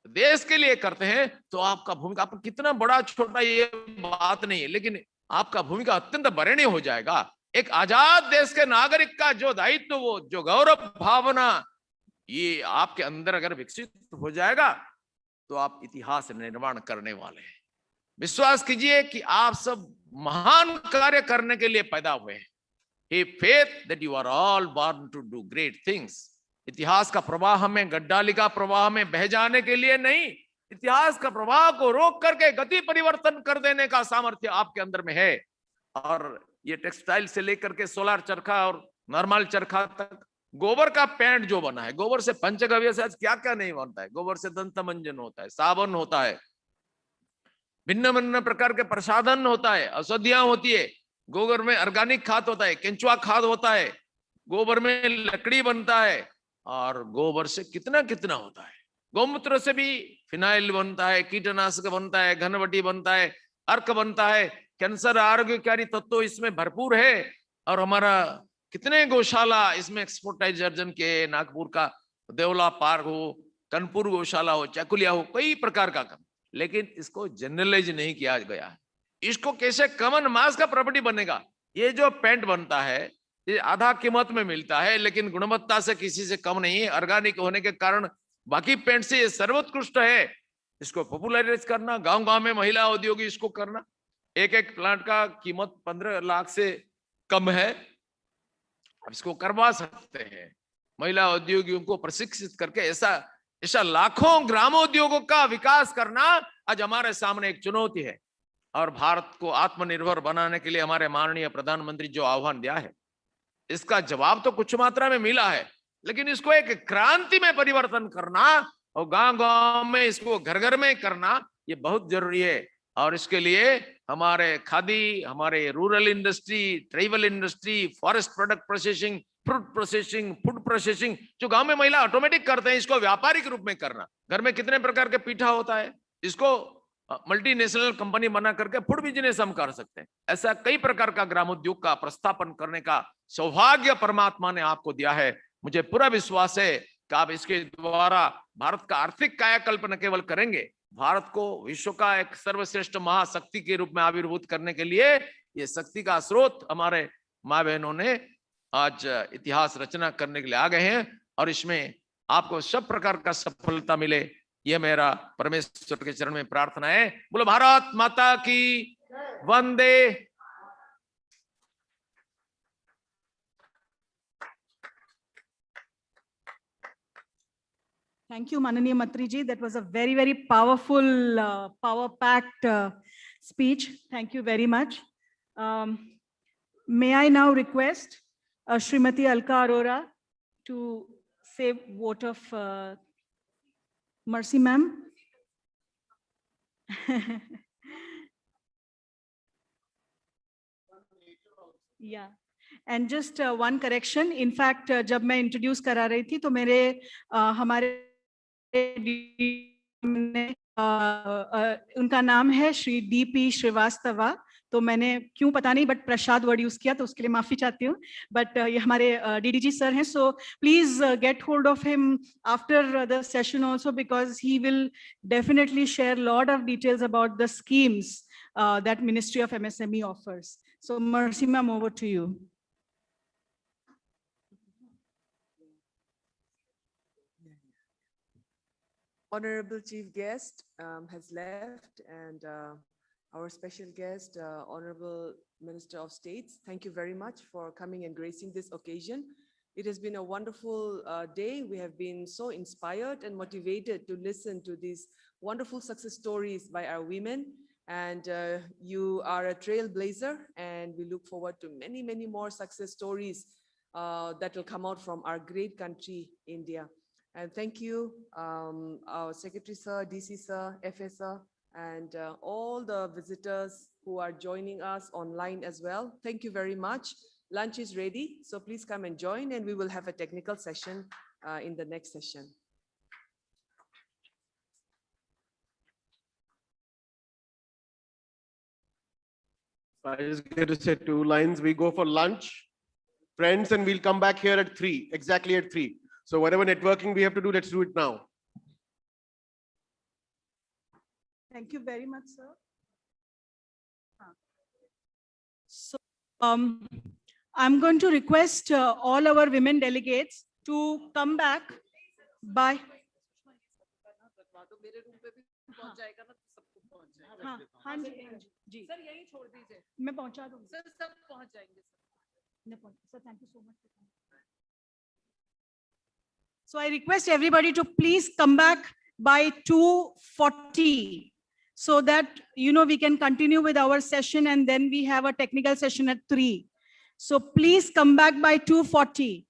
देश के लिए करते हैं तो आपका भूमिका, आप कितना बड़ा छोटा ये बात नहीं है, लेकिन आपका भूमिका अत्यंत बरणी हो जाएगा। एक आजाद देश के नागरिक का जो दायित्व, वो जो गौरव भावना, ये आपके अंदर अगर विकसित हो जाएगा तो आप इतिहास निर्माण करने वाले हैं। विश्वास कीजिए कि आप सब महान कार्य करने के लिए पैदा हुए हैं। Have faith that you are all born to do great things. इतिहास का प्रवाह में, गड्डाली का प्रवाह में बह जाने के लिए नहीं, इतिहास का प्रवाह को रोक करके गति परिवर्तन कर देने का सामर्थ्य आपके अंदर में है। और ये टेक्सटाइल से लेकर के सोलर चरखा और नॉर्मल चरखा तक गोबर का पेंट जो बना है, गोबर से पंचगव्य से आज क्या क्या नहीं बनता है, गोबर से दंतमंजन होता है, साबुन होता है, भिन्न भिन्न प्रकार के प्रसाधन होता है, औषधियां होती है, गोबर में ऑर्गेनिक खाद होता है, केंचुआ खाद होता है, गोबर में लकड़ी बनता है, और गोबर से कितना कितना होता है। गौमूत्र से भी फिनाइल बनता है, कीटनाशक बनता है, घनवटी बनता है, अर्क बनता है, कैंसर आरोग्यकारी तत्व इसमें भरपूर है। और हमारा कितने गौशाला इसमें एक्सपोर्टाइज अर्जन के, नागपुर का देवला पार्क हो, कानपुर गौशाला हो, चाकुलिया हो, कई प्रकार का काम, लेकिन इसको जनरलाइज नहीं किया गया है। इसको कैसे कॉमन मास का प्रॉपर्टी बनेगा। ये जो पेंट बनता है ये आधा कीमत में मिलता है, लेकिन गुणवत्ता से किसी से कम नहीं है, ऑर्गेनिक होने के कारण बाकी पेंट से ये सर्वोत्कृष्ट है। इसको पॉपुलराइज करना, गांव गांव में महिला उद्योगी इसको करना। एक एक प्लांट का कीमत 15 लाख से कम है, अब इसको करवा सकते हैं। महिला उद्योगियों को प्रशिक्षित करके ऐसा लाखों ग्रामोद्योगों का विकास करना आज हमारे सामने एक चुनौती है। और भारत को आत्मनिर्भर बनाने के लिए हमारे माननीय प्रधानमंत्री जो आह्वान दिया है, इसका जवाब तो कुछ मात्रा में मिला है, लेकिन इसको एक क्रांति में परिवर्तन करना और गांव गांव में इसको घर घर में करना, ये बहुत जरूरी है। और इसके लिए हमारे खादी, हमारे rural industry, tribal industry, forest product processing, fruit processing, food processing, जो गांव में महिला ऑटोमेटिक करते हैं, इसको व्यापारिक रूप में करना। घर में कितने प्रकार के पीठा होता है, इसको मल्टीनेशनल कंपनी बना करके फूड बिजनेस हम कर सकते हैं। ऐसा कई प्रकार का ग्रामोद्योग का प्रस्थापन करने का सौभाग्य परमात्मा ने आपको दिया है। मुझे पूरा विश्वास है कि आप इसके द्वारा भारत का आर्थिक कायाकल्प न केवल करेंगे, भारत को विश्व का एक सर्वश्रेष्ठ महाशक्ति के रूप में आविर्भूत करने के लिए ये शक्ति का स्रोत हमारे माँ बहनों ने आज इतिहास रचना करने के लिए आ गए हैं। और इसमें आपको सब प्रकार का सफलता मिले, यह मेरा परमेश्वर के चरण में प्रार्थना है। बोलो भारत माता की वंदे। Thank you, Mananiya Matri ji. That was a very, very powerful, power-packed speech. Thank you very much. May I now request Srimati Alka Arora to say vote of mercy, ma'am. Yeah. And just one correction. In fact, जब मैं introduce करा रही थी तो मेरे हमारे उनका नाम है श्री DP श्रीवास्तवा, तो मैंने क्यों पता नहीं बट प्रसाद वर्ड यूज किया, तो उसके लिए माफी चाहती हूँ। बट ये हमारे DDG सर हैं, so please get hold of him after the session also, because he will definitely share lot of details about the schemes that Ministry of MSME offers. So Mercy ma'am, over to you. Honorable Chief Guest has left, and our special guest, Honorable Minister of States, thank you very much for coming and gracing this occasion. It has been a wonderful day. We have been so inspired and motivated to listen to these wonderful success stories by our women. And you are a trailblazer, and we look forward to many, many more success stories that will come out from our great country, India. And thank you, our Secretary Sir, DC Sir, FA Sir, and all the visitors who are joining us online as well. Thank you very much. Lunch is ready, so please come and join, and we will have a technical session in the next session. I just get to say 2 lines. We go for lunch, friends, and we'll come back here at 3, exactly at 3. So whatever networking we have to do, let's do it now. Thank you very much, sir. So I'm going to request all our women delegates to come back by. हाँ जी sir, यही छोड़ दीजिए, मैं पहुंचा दूंगी sir, सब पहुंच जाएंगे sir. Thank you so much. So I request everybody to please come back by 2:40 so that we can continue with our session, and then we have a technical session at 3. So please come back by 2:40.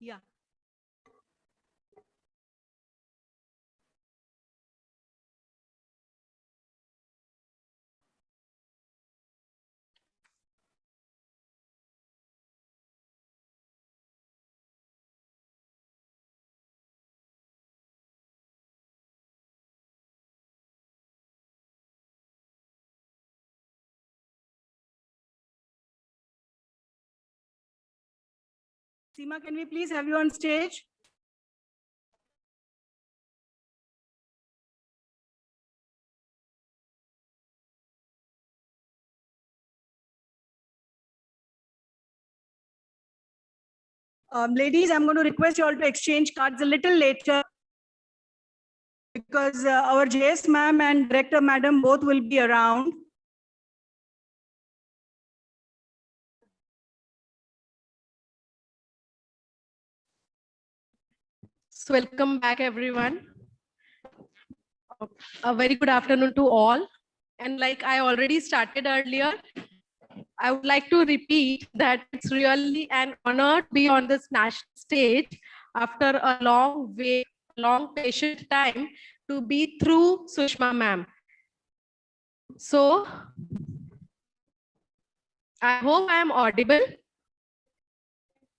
Yeah. Seema, can we please have you on stage? Ladies, I'm going to request you all to exchange cards a little later because our JS ma'am and director madam both will be around. So welcome back, everyone. A very good afternoon to all. And like I already started earlier, I would like to repeat that it's really an honor to be on this national stage after a long wait, long patient time to be through Sushma ma'am. So I hope I am audible.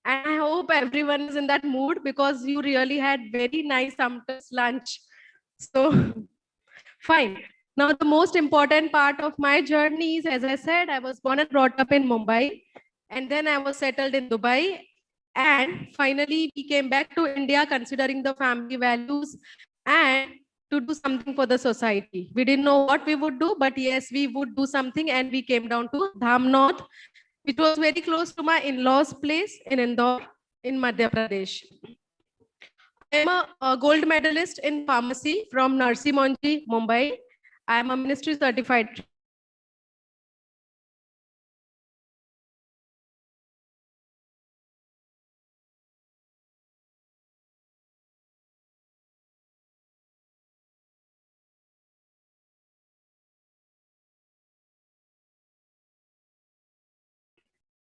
And I hope everyone is in that mood because you really had very nice sumptuous lunch. So fine. Now, the most important part of my journey is, as I said, I was born and brought up in Mumbai, and then I was settled in Dubai. And finally, we came back to India considering the family values and to do something for the society. We didn't know what we would do, but yes, we would do something. And we came down to Dham North, which was very close to my in-laws' place in Indore, in Madhya Pradesh. I am a gold medalist in pharmacy from Narsi Monji, Mumbai. I am a ministry certified.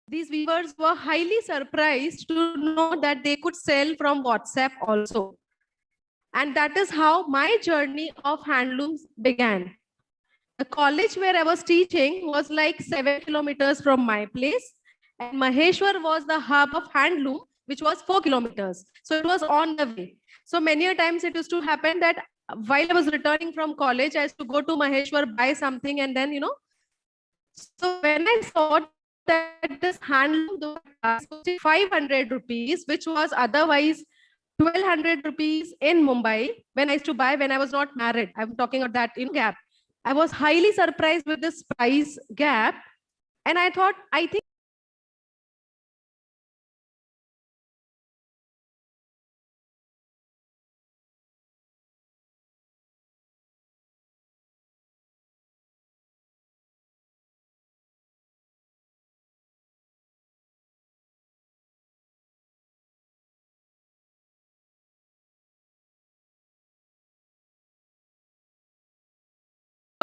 These weavers were highly surprised to know that they could sell from WhatsApp also. And that is how my journey of handlooms began. The college where I was teaching was like 7 kilometers from my place. And Maheshwar was the hub of handloom, which was 4 kilometers. So it was on the way. So many a times it used to happen that while I was returning from college, I used to go to Maheshwar, buy something, and then, so when I saw that this handloom was 500 rupees, which was otherwise 1200 rupees in Mumbai, when I used to buy when I was not married, I'm talking about that in gap. I was highly surprised with this price gap. And I thought, I think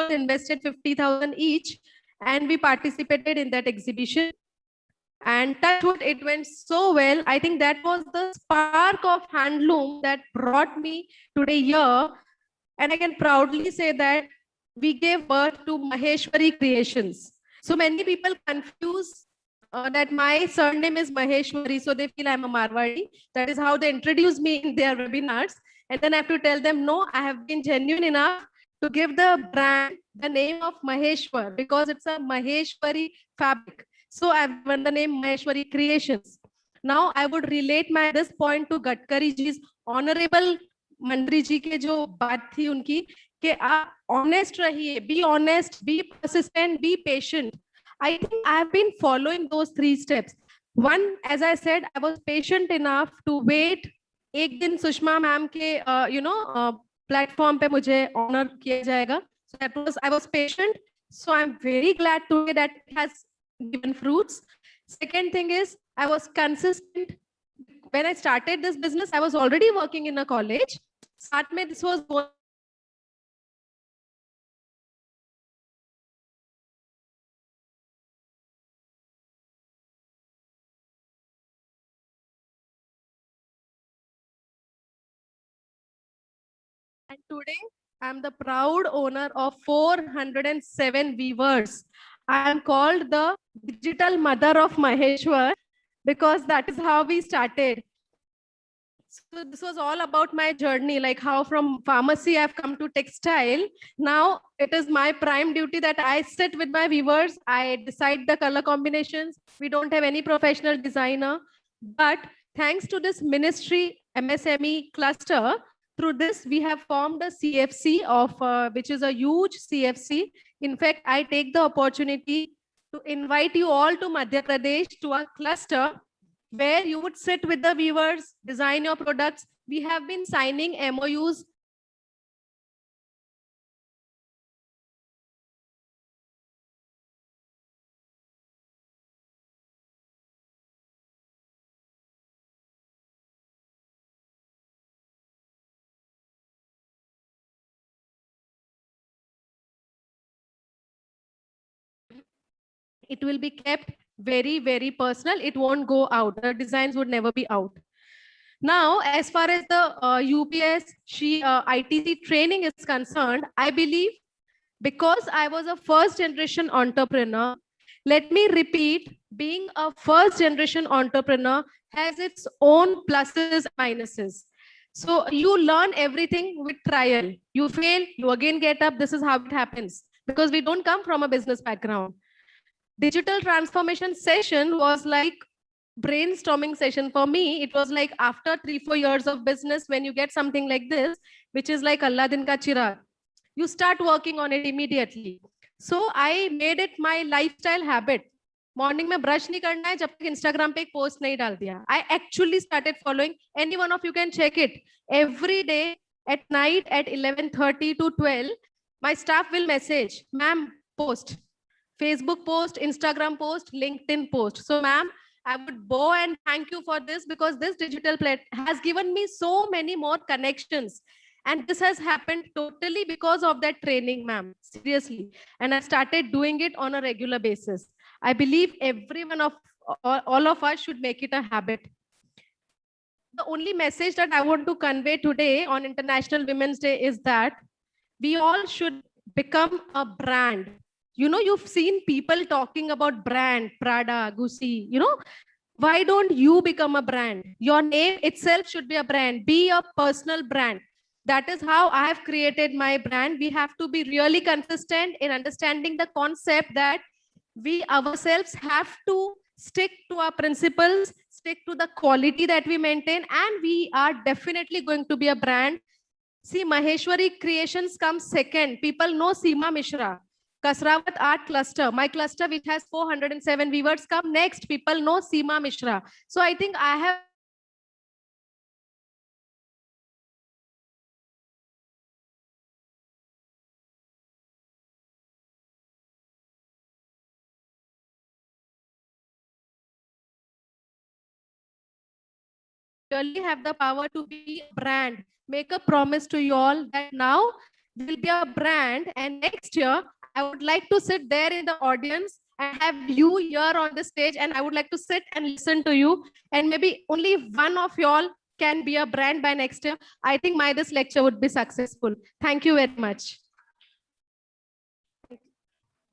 invested 50,000 each, and we participated in that exhibition. And touch wood, it went so well. I think that was the spark of handloom that brought me today here. And I can proudly say that we gave birth to Maheshwari Creations. So many people confuse that my surname is Maheshwari, so they feel I'm a Marwari. That is how they introduce me in their webinars. And then I have to tell them, no, I have been genuine enough to give the brand the name of Maheshwar because it's a Maheshwari fabric. So I've given the name Maheshwari Creations. Now I would relate this point to Gadkari ji's honorable मंत्री जी के जो बात थी उनकी कि आप honest रहिए, be honest, be persistent, be patient. I think I have been following those 3 steps. One, as I said, I was patient enough to wait. एक दिन सुषमा मैम के प्लेटफॉर्म पे मुझे ऑनर किया जाएगा. So that was, I was patient. So I'm very glad today that it has given fruits. Second thing is I was consistent. When I started this business, I was already working in a college. साथ में this was And today, I'm the proud owner of 407 weavers. I am called the digital mother of Maheshwar because that is how we started. So this was all about my journey, like how from pharmacy I've come to textile. Now it is my prime duty that I sit with my weavers. I decide the color combinations. We don't have any professional designer, but thanks to this ministry MSME cluster, through this we have formed a CFC of which is a huge CFC. In fact, I take the opportunity to invite you all to Madhya Pradesh to a cluster where you would sit with the weavers, design your products. We have been signing MOUs. It will be kept very, very personal. It won't go out. The designs would never be out. Now, as far as the UPS ITC training is concerned, I believe because I was a first generation entrepreneur, let me repeat, being a first generation entrepreneur has its own pluses and minuses. So you learn everything with trial. You fail, you again get up. This is how it happens because we don't come from a business background. Digital transformation session was like brainstorming session for me. It was like after 3-4 years of business, when you get something like this, which is like Aladdin ka chirag, you start working on it immediately. So I made it my lifestyle habit. Morning में brush नहीं करना है जब तक Instagram पे एक post नहीं डाल दिया. I actually started following. Any one of you can check it. Every day at night at 11:30 to 12, my staff will message, ma'am, post. Facebook post, Instagram post, LinkedIn post. So ma'am, I would bow and thank you for this because this digital platform has given me so many more connections. And this has happened totally because of that training, ma'am, seriously. And I started doing it on a regular basis. I believe everyone of all of us should make it a habit. The only message that I want to convey today on International Women's Day is that we all should become a brand. You know, you've seen people talking about brand, Prada, Gucci, you know, why don't you become a brand? Your name itself should be a brand. Be a personal brand. That is how I have created my brand. We have to be really consistent in understanding the concept that we ourselves have to stick to our principles, stick to the quality that we maintain, and we are definitely going to be a brand. See, Maheshwari Creations comes second. People know Seema Mishra. Kasrawat Art Cluster, my cluster which has 407 weavers, come next. People know Seema Mishra. So I think I have really have the power to be a brand. Make a promise to you all that now we'll be a brand, and next year I would like to sit there in the audience and have you here on the stage, and I would like to sit and listen to you, and maybe only one of y'all can be a brand by next year. I think this lecture would be successful. Thank you very much.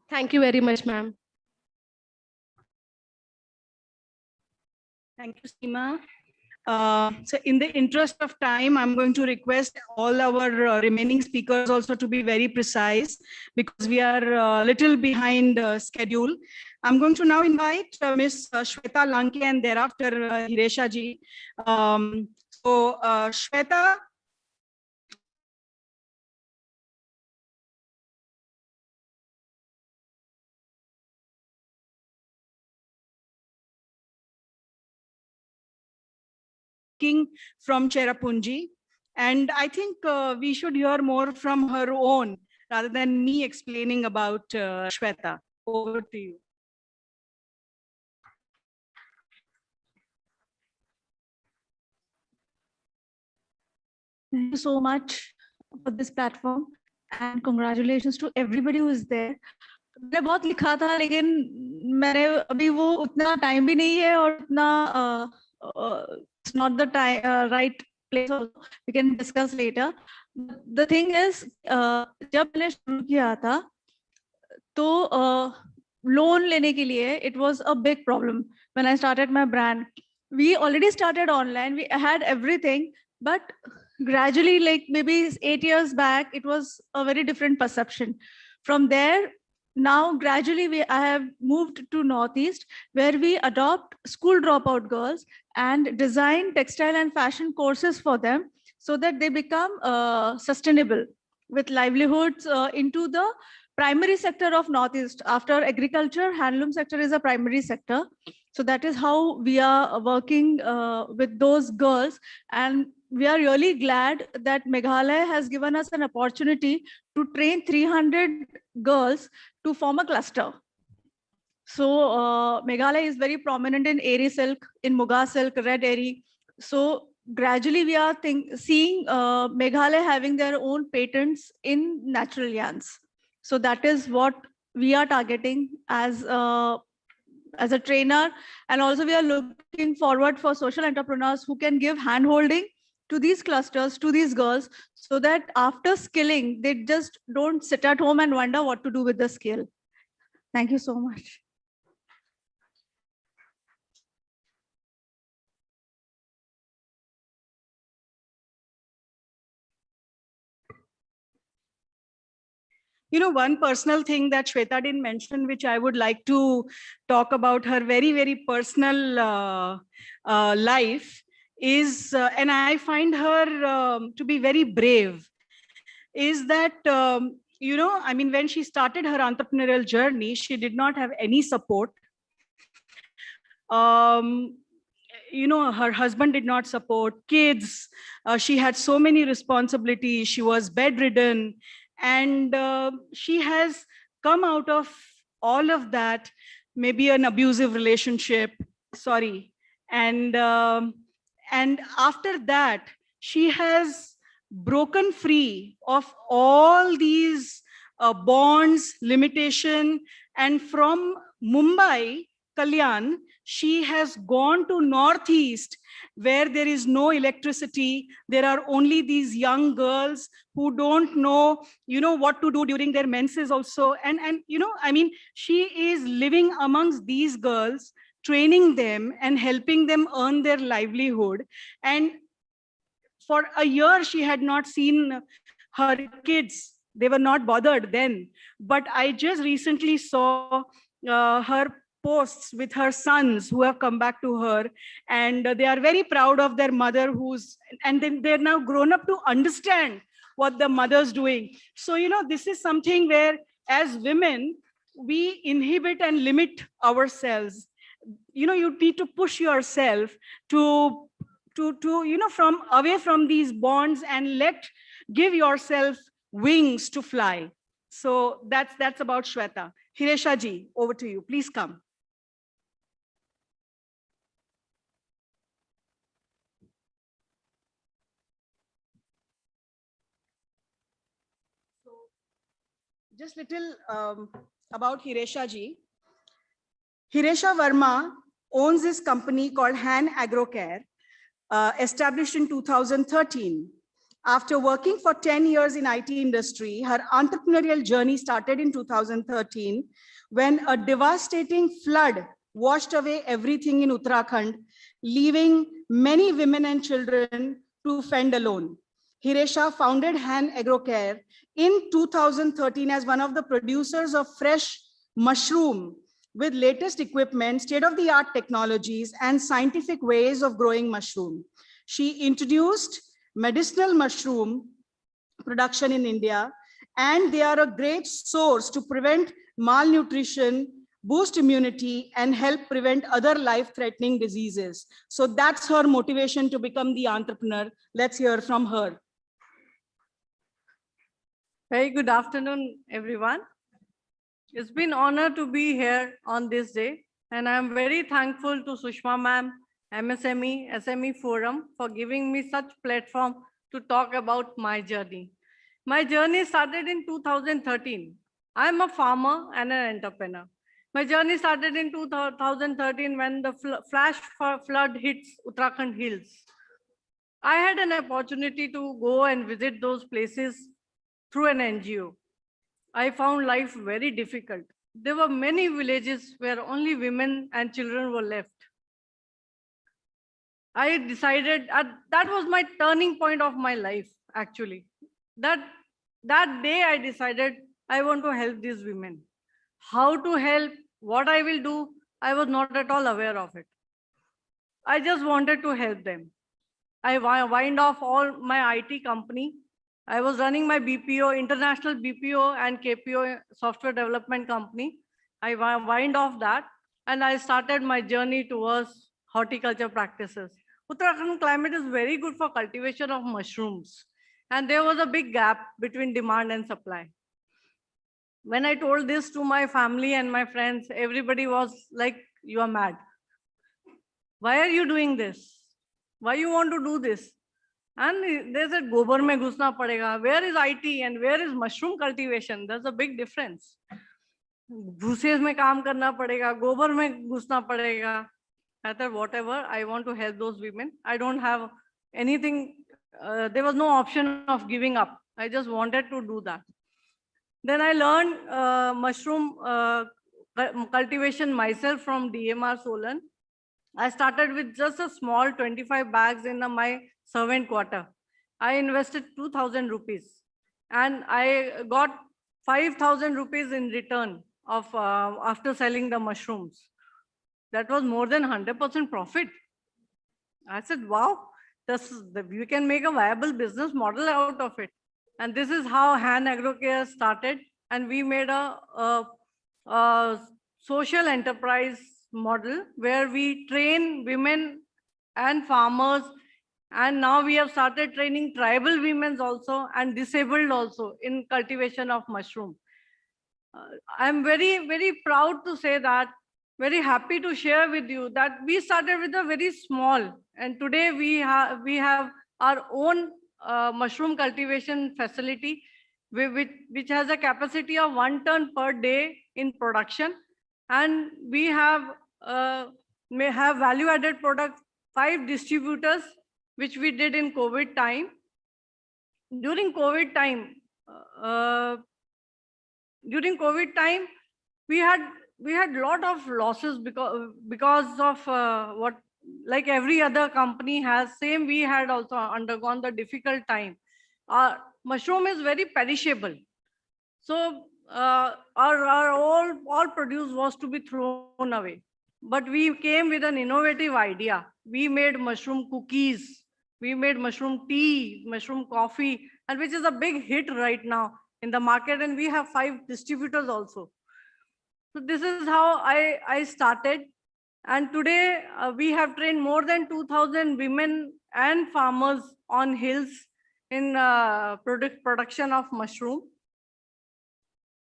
Thank you very much, ma'am. Thank you, Seema. So in the interest of time, I'm going to request all our remaining speakers also to be very precise because we are a little behind schedule. I'm going to now invite Ms. Shweta Lanke and thereafter Hiresha ji. Shweta. From Cherrapunji, and I think we should hear more from her own rather than me explaining about Shweta. Over to you. Thank you so much for this platform and congratulations to everybody who is there. मैंने बहुत लिखा था लेकिन मैंने अभी वो उतना time भी नहीं है और उतना it's not the time right place also. We can discuss later, The thing is, जब मैंने शुरू किया था, तो loan लेने के लिए it was a big problem when I started my brand. We already started online. We had everything, but gradually, like maybe 8 years back, it was a very different perception. From there, now gradually I have moved to Northeast, where we adopt school dropout girls and design textile and fashion courses for them so that they become sustainable with livelihoods into the primary sector of Northeast. After agriculture, handloom sector is a primary sector. So that is how we are working with those girls. And we are really glad that Meghalaya has given us an opportunity to train 300 girls to form a cluster. So Meghalaya is very prominent in Eri silk, in Muga silk, red Eri. So gradually we are seeing Meghalaya having their own patents in natural yarns. So that is what we are targeting as a trainer. And also we are looking forward for social entrepreneurs who can give hand-holding to these clusters, to these girls, so that after skilling, they just don't sit at home and wonder what to do with the skill. Thank you so much. You know, one personal thing that Shweta didn't mention, which I would like to talk about her very, very personal life is, and I find her to be very brave, is that, you know, I mean, when she started her entrepreneurial journey, she did not have any support. You know, her husband did not support, kids, she had so many responsibilities, she was bedridden, and she has come out of all of that, maybe an abusive relationship, sorry. And after that, she has broken free of all these bonds, limitation, and from Mumbai, Kalyan, she has gone to Northeast, where there is no electricity. There are only these young girls who don't know, you know, what to do during their menses also. And you know, I mean, she is living amongst these girls, training them and helping them earn their livelihood. And for a year, she had not seen her kids. They were not bothered then. But I just recently saw her posts with her sons who have come back to her, and they are very proud of their mother, and then they're now grown up to understand what the mother's doing. So, you know, this is something where as women, we inhibit and limit ourselves. You know, you need to push yourself to you know, from away from these bonds and give yourself wings to fly. So that's about Shweta. Hiresha ji, over to you. Please come. So just little about Hiresha ji. Hiresha Verma owns this company called Han Agrocare, established in 2013. After working for 10 years in IT industry, her entrepreneurial journey started in 2013 when a devastating flood washed away everything in Uttarakhand, leaving many women and children to fend alone. Hiresha founded Han Agrocare in 2013 as one of the producers of fresh mushroom with latest equipment, state-of-the-art technologies, and scientific ways of growing mushroom. She introduced medicinal mushroom production in India, and they are a great source to prevent malnutrition, boost immunity, and help prevent other life-threatening diseases. So that's her motivation to become the entrepreneur. Let's hear from her. Very good afternoon, everyone. It's been an honor to be here on this day, and I'm very thankful to Sushma ma'am, MSME, SME Forum for giving me such platform to talk about my journey. My journey started in 2013. I'm a farmer and an entrepreneur. My journey started in 2013 when the flash flood hits Uttarakhand hills. I had an opportunity to go and visit those places through an NGO. I found life very difficult. There were many villages where only women and children were left. I decided that was my turning point of my life, actually. That day I decided I want to help these women. How to help, what I will do, I was not at all aware of it. I just wanted to help them. I wind off all my IT company. I was running my BPO, international BPO and KPO software development company. I wind off that and I started my journey towards horticulture practices. Uttarakhand climate is very good for cultivation of mushrooms. And there was a big gap between demand and supply. When I told this to my family and my friends, everybody was like, you are mad. Why are you doing this? Why you want to do this? And they said, gobar mein ghusna padega. Where is IT and where is mushroom cultivation? There's a big difference. Bhuses mein kaam karna padega, gobar mein ghusna padega. I thought, whatever, I want to help those women. I don't have anything, there was no option of giving up. I just wanted to do that. Then I learned mushroom cultivation myself from DMR Solan. I started with just a small 25 bags in my servant quarter. I invested 2,000 rupees and I got 5,000 rupees in return of after selling the mushrooms. That was more than 100% profit. I said, wow, we can make a viable business model out of it. And this is how Han Agrocare started. And we made a social enterprise model where we train women and farmers. And now we have started training tribal women also and disabled also in cultivation of mushroom. I'm very, very proud to say that, very happy to share with you that we started with a very small, and today we have our own mushroom cultivation facility, which has a capacity of 1 ton per day in production. And we may have value-added products, 5 distributors, which we did in COVID time. During COVID time, we had lot of losses because of what, like every other company has, same we had also undergone the difficult time. Mushroom is very perishable. So our all produce was to be thrown away. But we came with an innovative idea. We made mushroom cookies, we made mushroom tea, mushroom coffee, and which is a big hit right now in the market. And we have 5 distributors also. So this is how I started. And today we have trained more than 2,000 women and farmers on hills in production of mushroom.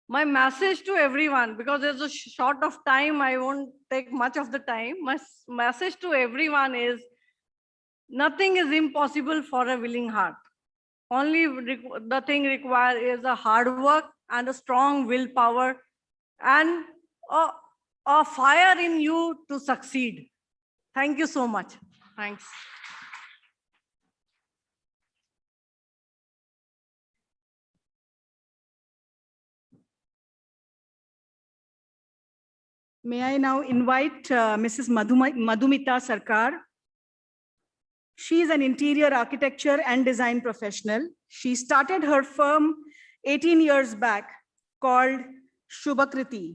My message to everyone, because there's a short of time, I won't take much of the time. My message to everyone is, nothing is impossible for a willing heart. Only the thing required is a hard work and a strong willpower and a fire in you to succeed. Thank you so much. Thanks. May I now invite Mrs. Madhumita Sarkar. She is an interior architecture and design professional. She started her firm 18 years back called Shubhakriti.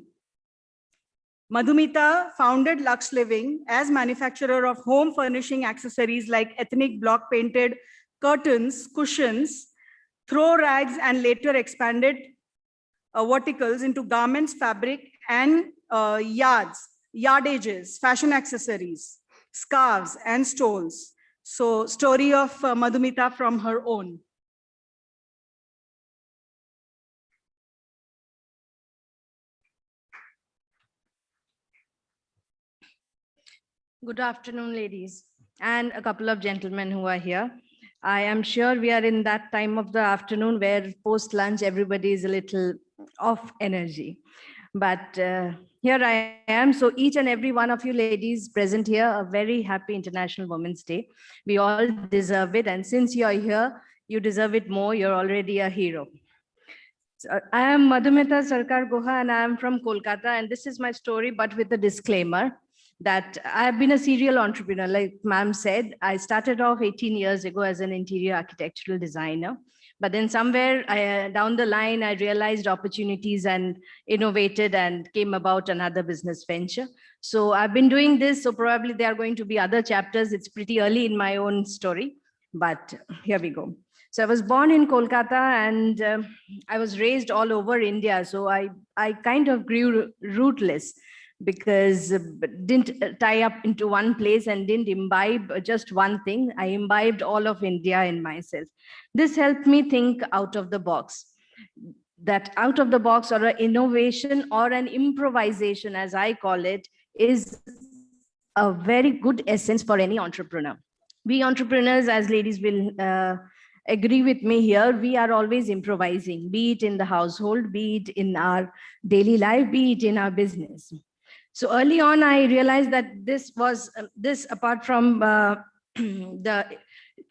Madhumita founded Lux Living as manufacturer of home furnishing accessories like ethnic block painted curtains, cushions, throw rags, and later expanded verticals into garments, fabric, and yardages, fashion accessories, scarves, and stoles. So, story of Madhumita from her own. Good afternoon, ladies, and a couple of gentlemen who are here. I am sure we are in that time of the afternoon where post-lunch everybody is a little off energy. But here I am. So each and every one of you ladies present here, a very happy International Women's Day. We all deserve it. And since you're here, you deserve it more. You're already a hero. So I am Madhumita Sarkar Guha and I am from Kolkata. And this is my story, but with a disclaimer that I have been a serial entrepreneur. Like ma'am said, I started off 18 years ago as an interior architectural designer. But then somewhere down the line, I realized opportunities and innovated and came about another business venture. So I've been doing this. So probably there are going to be other chapters. It's pretty early in my own story, but here we go. So I was born in Kolkata and I was raised all over India. So I kind of grew rootless because didn't tie up into one place and didn't imbibe just one thing. I imbibed all of India in myself. This helped me think out of the box. That out of the box or an innovation or an improvisation, as I call it, is a very good essence for any entrepreneur. We entrepreneurs, as ladies will agree with me here, we are always improvising, be it in the household, be it in our daily life, be it in our business. So early on, I realized that this was, apart from the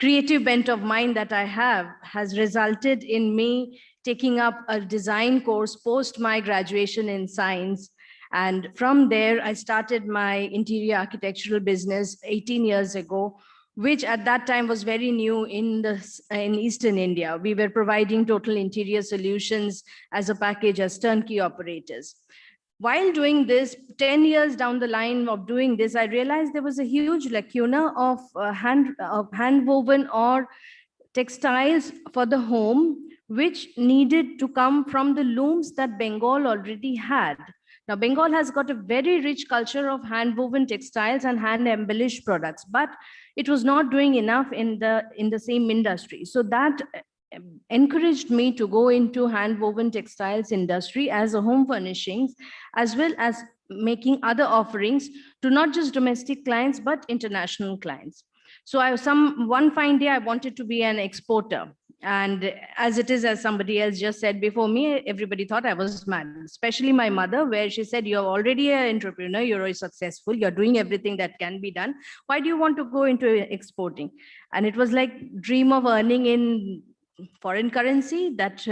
creative bent of mind that I have, has resulted in me taking up a design course post my graduation in science. And from there, I started my interior architectural business 18 years ago, which at that time was very new in Eastern India. We were providing total interior solutions as a package as turnkey operators. While doing this, 10 years down the line of doing this, I realized there was a huge lacuna of hand-woven or textiles for the home, which needed to come from the looms that Bengal already had. Now, Bengal has got a very rich culture of hand-woven textiles and hand-embellished products, but it was not doing enough in the same industry. So that encouraged me to go into hand-woven textiles industry as a home furnishings, as well as making other offerings to not just domestic clients, but international clients. So one fine day, I wanted to be an exporter. And as it is, as somebody else just said before me, everybody thought I was mad, especially my mother, where she said, you're already an entrepreneur, you're already successful, you're doing everything that can be done. Why do you want to go into exporting? And it was like dream of earning in foreign currency that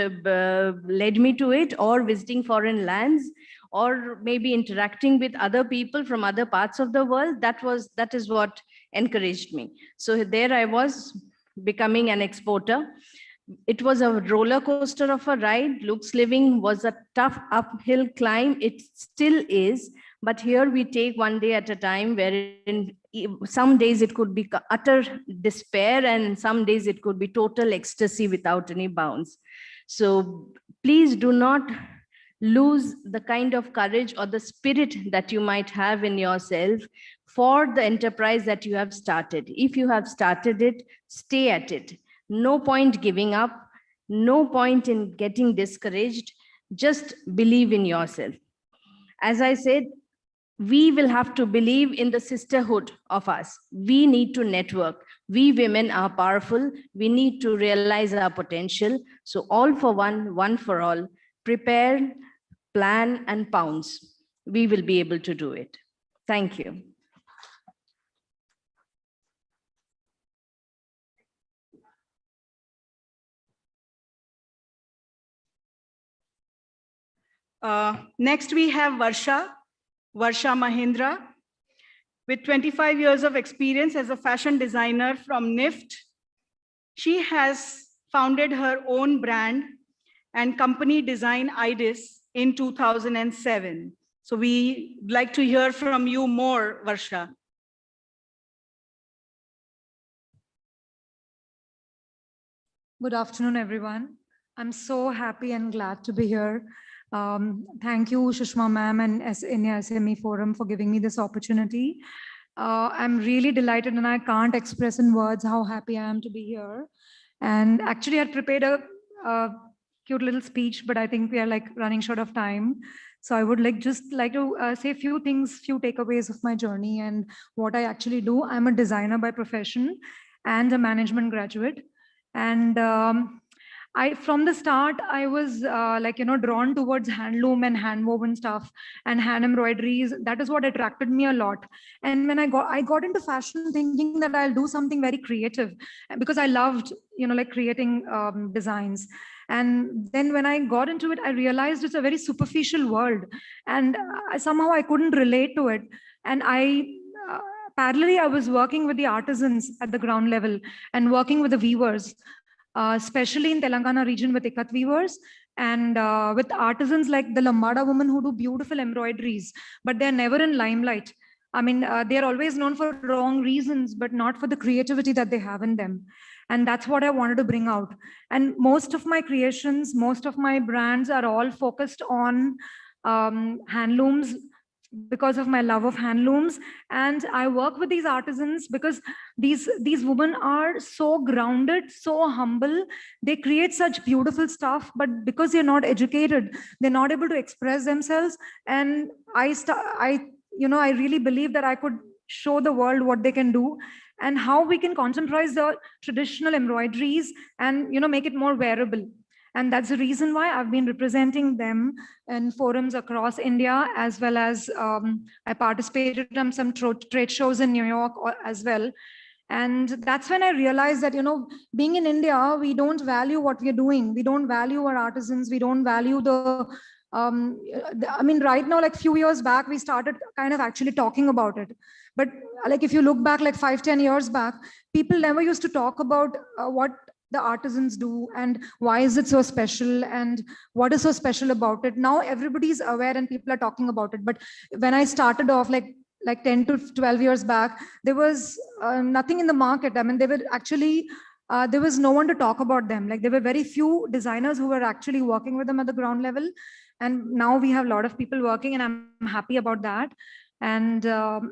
led me to it, or visiting foreign lands, or maybe interacting with other people from other parts of the world. That is what encouraged me. So there I was, becoming an exporter. It was a roller coaster of a ride. Luke's Living was a tough uphill climb. It still is, but here we take one day at a time, wherein some days it could be utter despair and some days it could be total ecstasy without any bounds. So please do not lose the kind of courage or the spirit that you might have in yourself for the enterprise that you have started. If you have started it, stay at it. No point giving up, no point in getting discouraged. Just believe in yourself. As I said, we will have to believe in the sisterhood of us. We need to network. We women are powerful. We need to realize our potential. So all for one, one for all. Prepare, plan, and pounce. We will be able to do it. Thank you. Next, we have Varsha Mahindra, with 25 years of experience as a fashion designer from NIFT. She has founded her own brand and company Design IDIS in 2007. So we like to hear from you more, Varsha. Good afternoon, everyone. I'm so happy and glad to be here. Thank you, Sushma ma'am and India SME Forum for giving me this opportunity. I'm really delighted and I can't express in words how happy I am to be here. And actually I prepared a cute little speech, but I think we are like running short of time. So I would just like to say a few things, few takeaways of my journey and what I actually do. I'm a designer by profession and a management graduate. And from the start, I was drawn towards handloom and handwoven stuff and hand embroideries. That is what attracted me a lot. And when I got into fashion thinking that I'll do something very creative because I loved, creating designs. And then when I got into it, I realized it's a very superficial world, and somehow I couldn't relate to it. And parallelly, I was working with the artisans at the ground level and working with the weavers, especially in Telangana region with Ikat weavers and with artisans like the Lambada women who do beautiful embroideries, but they're never in limelight. I mean, they're always known for wrong reasons, but not for the creativity that they have in them. And that's what I wanted to bring out. And most of my creations, most of my brands are all focused on handlooms, because of my love of handlooms. And I work with these artisans because these women are so grounded, so humble. They create such beautiful stuff, but because they're not educated, they're not able to express themselves. And I really believe that I could show the world what they can do and how we can contemporize the traditional embroideries and make it more wearable. And that's the reason why I've been representing them in forums across India, as well as I participated in some trade shows in New York as well. And that's when I realized that, being in India, we don't value what we're doing. We don't value our artisans. We don't value right now, like few years back, we started kind of actually talking about it. But like, if you look back like 5-10 years back, people never used to talk about what the artisans do and why is it so special and what is so special about it. Now everybody's aware and people are talking about it. But when I started off like 10 to 12 years back, there was nothing in the market. I mean, they were actually, there was no one to talk about them. Like, there were very few designers who were actually working with them at the ground level. And now we have a lot of people working, and I'm happy about that. And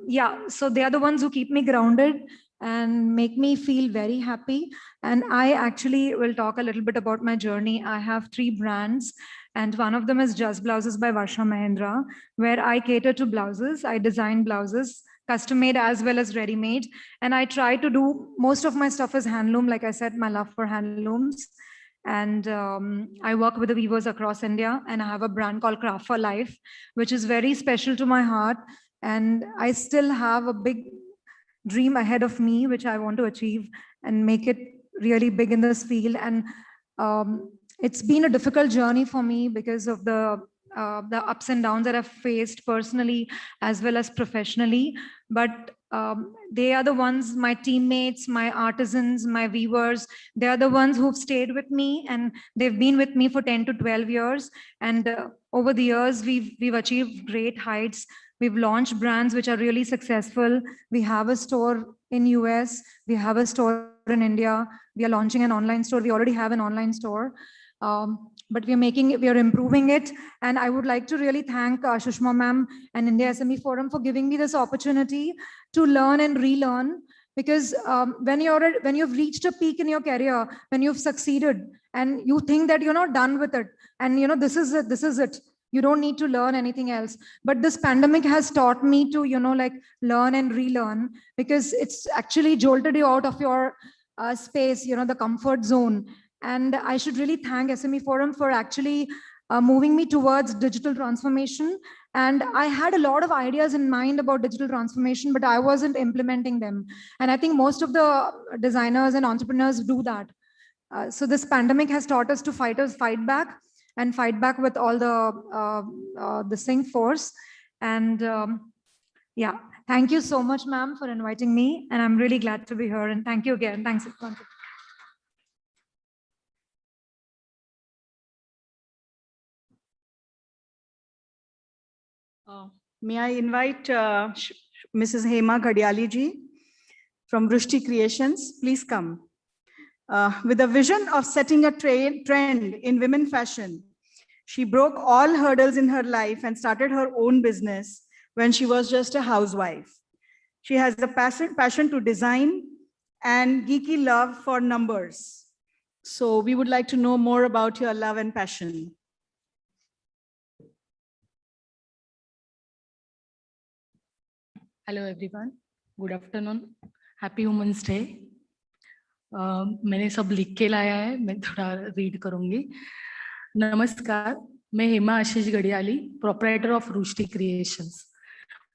yeah, so they are the ones who keep me grounded and make me feel very happy. And I actually will talk a little bit about my journey. I have 3 brands, and one of them is Just Blouses by Varsha Mahendra, where I cater to blouses. I design blouses, custom made as well as ready made. And I try to do, most of my stuff is handloom. Like I said, my love for handlooms. And I work with the weavers across India, and I have a brand called Craft for Life, which is very special to my heart. And I still have a big dream ahead of me, which I want to achieve and make it really big in this field. And it's been a difficult journey for me because of the ups and downs that I've faced personally as well as professionally. But they are the ones, my teammates, my artisans, my weavers, they are the ones who've stayed with me, and they've been with me for 10 to 12 years. And over the years, we've achieved great heights. We've launched brands which are really successful. We have a store in US. We have a store in India. We are launching an online store. We already have an online store, but we are improving it. And I would like to really thank Sushma ma'am and India SME Forum for giving me this opportunity to learn and relearn. Because when you've reached a peak in your career, when you've succeeded, and you think that you're not done with it, and this is it. You don't need to learn anything else. But this pandemic has taught me to, learn and relearn, because it's actually jolted you out of your space, the comfort zone. And I should really thank SME Forum for actually moving me towards digital transformation. And I had a lot of ideas in mind about digital transformation, but I wasn't implementing them. And I think most of the designers and entrepreneurs do that. So this pandemic has taught us to fight back with all the sing force. And yeah, thank you so much, ma'am, for inviting me. And I'm really glad to be here. And thank you again. Thanks. May I invite Mrs. Hema Ghadiali ji from Vrishti Creations? Please come. With a vision of setting a trend in women fashion, she broke all hurdles in her life and started her own business when she was just a housewife. She has a passion to design and geeky love for numbers. So we would like to know more about your love and passion. Hello, everyone. Good afternoon. Happy Women's Day. मैंने सब लिख के लाया है, मैं थोड़ा read करूंगी। नमस्कार, मैं Hema Ashish Gadiyali, proprietor of Rushti creations.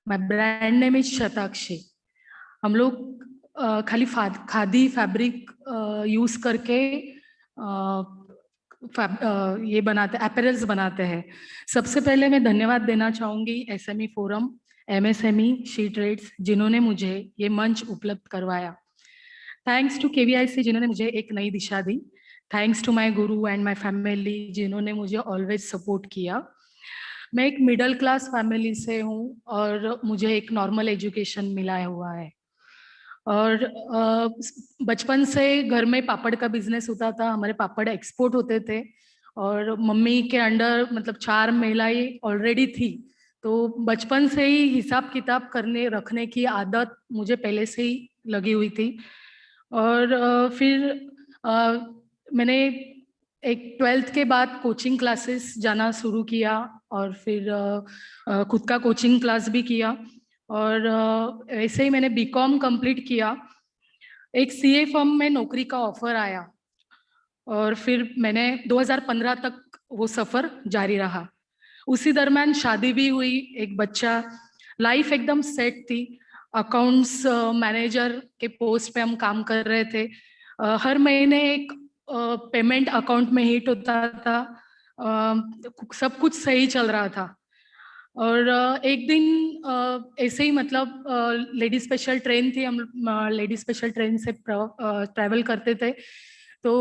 My brand name is Shatakshi. हम लोग खाली खादी फैब्रिक यूज करके ये बनाते, अपैरल्स बनाते हैं। सबसे पहले मैं धन्यवाद देना चाहूंगी SME Forum, MSME, She Trades, जिन्होंने मुझे ये मंच उपलब्ध करवाया। थैंक्स टू KVIC जिन्होंने मुझे एक नई दिशा दी। Thanks to my Guru and my family जिन्होंने मुझे ऑलवेज सपोर्ट किया। मैं एक मिडिल क्लास फैमिली से हूँ और मुझे एक नॉर्मल एजुकेशन मिला हुआ है। और बचपन से घर में पापड़ का बिजनेस होता था, हमारे पापड़ एक्सपोर्ट होते थे और मम्मी के अंडर मतलब 4 महिलाएं ऑलरेडी थी, तो बचपन से ही हिसाब किताब करने रखने की आदत मुझे पहले से ही लगी हुई थी। और फिर मैंने एक 12th के बाद कोचिंग क्लासेस जाना शुरू किया और फिर खुद का कोचिंग क्लास भी किया और ऐसे ही मैंने बीकॉम कंप्लीट किया। एक सीए फर्म में नौकरी का ऑफर आया और फिर मैंने 2015 तक वो सफर जारी रहा। उसी दरम्यान शादी भी हुई, एक बच्चा, लाइफ एकदम सेट थी। अकाउंट्स मैनेजर के पोस्ट पे हम काम कर रहे थे। हर महीने एक पेमेंट अकाउंट में हिट होता था। सब कुछ सही चल रहा था और एक दिन ऐसे ही मतलब लेडी स्पेशल ट्रेन थी, हम लेडी स्पेशल ट्रेन से ट्रैवल करते थे, तो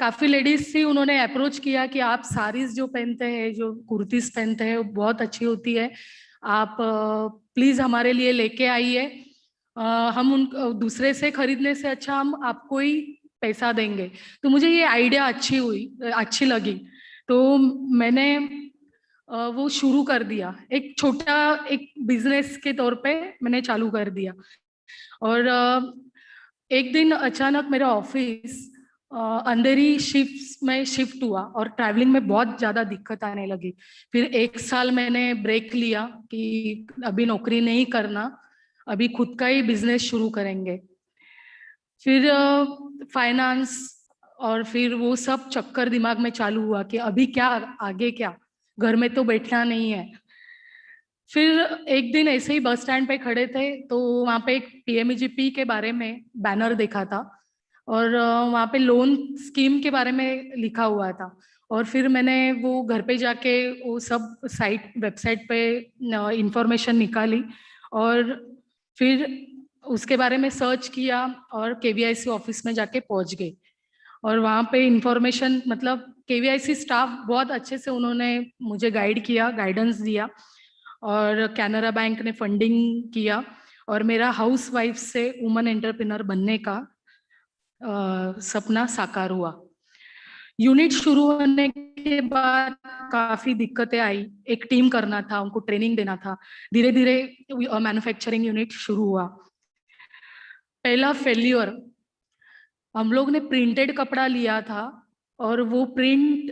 काफ़ी लेडीज थी, उन्होंने अप्रोच किया कि आप साड़ीज जो पहनते हैं, जो कुर्तीस पहनते हैं, वो बहुत अच्छी होती है, आप प्लीज़ हमारे लिए लेके आइए। हम उन दूसरे से खरीदने से अच्छा हम आपको ही पैसा देंगे। तो मुझे ये आइडिया अच्छी लगी, तो मैंने वो शुरू कर दिया। एक छोटा एक बिजनेस के तौर पे मैंने चालू कर दिया। और एक दिन अचानक मेरा ऑफिस अंधेरी शिफ्ट में शिफ्ट हुआ और ट्रैवलिंग में बहुत ज़्यादा दिक्कत आने लगी। फिर 1 साल मैंने ब्रेक लिया कि अभी नौकरी नहीं करना, अभी खुद का ही बिजनेस शुरू करेंगे। फिर फाइनेंस और फिर वो सब चक्कर दिमाग में चालू हुआ कि अभी क्या, आगे क्या, घर में तो बैठना नहीं है। फिर एक दिन ऐसे ही बस स्टैंड पे खड़े थे तो वहाँ पे एक PMEGP के बारे में बैनर देखा था और वहाँ पे लोन स्कीम के बारे में लिखा हुआ था। और फिर मैंने वो घर पे जाके वो सब वेबसाइट पे इंफॉर्मेशन निकाली और फिर उसके बारे में सर्च किया और KVIC ऑफिस में जाके पहुँच गई। और वहाँ पे इंफॉर्मेशन मतलब KVIC स्टाफ बहुत अच्छे से उन्होंने मुझे गाइड किया, गाइडेंस दिया और कैनरा बैंक ने फंडिंग किया और मेरा हाउस वाइफ से वुमन एंटरप्रेन्योर बनने का सपना साकार हुआ। यूनिट शुरू होने के बाद काफी दिक्कतें आई, एक टीम करना था, उनको ट्रेनिंग देना था। धीरे धीरे मैन्युफैक्चरिंग यूनिट शुरू हुआ। पहला फेल्यूर, हम लोग ने प्रिंटेड कपड़ा लिया था और वो प्रिंट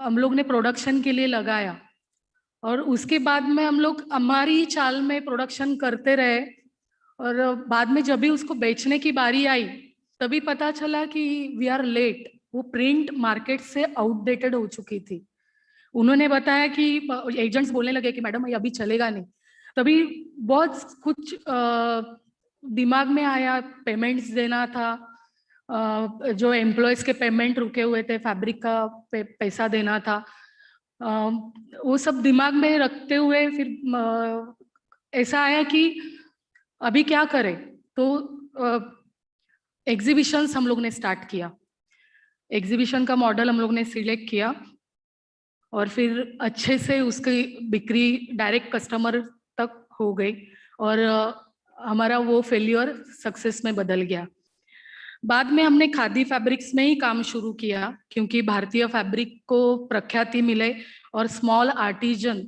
हम लोग ने प्रोडक्शन के लिए लगाया और उसके बाद में हम लोग हमारी चाल में प्रोडक्शन करते रहे और बाद में जब भी उसको बेचने की बारी आई तभी पता चला कि वी आर लेट, वो प्रिंट मार्केट से आउटडेटेड हो चुकी थी। उन्होंने बताया कि एजेंट्स बोलने लगे कि मैडम ये अभी चलेगा नहीं। तभी बहुत कुछ दिमाग में आया, पेमेंट्स देना था, जो एम्प्लॉयज के पेमेंट रुके हुए थे, फैब्रिक का पैसा देना था, वो सब दिमाग में रखते हुए फिर ऐसा आया कि अभी क्या करें। तो एग्जीबिशंस हम लोग ने स्टार्ट किया। एग्जीबिशन का मॉडल हम लोग ने सिलेक्ट किया और फिर अच्छे से उसकी बिक्री डायरेक्ट कस्टमर तक हो गई और हमारा वो फेल्यूर सक्सेस में बदल गया। बाद में हमने खादी फैब्रिक्स में ही काम शुरू किया क्योंकि भारतीय फैब्रिक को प्रख्याति मिले और स्मॉल आर्टिजन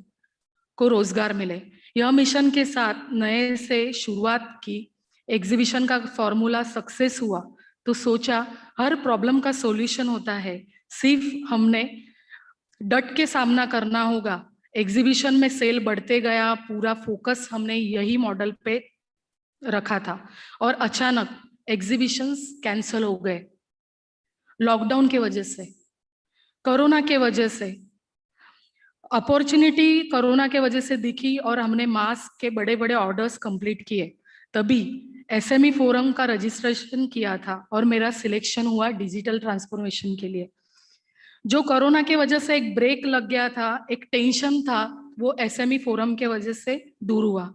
को रोजगार मिले। यह मिशन के साथ नए से शुरुआत की। एग्जीबिशन का फॉर्मूला सक्सेस हुआ तो सोचा हर प्रॉब्लम का सॉल्यूशन होता है, सिर्फ हमने डट के सामना करना होगा। एग्जीबिशन में सेल बढ़ते गया, पूरा फोकस हमने यही मॉडल पे रखा था और अचानक एग्जीबिशंस कैंसल हो गए लॉकडाउन के वजह से, कोरोना के वजह से। अपॉर्चुनिटी कोरोना के वजह से दिखी और हमने मास्क के बड़े बड़े ऑर्डर्स कंप्लीट किए, तभी एसएमई फोरम का रजिस्ट्रेशन किया था और मेरा सिलेक्शन हुआ डिजिटल ट्रांसफॉर्मेशन के लिए। जो कोरोना की वजह से एक ब्रेक लग गया था, एक टेंशन था, वो एसएमई फोरम के वजह से दूर हुआ।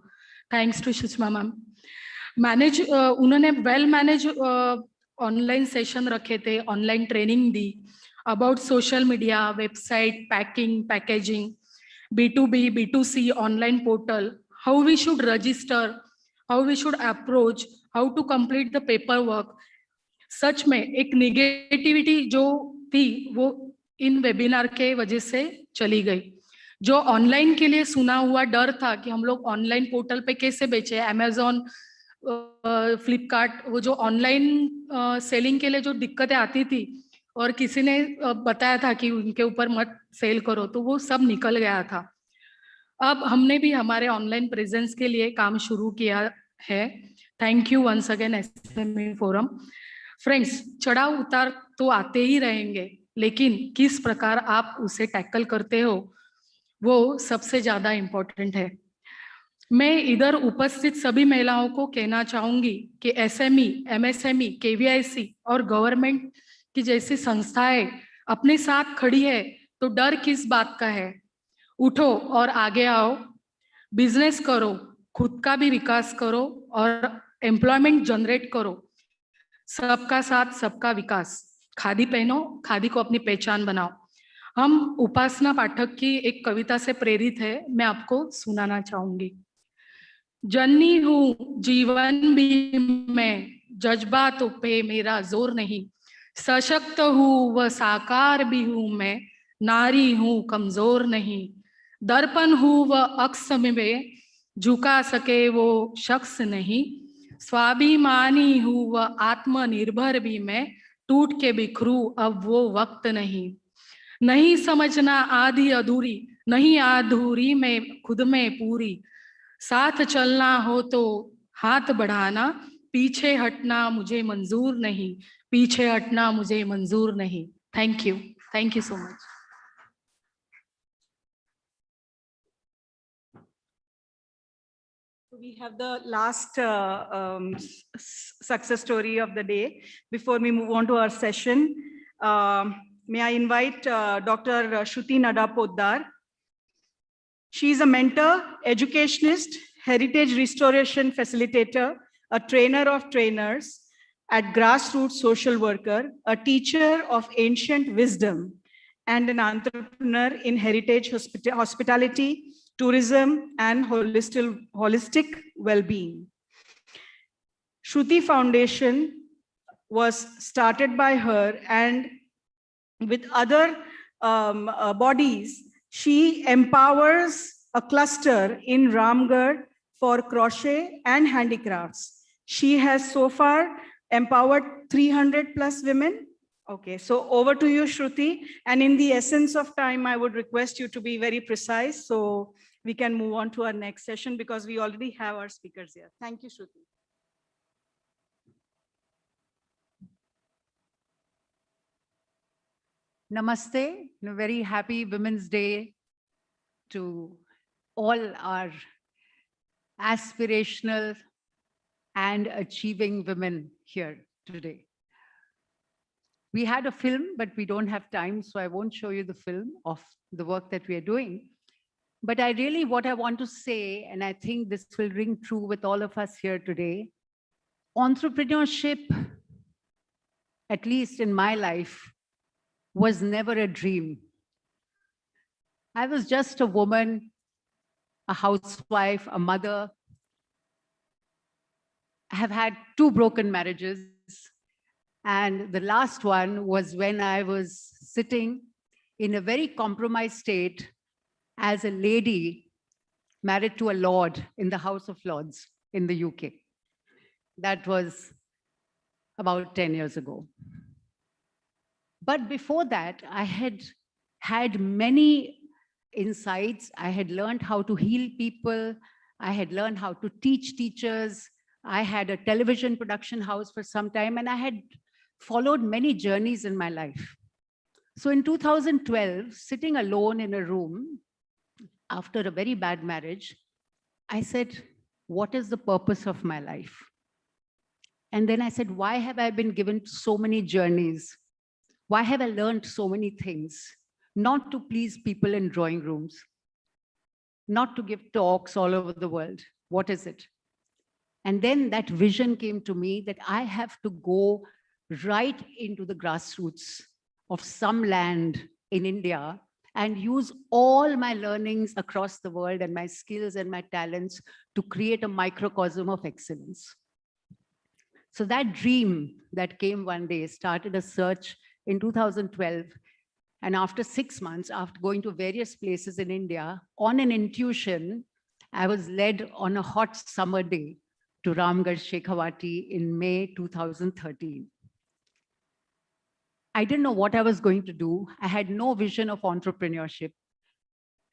Thanks to Sushma ma'am. उन्होंने वेल मैनेज ऑनलाइन सेशन रखे थे, ऑनलाइन ट्रेनिंग दी about social media, website, packing, packaging, B2B, B2C, online portal, how we should register, how we should approach, how to complete the paper work. सच में एक negativity जो थी वो इन webinar के वजह से चली गई। जो ऑनलाइन के लिए सुना हुआ डर था कि हम लोग ऑनलाइन पोर्टल पे कैसे बेचे, अमेजोन, फ्लिपकार्ट, वो जो ऑनलाइन सेलिंग के लिए जो दिक्कतें आती थी और किसी ने बताया था कि उनके ऊपर मत सेल करो, तो वो सब निकल गया था। अब हमने भी हमारे ऑनलाइन प्रेजेंस के लिए काम शुरू किया है। Thank you once again SME Forum. Friends, चढ़ाव उतार तो आते ही रहेंगे, लेकिन किस प्रकार आप उसे टैकल करते हो वो सबसे ज्यादा इम्पोर्टेंट है। मैं इधर उपस्थित सभी महिलाओं को कहना चाहूंगी कि एसएमई, एमएसएमई, KVIC और गवर्नमेंट की जैसी संस्थाएं अपने साथ खड़ी है, तो डर किस बात का है। उठो और आगे आओ, बिजनेस करो, खुद का भी विकास करो और एम्प्लॉयमेंट जनरेट करो। सबका साथ सबका विकास। खादी पहनो, खादी को अपनी पहचान बनाओ। हम उपासना पाठक की एक कविता से प्रेरित है, मैं आपको सुनाना चाहूंगी। जननी हूं जीवन भी मैं, जज्बातों पे मेरा जोर नहीं, सशक्त हूं व साकार भी हूं मैं, नारी हूं कमजोर नहीं, दर्पण हूं व अक्स में, झुका सके वो शख्स नहीं, स्वाभिमानी हूं व आत्मनिर्भर भी मैं, टूट के बिखरूं अब वो वक्त नहीं। नहीं समझना आधी अधूरी, नहीं अधूरी में खुद में पूरी, साथ चलना हो तो हाथ बढ़ाना, पीछे हटना मुझे मंजूर नहीं, पीछे हटना मुझे मंजूर नहीं। Thank you so much. We have the last success story of the day. Before we move on to our session, may I invite Dr. Shruti Nada Poddar. She is a mentor, educationist, heritage restoration facilitator, a trainer of trainers, at grassroots social worker, a teacher of ancient wisdom, and an entrepreneur in heritage hospitality, tourism, and holistic well-being. Shruti Foundation was started by her, and with other bodies, she empowers a cluster in Ramgarh for crochet and handicrafts. She has so far empowered 300 plus women. Okay, so over to you, Shruti. And in the essence of time, I would request you to be very precise so we can move on to our next session because we already have our speakers here. Thank you, Shruti. Namaste, a very happy Women's Day to all our aspirational and achieving women here today. We had a film, but we don't have time, so I won't show you the film of the work that we are doing. But what I want to say, and I think this will ring true with all of us here today, entrepreneurship, at least in my life, was never a dream. I was just a woman, a housewife, a mother. I have had 2 broken marriages. And the last one was when I was sitting in a very compromised state as a lady married to a lord in the House of Lords in the UK. That was about 10 years ago. But before that, I had had many insights. I had learned how to heal people. I had learned how to teach teachers. I had a television production house for some time, and I had followed many journeys in my life. So in 2012, sitting alone in a room after a very bad marriage, I said, what is the purpose of my life? And then I said, why have I been given so many journeys? Why have I learned so many things? Not to please people in drawing rooms, not to give talks all over the world. What is it? And then that vision came to me that I have to go right into the grassroots of some land in India and use all my learnings across the world and my skills and my talents to create a microcosm of excellence. So that dream that came one day started a search in 2012. And after 6 months, after going to various places in India, on an intuition, I was led on a hot summer day to Ramgarh Shekhawati in May 2013. I didn't know what I was going to do. I had no vision of entrepreneurship.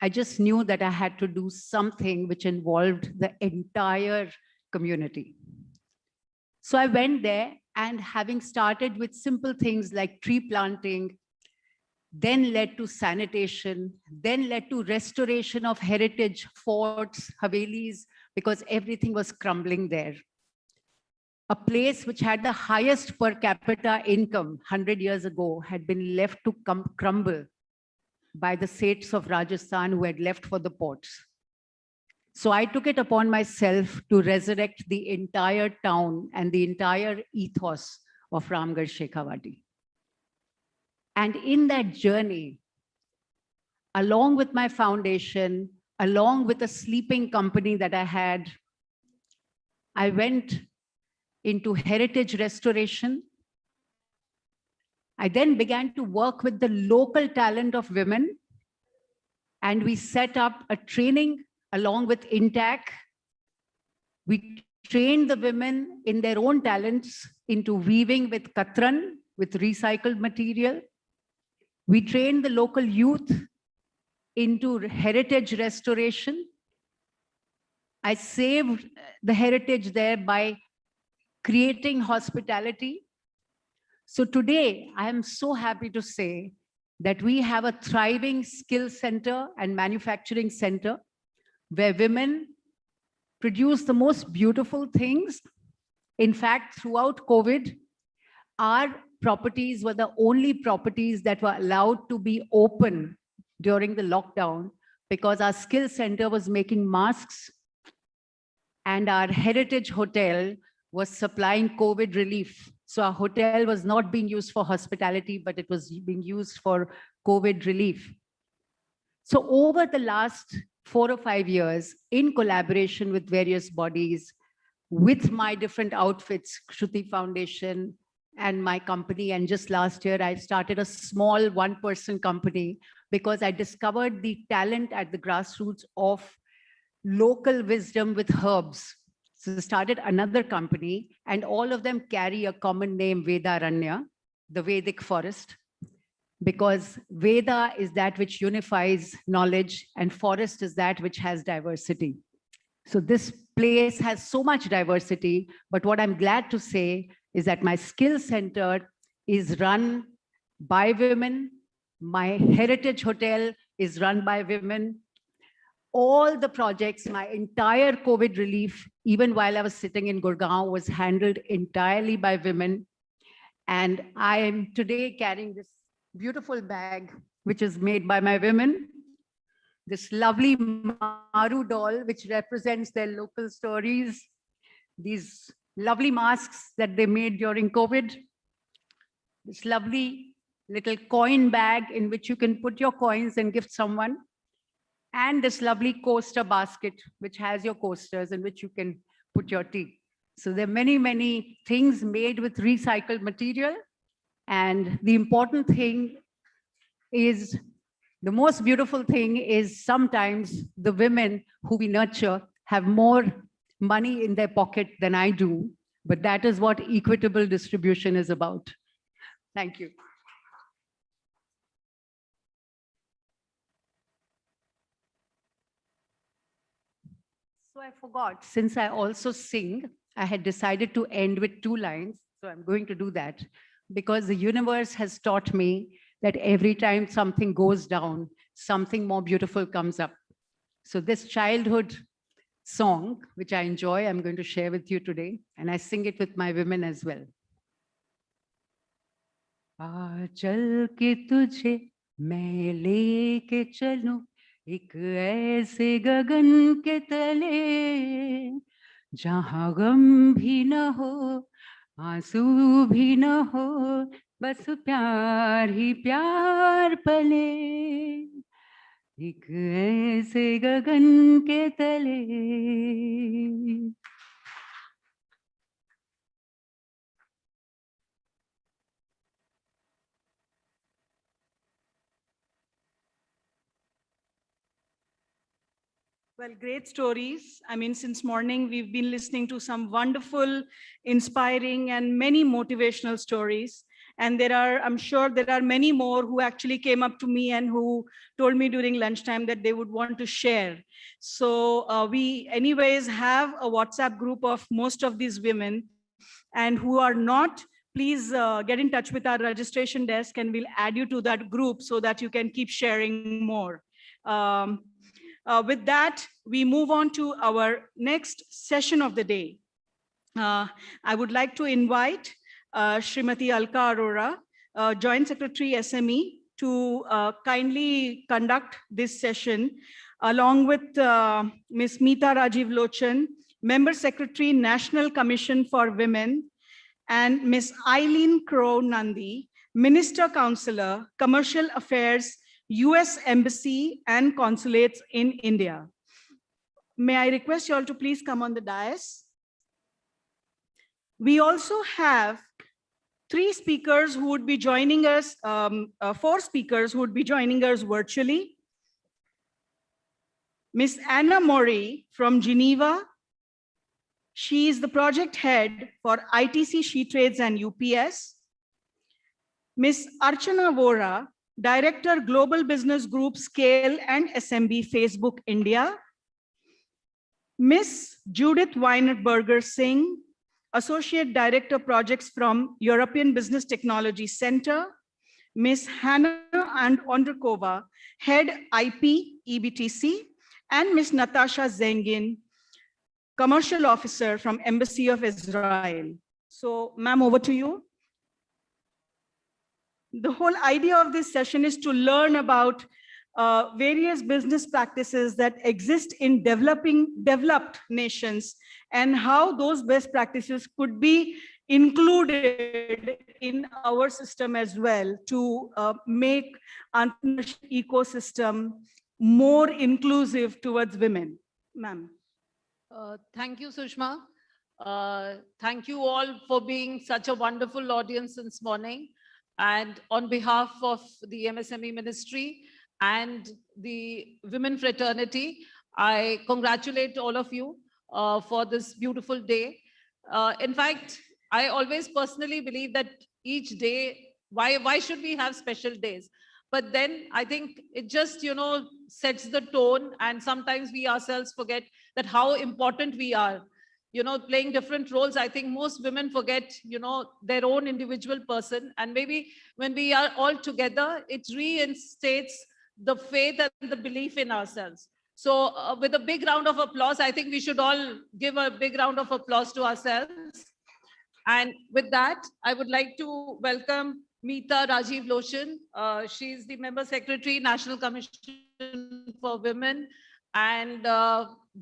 I just knew that I had to do something which involved the entire community. So I went there, and having started with simple things like tree planting, then led to sanitation, then led to restoration of heritage forts, havelis, because everything was crumbling there. A place which had the highest per capita income 100 years ago had been left to crumble by the Seths of Rajasthan who had left for the ports. So I took it upon myself to resurrect the entire town and the entire ethos of Ramgarh Shekhawati. And in that journey, along with my foundation, along with a sleeping company that I had, I went into heritage restoration. I then began to work with the local talent of women, and we set up a training along with Intac. We trained the women in their own talents into weaving with katran, with recycled material. We trained the local youth into heritage restoration. I saved the heritage there by creating hospitality. So today, I am so happy to say that we have a thriving skill center and manufacturing center where women produce the most beautiful things. In fact, throughout COVID, our properties were the only properties that were allowed to be open during the lockdown because our skill center was making masks and our heritage hotel was supplying COVID relief. So our hotel was not being used for hospitality, but it was being used for COVID relief. So over the last 4 or 5 years, in collaboration with various bodies, with my different outfits, Shruti Foundation and my company, and just last year, I started a small one-person company because I discovered the talent at the grassroots of local wisdom with herbs. So I started another company, and all of them carry a common name, Vedaranya, the Vedic forest, because Veda is that which unifies knowledge and forest is that which has diversity. So this place has so much diversity, but what I'm glad to say is that my skill center is run by women. My heritage hotel is run by women. All the projects, my entire COVID relief, even while I was sitting in Gurgaon, was handled entirely by women. And I am today carrying this beautiful bag, which is made by my women. This lovely Maru doll, which represents their local stories. These lovely masks that they made during COVID. This lovely little coin bag in which you can put your coins and gift someone. And this lovely coaster basket, which has your coasters in which you can put your tea. So there are many, many things made with recycled material. And the important thing is, the most beautiful thing is sometimes the women who we nurture have more money in their pocket than I do, but that is what equitable distribution is about. Thank you. So I forgot, since I also sing, I had decided to end with 2 lines, so I'm going to do that because the universe has taught me that every time something goes down, something more beautiful comes up. So this childhood song, which I enjoy, I'm going to share with you today, and I sing it with my women as well. आ चल के तुझे मैं लेके चलूं एक ऐसे गगन के तले जहां गम भी न हो आंसू भी न हो बस प्यार ही प्यार पले एक ऐसे गगन के तले. Well, great stories. I mean, since morning, we've been listening to some wonderful, inspiring, and many motivational stories. And I'm sure there are many more who actually came up to me and who told me during lunchtime that they would want to share. So we anyways have a WhatsApp group of most of these women, and who are not, please get in touch with our registration desk and we'll add you to that group so that you can keep sharing more. With that, we move on to our next session of the day. I would like to invite Srimati Alka Arora, Joint Secretary SME, to kindly conduct this session, along with Ms. Meeta Rajiv Lochan, Member Secretary, National Commission for Women, and Ms. Eileen Crow Nandi, Minister Counselor, Commercial Affairs, US Embassy and Consulates in India. May I request you all to please come on the dais? We also have 3 speakers who would be joining us, 4 speakers who would be joining us virtually. Ms. Anna Mori from Geneva. She is the project head for ITC She Trades and UPS. Ms. Archana Vora, Director, Global Business Group Scale and SMB, Facebook India. Ms. Judith Weinberger Singh, Associate Director, Projects from European Business Technology Center. Ms. Hannah Ondrakova, Head IP, EBTC. And Ms. Natasha Zengin, Commercial Officer from Embassy of Israel. So, ma'am, over to you. The whole idea of this session is to learn about various business practices that exist in developed nations and how those best practices could be included in our system as well to make entrepreneurship ecosystem more inclusive towards women. Ma'am. Thank you, Sushma. Thank you all for being such a wonderful audience this morning. And on behalf of the MSME Ministry and the Women Fraternity, I congratulate all of you for this beautiful day. In fact, I always personally believe that each day, why should we have special days? But then I think it just, sets the tone, and sometimes we ourselves forget that how important we are. Playing different roles. I think most women forget, their own individual person. And maybe when we are all together, it reinstates the faith and the belief in ourselves. So with a big round of applause, I think we should all give a big round of applause to ourselves. And with that, I would like to welcome Meeta Rajiv Lochan. She's the Member Secretary, National Commission for Women. And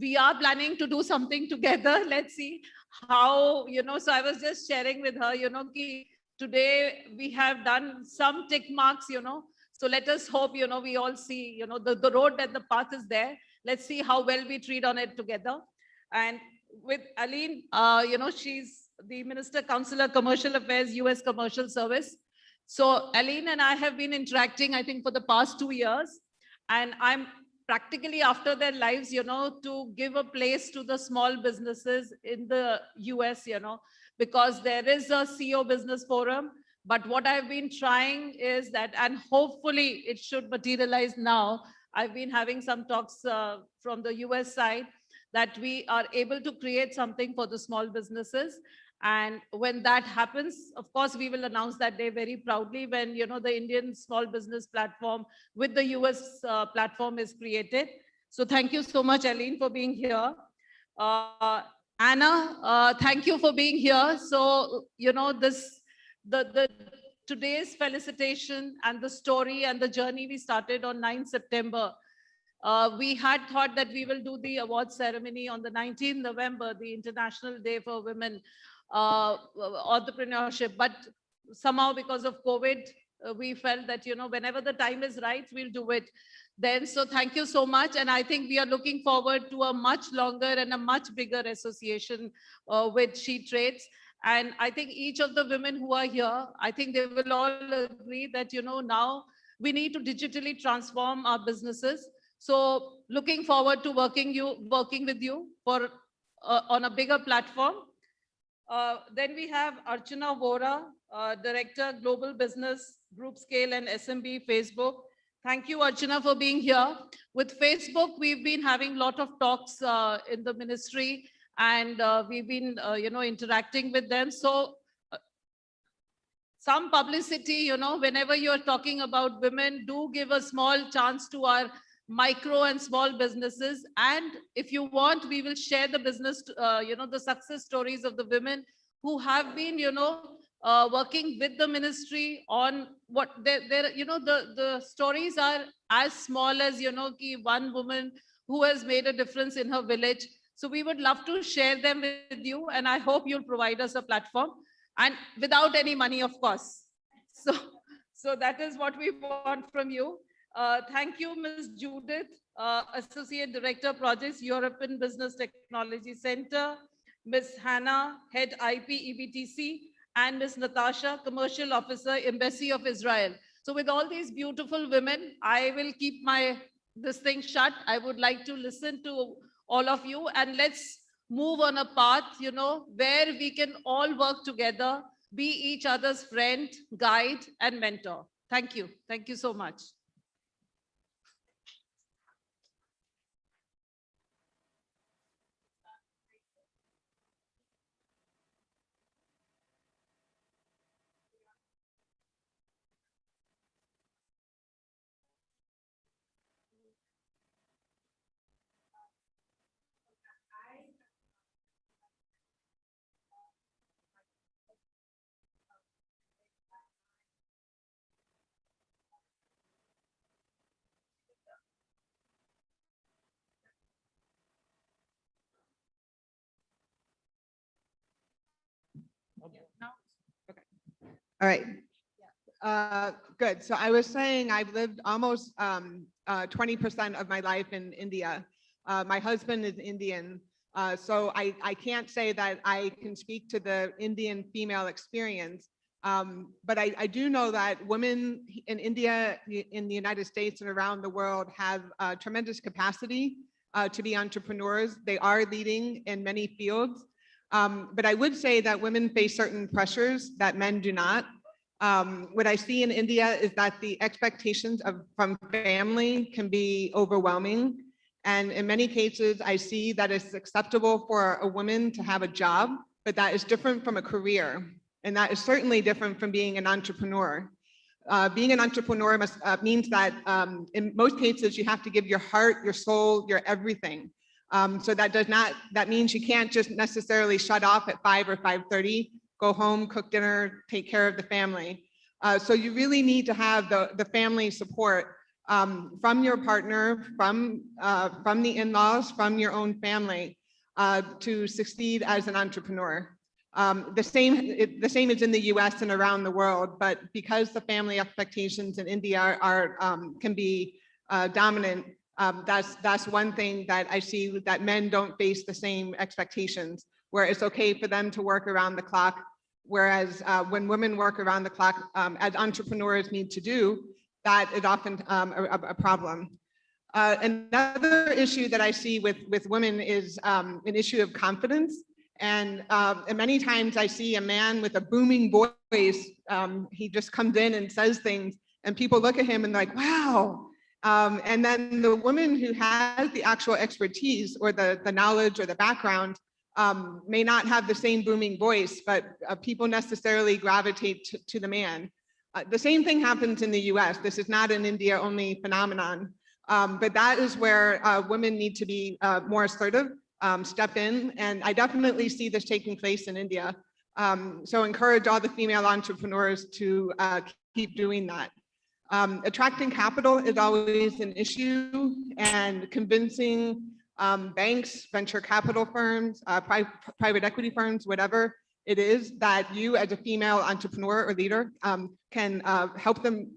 we are planning to do something together. Let's see how, so I was just sharing with her, today we have done some tick marks, so let us hope, we all see, the road and the path is there. Let's see how well we treat on it together. And with Aline, she's the Minister Counselor, Commercial Affairs, US Commercial Service. So Aline and I have been interacting, I think, for the past 2 years. And I'm practically after their lives, to give a place to the small businesses in the US, because there is a CEO Business Forum. But what I've been trying is that, and hopefully it should materialize now, I've been having some talks from the US side, that we are able to create something for the small businesses. And when that happens, of course, we will announce that day very proudly when, you know, the Indian small business platform with the US platform is created. So thank you so much, Aline, for being here. Anna, thank you for being here. So, you know, today's felicitation and the story and the journey we started on 9 September. We had thought that we will do the award ceremony on the 19th November, the International Day for Women Entrepreneurship. But somehow because of COVID, we felt that, you know, whenever the time is right, we'll do it then. So thank you so much. And I think we are looking forward to a much longer and a much bigger association with She Trades. And I think each of the women who are here, I think they will all agree that, you know, now we need to digitally transform our businesses. So looking forward to working with you for on a bigger platform. Then we have Archana Vora, Director, Global Business, Group Scale and SMB, Facebook. Thank you, Archana, for being here. With Facebook, we've been having a lot of talks in the ministry, and we've been, you know, interacting with them. So some publicity, you know, whenever you're talking about women, do give a small chance to our micro and small businesses. And if you want, we will share the business, you know, the success stories of the women who have been, you know, working with the ministry on what they're, you know, the stories are as small as, you know, one woman who has made a difference in her village. So we would love to share them with you, and I hope you'll provide us a platform, and without any money, of course. So that is what we want from you. Thank you, Ms. Judith, Associate Director, Projects, European Business Technology Center, Ms. Hannah, Head IP, EBTC, and Ms. Natasha, Commercial Officer, Embassy of Israel. So with all these beautiful women, I will keep this thing shut. I would like to listen to all of you, and let's move on a path, you know, where we can all work together, be each other's friend, guide, and mentor. Thank you. Thank you so much. All right. Good. So I was saying I've lived almost 20% of my life in India. My husband is Indian, so I can't say that I can speak to the Indian female experience, but I do know that women in India, in the United States, and around the world have tremendous capacity to be entrepreneurs. They are leading in many fields. But I would say that women face certain pressures that men do not. What I see in India is that the expectations from family can be overwhelming. And in many cases, I see that it's acceptable for a woman to have a job, but that is different from a career. And that is certainly different from being an entrepreneur. Being an entrepreneur means that in most cases, you have to give your heart, your soul, your everything. So that means you can't just necessarily shut off at 5 or 5:30, go home, cook dinner, take care of the family. So you really need to have the family support from your partner, from the in-laws, from your own family to succeed as an entrepreneur. The same is in the US and around the world, but because the family expectations in India can be dominant, that's one thing that I see, that men don't face the same expectations, where it's okay for them to work around the clock. Whereas when women work around the clock, as entrepreneurs need to do, that is often a problem. Another issue that I see with women is an issue of confidence. And many times I see a man with a booming voice, he just comes in and says things, and people look at him and like, wow, And then the woman who has the actual expertise or the knowledge or the background may not have the same booming voice, but people necessarily gravitate to the man. The same thing happens in the US. This is not an India only phenomenon, but that is where women need to be more assertive, step in. And I definitely see this taking place in India. So encourage all the female entrepreneurs to keep doing that. Attracting capital is always an issue, and convincing banks, venture capital firms, private equity firms, whatever it is, that you as a female entrepreneur or leader can help them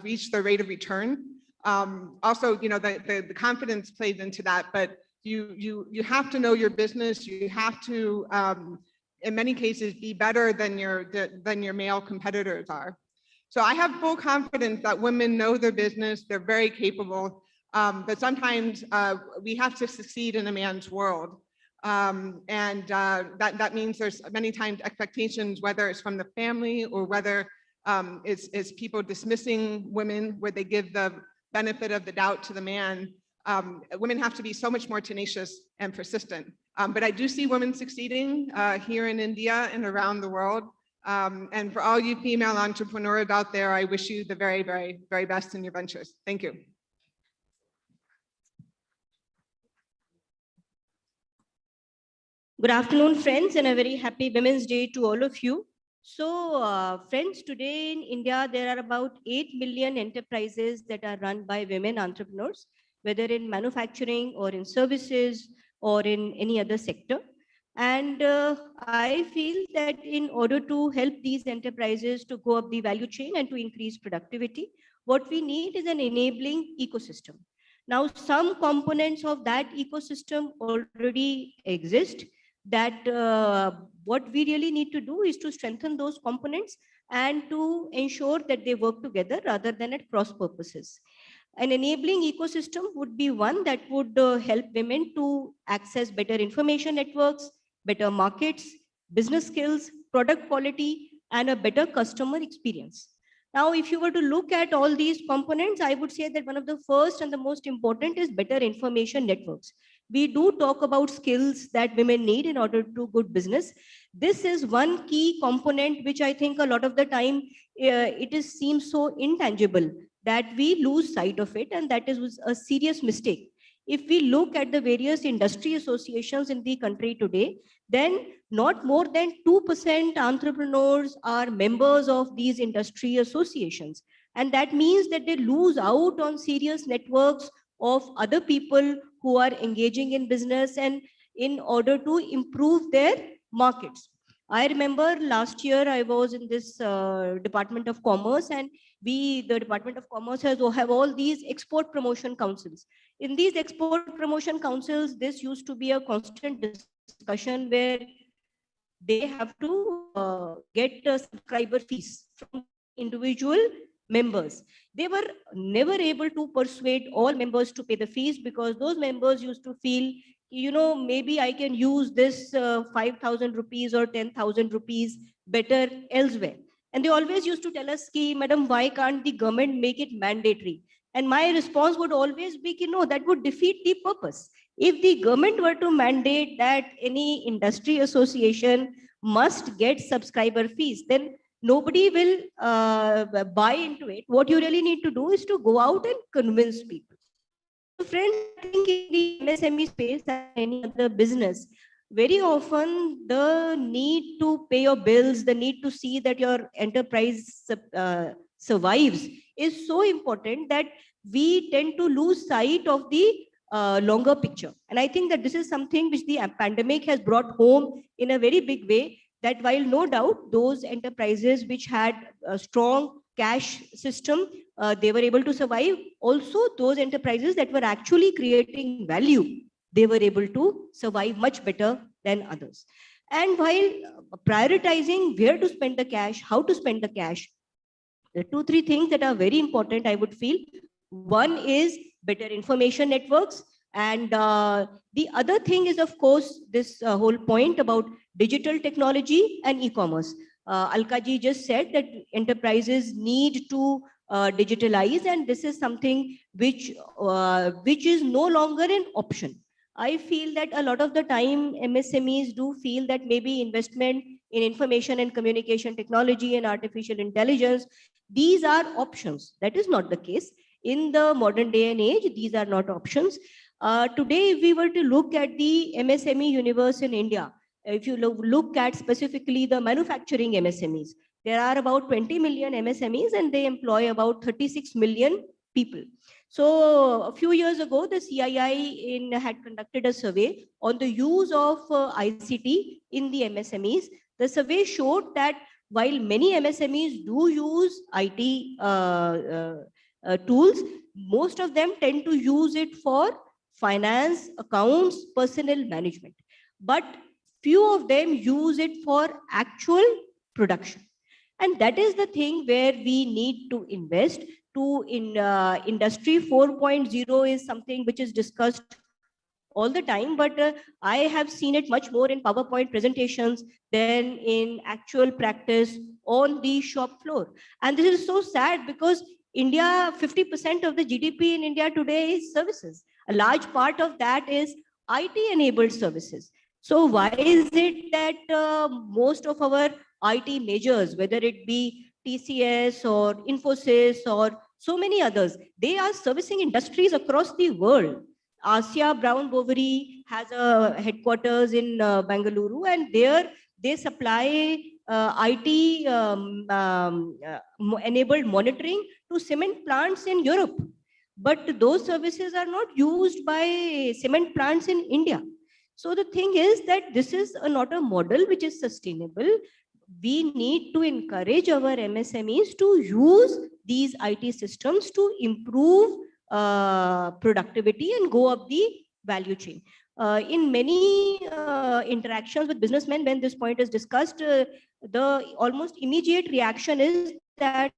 reach their rate of return. Also, you know, the confidence plays into that, but you have to know your business. You have to, in many cases, be better than your male competitors are. So I have full confidence that women know their business. They're very capable, but sometimes we have to succeed in a man's world. That means there's many times expectations, whether it's from the family or whether it's people dismissing women, where they give the benefit of the doubt to the man. Women have to be so much more tenacious and persistent. But I do see women succeeding here in India and around the world. And for all you female entrepreneurs out there, I wish you the very, very, very best in your ventures. Thank you. Good afternoon, friends, and a very happy Women's Day to all of you. So, friends, today in India, there are about 8 million enterprises that are run by women entrepreneurs, whether in manufacturing or in services or in any other sector. And I feel that in order to help these enterprises to go up the value chain and to increase productivity, what we need is an enabling ecosystem. Now, some components of that ecosystem already exist. That what we really need to do is to strengthen those components and to ensure that they work together rather than at cross purposes. An enabling ecosystem would be one that would help women to access better information networks, better markets, business skills, product quality, and a better customer experience. Now, if you were to look at all these components, I would say that one of the first and the most important is better information networks. We do talk about skills that women need in order to do good business. This is one key component which I think a lot of the time seems so intangible that we lose sight of it, and that is a serious mistake. If we look at the various industry associations in the country today, then not more than 2% entrepreneurs are members of these industry associations. And that means that they lose out on serious networks of other people who are engaging in business and in order to improve their markets. I remember last year I was in this Department of Commerce, and the Department of Commerce have all these export promotion councils. In these export promotion councils, this used to be a constant discussion where they have to get subscriber fees from individual members. They were never able to persuade all members to pay the fees because those members used to feel, you know, maybe I can use this 5,000 rupees or 10,000 rupees better elsewhere. And they always used to tell us, Madam, why can't the government make it mandatory? And my response would always be, no, that would defeat the purpose. If the government were to mandate that any industry association must get subscriber fees, then nobody will buy into it. What you really need to do is to go out and convince people. So friends, I think in the MSME space and any other business, very often the need to pay your bills, the need to see that your enterprise survives is so important that we tend to lose sight of the longer picture. And I think that this is something which the pandemic has brought home in a very big way, that while no doubt those enterprises which had a strong cash system, they were able to survive. Also, those enterprises that were actually creating value, they were able to survive much better than others. And while prioritizing where to spend the cash, how to spend the cash, there are 2-3 things that are very important, I would feel. One is better information networks. And the other thing is, of course, this whole point about digital technology and e-commerce. Alka ji just said that enterprises need to digitalize, and this is something which is no longer an option. I feel that a lot of the time MSMEs do feel that maybe investment in information and communication technology and artificial intelligence, these are options. That is not the case. In the modern day and age, these are not options. Today, if we were to look at the MSME universe in India, if you look at specifically the manufacturing MSMEs, there are about 20 million MSMEs and they employ about 36 million people. So a few years ago, the CII had conducted a survey on the use of ICT in the MSMEs. The survey showed that while many MSMEs do use IT tools, most of them tend to use it for finance, accounts, personnel management. But few of them use it for actual production. And that is the thing where we need to invest. Industry 4.0 is something which is discussed all the time, but I have seen it much more in PowerPoint presentations than in actual practice on the shop floor. And this is so sad because India, 50% of the GDP in India today is services. A large part of that is IT-enabled services. So why is it that most of our IT majors, whether it be TCS or Infosys or so many others, they are servicing industries across the world. Asia Brown Boveri has a headquarters in Bengaluru, and there they supply IT enabled monitoring to cement plants in Europe. But those services are not used by cement plants in India. So the thing is that this is not a model which is sustainable. We need to encourage our MSMEs to use these IT systems to improve productivity and go up the value chain. In many interactions with businessmen, when this point is discussed, the almost immediate reaction is that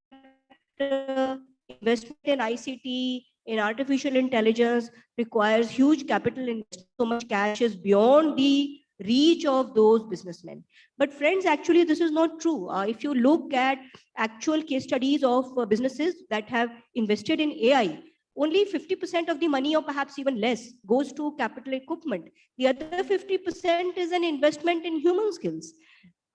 investment in ICT, in artificial intelligence requires huge capital investment. So much cash is beyond the reach of those businessmen. But friends, actually, this is not true. If you look at actual case studies of businesses that have invested in AI, only 50% of the money, or perhaps even less, goes to capital equipment. The other 50% is an investment in human skills.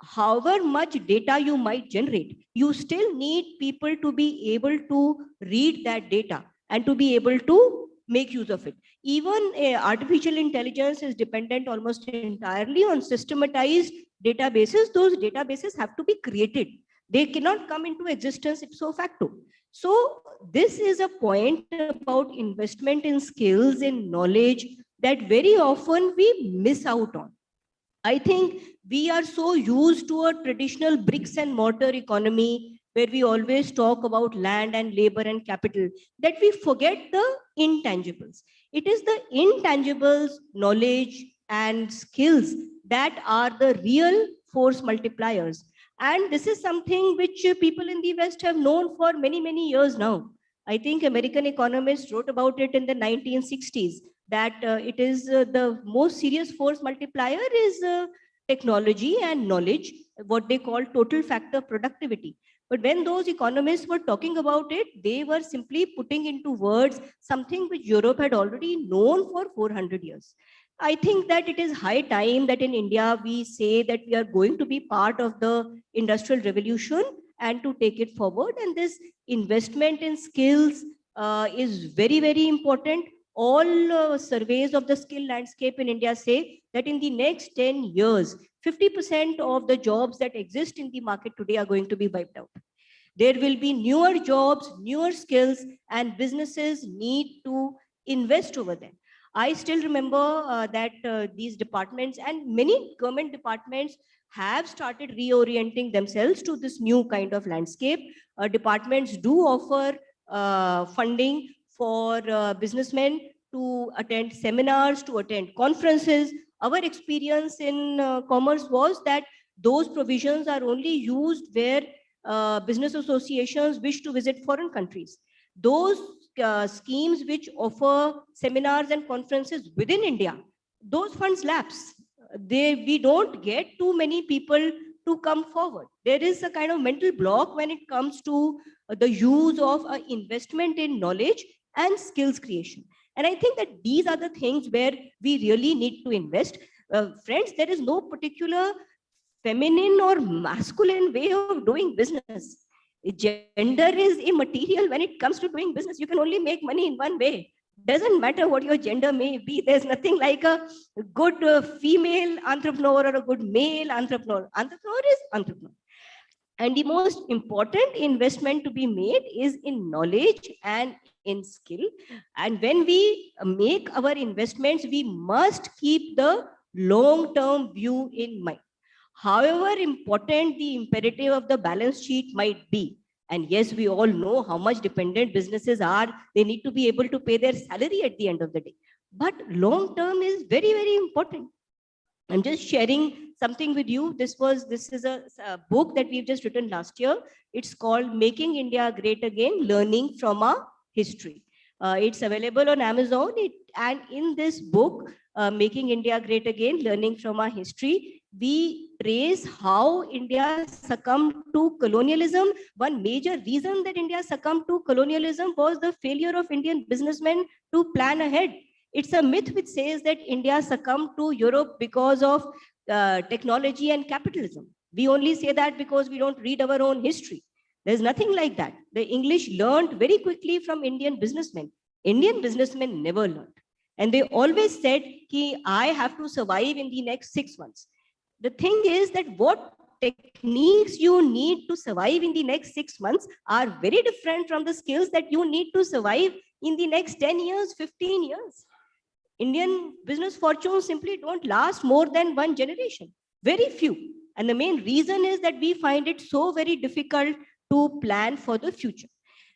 However much data you might generate, you still need people to be able to read that data and to be able to make use of it. Even artificial intelligence is dependent almost entirely on systematized databases. Those databases have to be created. They cannot come into existence ipso facto. So this is a point about investment in skills and knowledge that very often we miss out on. I think we are so used to a traditional bricks and mortar economy where we always talk about land and labor and capital that we forget the intangibles. It is the intangibles, knowledge and skills that are the real force multipliers. And this is something which people in the West have known for many, many years now. I think American economists wrote about it in the 1960s, that it is the most serious force multiplier is technology and knowledge, what they call total factor productivity. But when those economists were talking about it, they were simply putting into words something which Europe had already known for 400 years. I think that it is high time that in India we say that we are going to be part of the industrial revolution and to take it forward. And this investment in skills is very, very important. All surveys of the skill landscape in India say that in the next 10 years, 50% of the jobs that exist in the market today are going to be wiped out. There will be newer jobs, newer skills, and businesses need to invest over them. I still remember that these departments and many government departments have started reorienting themselves to this new kind of landscape. Departments do offer funding for businessmen to attend seminars, to attend conferences. Our experience in commerce was that those provisions are only used where business associations wish to visit foreign countries. Those schemes which offer seminars and conferences within India, those funds lapse. We don't get too many people to come forward. There is a kind of mental block when it comes to the use of investment in knowledge and skills creation. And I think that these are the things where we really need to invest. Friends, there is no particular feminine or masculine way of doing business. Gender is immaterial when it comes to doing business. You can only make money in one way. Doesn't matter what your gender may be. There's nothing like a good female entrepreneur or a good male entrepreneur. Entrepreneur is entrepreneur. And the most important investment to be made is in knowledge and in skill. And when we make our investments, we must keep the long-term view in mind. However important the imperative of the balance sheet might be, and yes, we all know how much dependent businesses are. They need to be able to pay their salary at the end of the day. But long term is very, very important. I'm just sharing something with you. This is a book that we've just written last year. It's called Making India Great Again, Learning from Our History. It's available on Amazon. And in this book, Making India Great Again, Learning from Our History, we trace how India succumbed to colonialism. One major reason that India succumbed to colonialism was the failure of Indian businessmen to plan ahead. It's a myth which says that India succumbed to Europe because of technology and capitalism. We only say that because we don't read our own history. There's nothing like that. The English learned very quickly from Indian businessmen. Indian businessmen never learned. And they always said, I have to survive in the next 6 months. The thing is that what techniques you need to survive in the next 6 months are very different from the skills that you need to survive in the next 10 years, 15 years. Indian business fortunes simply don't last more than one generation, very few. And the main reason is that we find it so very difficult to plan for the future.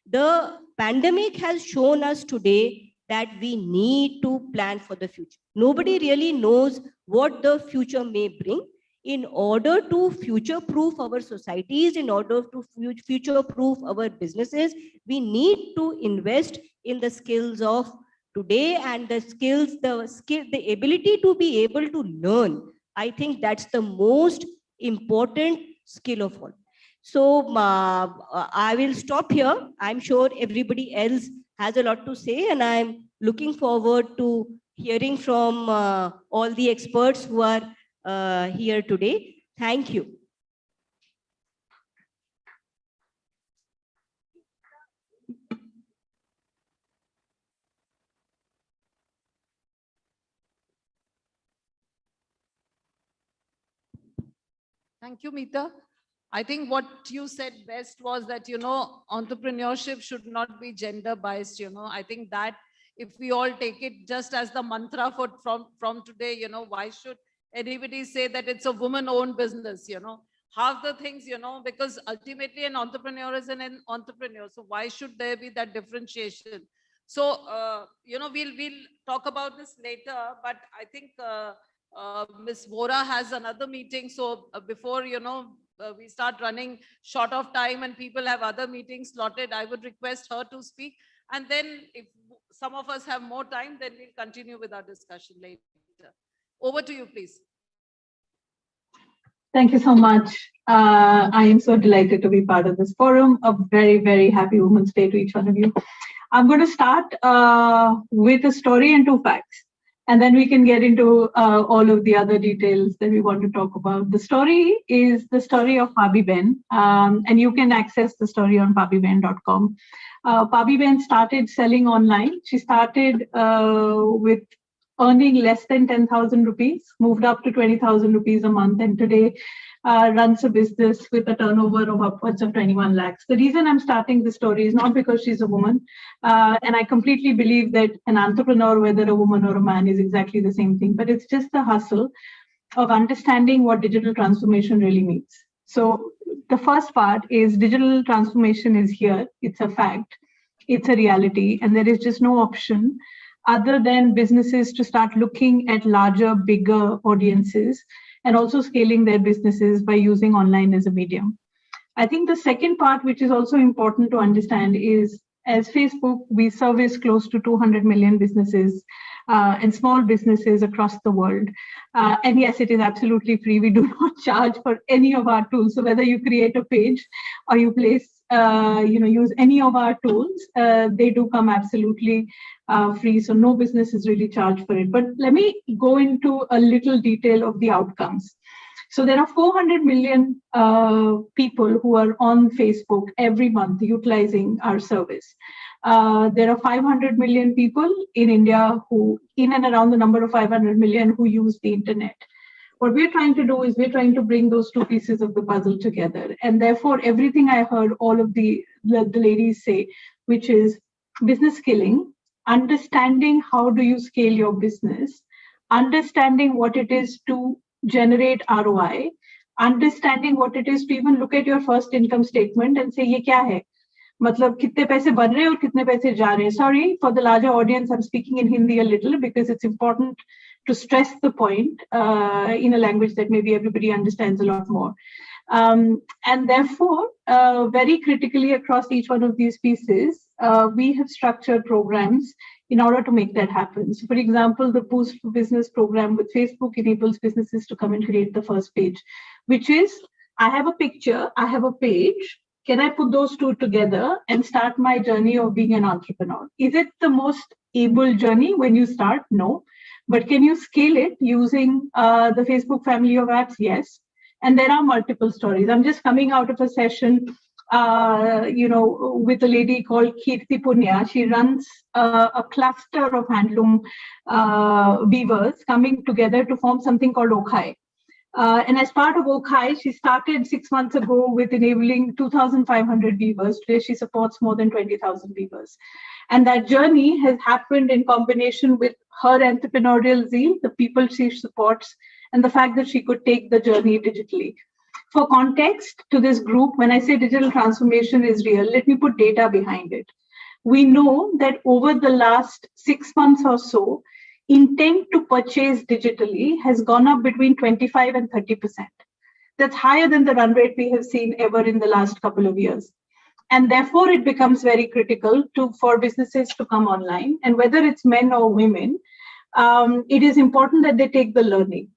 The pandemic has shown us today that we need to plan for the future. Nobody really knows what the future may bring. In order to future-proof our societies, in order to future-proof our businesses, we need to invest in the skills of today and the ability to be able to learn. I think that's the most important skill of all. So I will stop here. I'm sure everybody else has a lot to say, and I'm looking forward to hearing from all the experts who are here today. Thank you. Thank you, Meeta. I think what you said best was that, entrepreneurship should not be gender biased. I think that if we all take it just as the mantra from today, why should anybody say that it's a woman-owned business, half the things, because ultimately an entrepreneur is an entrepreneur. So why should there be that differentiation? So, we'll talk about this later, but I think Ms. Vora has another meeting. So before, we start running short of time and people have other meetings slotted, I would request her to speak. And then if some of us have more time, then we'll continue with our discussion later. Over to you, please. Thank you so much. I am so delighted to be part of this forum. A very, very happy Women's Day to each one of you. I'm going to start with a story and 2 facts, and then we can get into all of the other details that we want to talk about. The story is the story of Pabiben, and you can access the story on pabiben.com. Pabiben started selling online. She started with earning less than 10,000 rupees, moved up to 20,000 rupees a month, and today runs a business with a turnover of upwards of 21 lakhs. The reason I'm starting this story is not because she's a woman, and I completely believe that an entrepreneur, whether a woman or a man, is exactly the same thing, but it's just the hustle of understanding what digital transformation really means. So the first part is digital transformation is here. It's a fact. It's a reality, and there is just no option other than businesses to start looking at larger, bigger audiences and also scaling their businesses by using online as a medium. I think the second part, which is also important to understand, is as Facebook, we service close to 200 million businesses and small businesses across the world. And yes, it is absolutely free. We do not charge for any of our tools. So whether you create a page or you place, use any of our tools, they do come absolutely free. So no business is really charged for it. But let me go into a little detail of the outcomes. So there are 400 million people who are on Facebook every month utilizing our service. There are 500 million people in India who, in and around the number of 500 million, who use the internet. What we're trying to do is we're trying to bring those two pieces of the puzzle together. And therefore, everything I heard all of the ladies say, which is business skilling, understanding how do you scale your business, understanding what it is to generate ROI, understanding what it is to even look at your first income statement and say, ye kya hai? Matlab, kitne paise ban rahe aur kitne paise ja rahe? Sorry, for the larger audience, I'm speaking in Hindi a little because it's important to stress the point in a language that maybe everybody understands a lot more. And therefore, very critically across each one of these pieces, we have structured programs in order to make that happen. So for example, the Boost for Business program with Facebook enables businesses to come and create the first page, which is, I have a picture, I have a page, can I put those two together and start my journey of being an entrepreneur? Is it the most able journey when you start? No. But can you scale it using the Facebook family of apps? Yes. And there are multiple stories. I'm just coming out of a session with a lady called Kirti Punya. She runs a cluster of handloom weavers coming together to form something called Okhai. And as part of Okhai, she started 6 months ago with enabling 2,500 weavers. Today, she supports more than 20,000 weavers. And that journey has happened in combination with her entrepreneurial zeal, the people she supports, and the fact that she could take the journey digitally. For context to this group, when I say digital transformation is real, let me put data behind it. We know that over the last 6 months or so, intent to purchase digitally has gone up between 25 and 30%. That's higher than the run rate we have seen ever in the last couple of years. And therefore, it becomes very critical for businesses to come online. And whether it's men or women, it is important that they take the learning.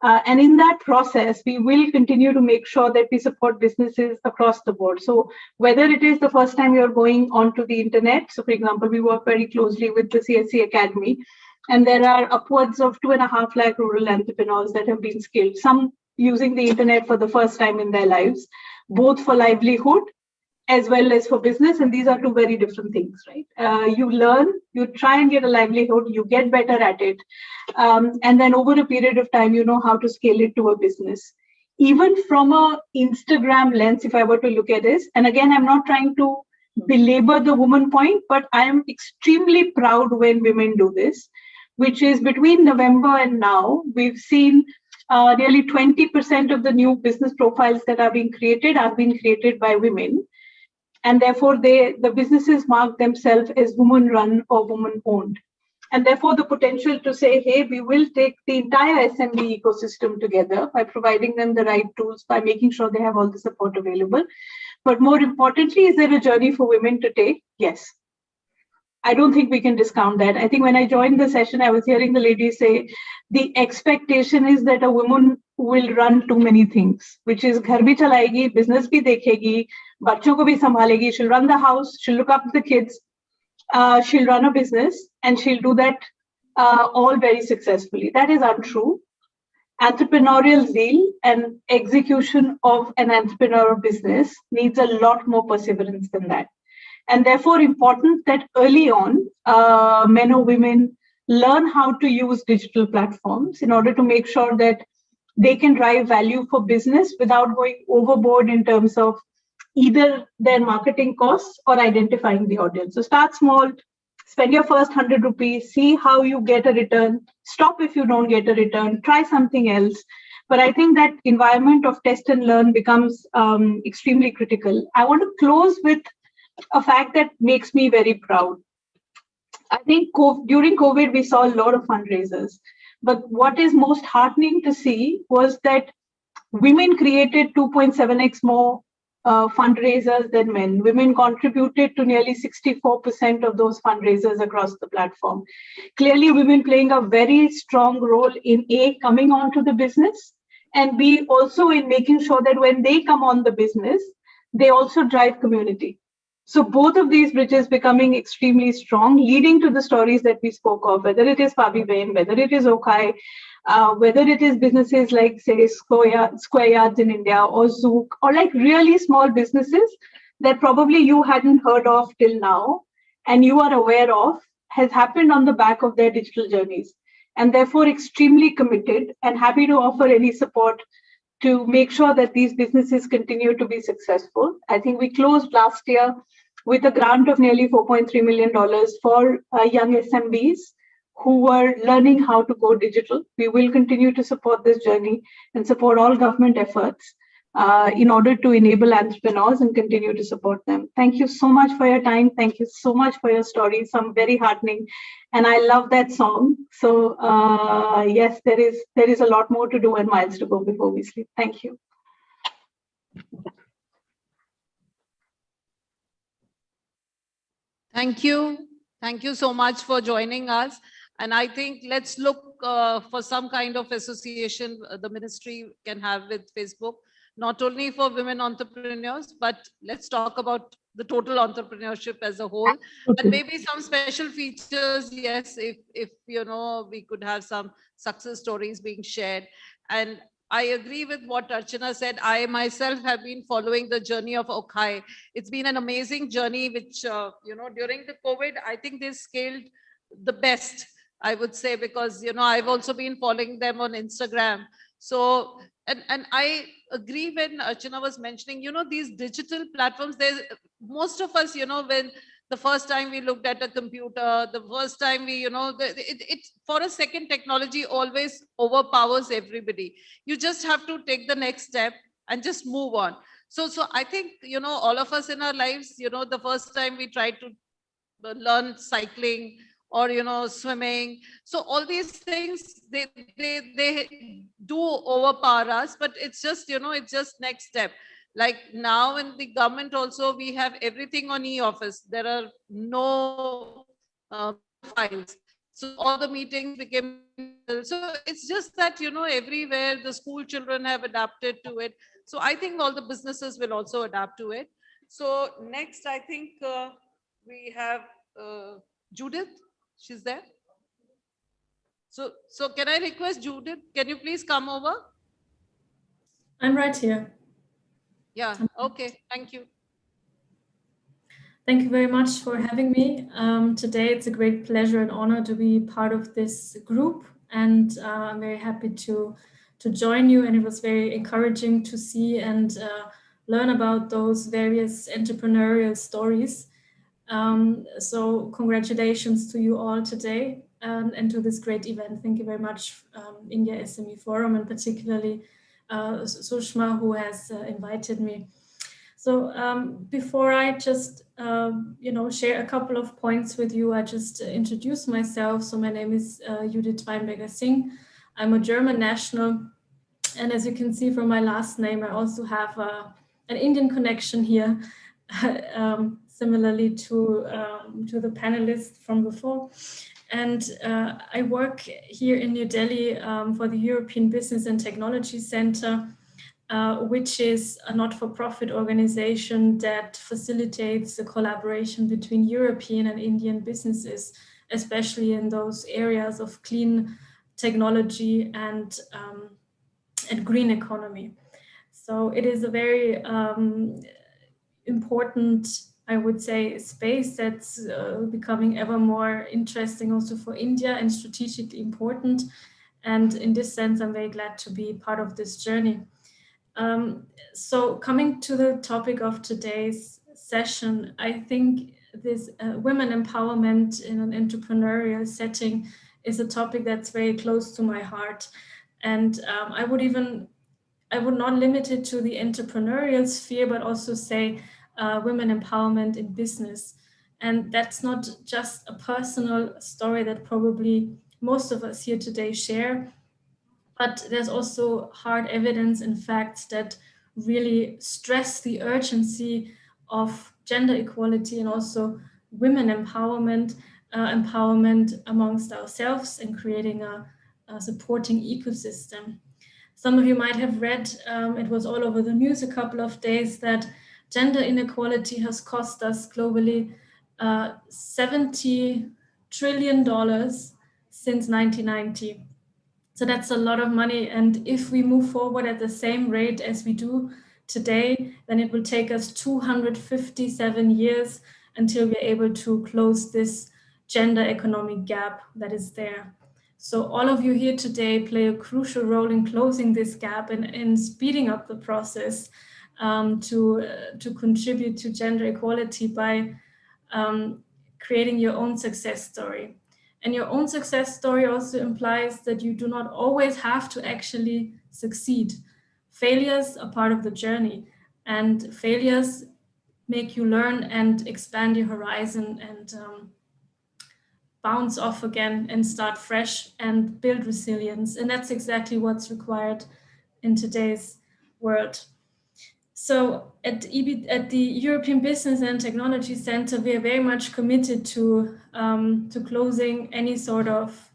And in that process, we will continue to make sure that we support businesses across the board. So whether it is the first time you're going onto the internet, so for example, we work very closely with the CSC Academy, and there are upwards of 2.5 lakh rural entrepreneurs that have been skilled, some using the internet for the first time in their lives, both for livelihood as well as for business. And these are two very different things, right? You learn, you try and get a livelihood, you get better at it. And then over a period of time, you know how to scale it to a business. Even from a Instagram lens, if I were to look at this, and again, I'm not trying to belabor the woman point, but I am extremely proud when women do this, which is between November and now, we've seen nearly 20% of the new business profiles that are being created by women. And therefore, the businesses mark themselves as woman-run or woman-owned. And therefore, the potential to say, hey, we will take the entire SMB ecosystem together by providing them the right tools, by making sure they have all the support available. But more importantly, is there a journey for women to take? Yes. I don't think we can discount that. I think when I joined the session, I was hearing the lady say, the expectation is that a woman will run too many things, which is ghar bhi chalayegi, business bhi dekhegi, bachon ko bhi sambhalegi, she'll run the house, she'll look after the kids, she'll run a business, and she'll do that all very successfully. That is untrue. Entrepreneurial zeal and execution of an entrepreneur business needs a lot more perseverance than that. And therefore, important that early on, men or women learn how to use digital platforms in order to make sure that they can drive value for business without going overboard in terms of either their marketing costs or identifying the audience. So start small, spend your first 100 rupees, see how you get a return, stop if you don't get a return, try something else. But I think that environment of test and learn becomes extremely critical. I want to close with a fact that makes me very proud. I think during COVID, we saw a lot of fundraisers. But what is most heartening to see was that women created 2.7x more fundraisers than men. Women contributed to nearly 64% of those fundraisers across the platform. Clearly, women playing a very strong role in A, coming onto the business, and B, also in making sure that when they come on the business, they also drive community. So both of these bridges becoming extremely strong, leading to the stories that we spoke of, whether it is Fabi Bain, whether it is Okai, whether it is businesses like, say, Square Yards in India or Zook, or like really small businesses that probably you hadn't heard of till now and you are aware of, has happened on the back of their digital journeys, and therefore extremely committed and happy to offer any support to make sure that these businesses continue to be successful. I think we closed last year with a grant of nearly $4.3 million for young SMBs who were learning how to go digital. We will continue to support this journey and support all government efforts in order to enable entrepreneurs and continue to support them. Thank you so much for your time. Thank you so much for your stories. Some very heartening. And I love that song. So yes, there is a lot more to do and miles to go before we sleep. Thank you. Thank you. Thank you so much for joining us. And I think let's look for some kind of association the ministry can have with Facebook, not only for women entrepreneurs, but let's talk about the total entrepreneurship as a whole. And maybe some special features, yes, if you know, we could have some success stories being shared. And I agree with what Archana said. I myself have been following the journey of Okai. It's been an amazing journey, which, you know, during the COVID, I think they scaled the best, I would say, because, you know, I've also been following them on Instagram. So, and I agree when Archana was mentioning, you know, these digital platforms, there's most of us, you know, when the first time we looked at a computer, the first time we, you know, it for a second, technology always overpowers everybody. You just have to take the next step and just move on. So I think, you know, all of us in our lives, you know, the first time we tried to learn cycling or, you know, swimming. So all these things, they do overpower us, but it's just, you know, it's just next step. Like now in the government also, we have everything on e-office. There are no files. So all the meetings became, so it's just that, you know, everywhere the school children have adapted to it. So I think all the businesses will also adapt to it. So next, I think we have Judith. She's there. So can I request Judith, can you please come over? I'm right here. Yeah, okay, thank you. Thank you very much for having me. Today, it's a great pleasure and honor to be part of this group, and I'm very happy to join you, and it was very encouraging to see and learn about those various entrepreneurial stories. So congratulations to you all today and to this great event. Thank you very much, India SME Forum, and particularly Sushma, who has invited me. So before I just you know, share a couple of points with you, I just introduce myself. So my name is Judith Weinberger-Singh. I'm a German national, and as you can see from my last name, I also have an Indian connection here, similarly to the panelists from before. And I work here in New Delhi for the European Business and Technology Center, which is a not-for-profit organization that facilitates the collaboration between European and Indian businesses, especially in those areas of clean technology and green economy. So it is a very important, I would say, space that's becoming ever more interesting also for India and strategically important. And in this sense, I'm very glad to be part of this journey. So coming to the topic of today's session, I think this women empowerment in an entrepreneurial setting is a topic that's very close to my heart. And I would not limit it to the entrepreneurial sphere, but also say women empowerment in business. And that's not just a personal story that probably most of us here today share, but there's also hard evidence and facts that really stress the urgency of gender equality and also women empowerment, empowerment amongst ourselves and creating a supporting ecosystem. Some of you might have read, it was all over the news a couple of days, that gender inequality has cost us globally $70 trillion since 1990. So that's a lot of money. And if we move forward at the same rate as we do today, then it will take us 257 years until we're able to close this gender economic gap that is there. So all of you here today play a crucial role in closing this gap and in speeding up the process to contribute to gender equality by creating your own success story. And your own success story also implies that you do not always have to actually succeed. Failures are part of the journey, and failures make you learn and expand your horizon and bounce off again and start fresh and build resilience. And that's exactly what's required in today's world. So at the European Business and Technology Center, we are very much committed to closing any sort of